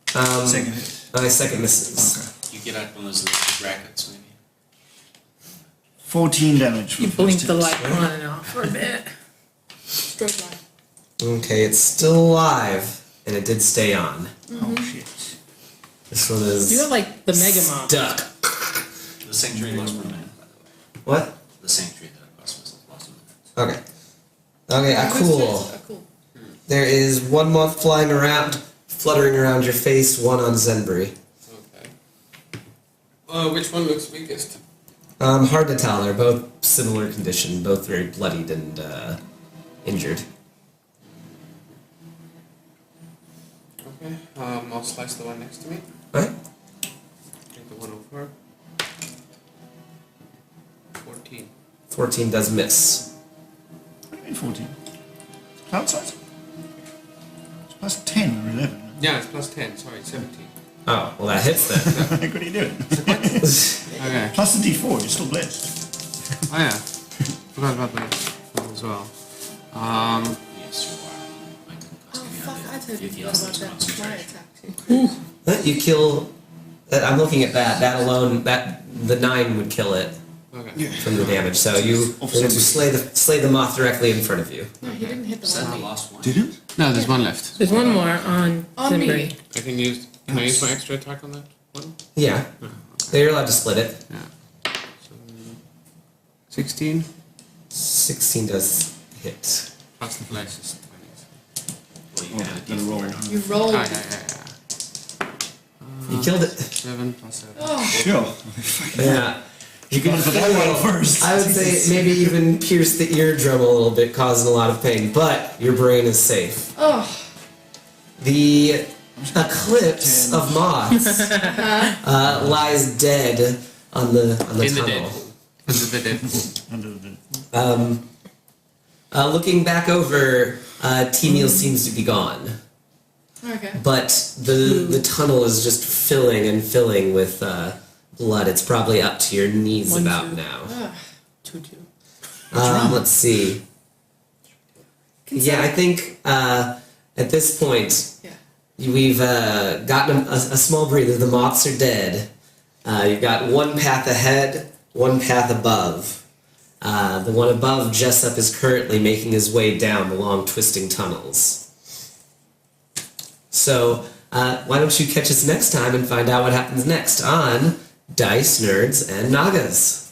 Second hit. My second misses. Okay. You get out one of those electric brackets, maybe. 14 damage. for You first blinked the hit. light on and off for a bit. Stroke line. Okay, it's still alive, and it did stay on. Oh shit. This one is You have like the Mega Moth. stuck. The sanctuary lost 1 minute, by the way. What? The sanctuary that I lost 1 minute. Okay. Okay, cool. Cool. There is one moth flying around, fluttering around your face, one on Zenbury. Okay. Which one looks weakest? Hard to tell. They're both similar condition, both very bloodied and injured. Okay. I'll slice the one next to me. Alright. Take the one over. 14. 14 does miss. What do you mean 14? Cloud size? It's plus 10 or 11. Yeah, it's plus 10. Sorry, 17. Oh, well that hits then. Like, what are you doing? Okay. Plus the d4, you're still blessed. Oh yeah. Forgot about that one as well. Yes, you are. I can Oh cast any fuck, other- I totally if he forgot has about those that. My concentration. attack too. You kill... I'm looking at that. That alone, the 9 would kill it Okay. from the damage. So you were able to slay the moth directly in front of you. No, he didn't hit Is the that the one. lost one? Did it? No, there's one left. There's one more on On me. Zenbury. I can use. Can I use my extra attack on that one? Yeah. You're allowed to split it. Yeah. So, 16 16 does hit. plus the flesh is 20. Well, you got a Gotta roll. D4. You rolled. Ah, yeah. You killed it. 7 plus 7. Oh, Sure. Yeah. You can For that one first. I would say maybe even pierce the eardrum a little bit, causing a lot of pain, but your brain is safe. oh. The eclipse of moths lies dead on the In the tunnel. dead. Under the dead pool. Under the... Looking back over, T-Meal seems to be gone, Okay. but the tunnel is just filling and filling with blood. It's probably up to your knees One, about two. now. Ugh. 2-2. Let's see. Yeah, I think at this point Yeah. we've gotten a small breather. The moths are dead. You've got one path ahead, one path above. The one above, Jessup, is currently making his way down the long twisting tunnels. So why don't you catch us next time and find out what happens next on Dice, Nerds, and Nagas.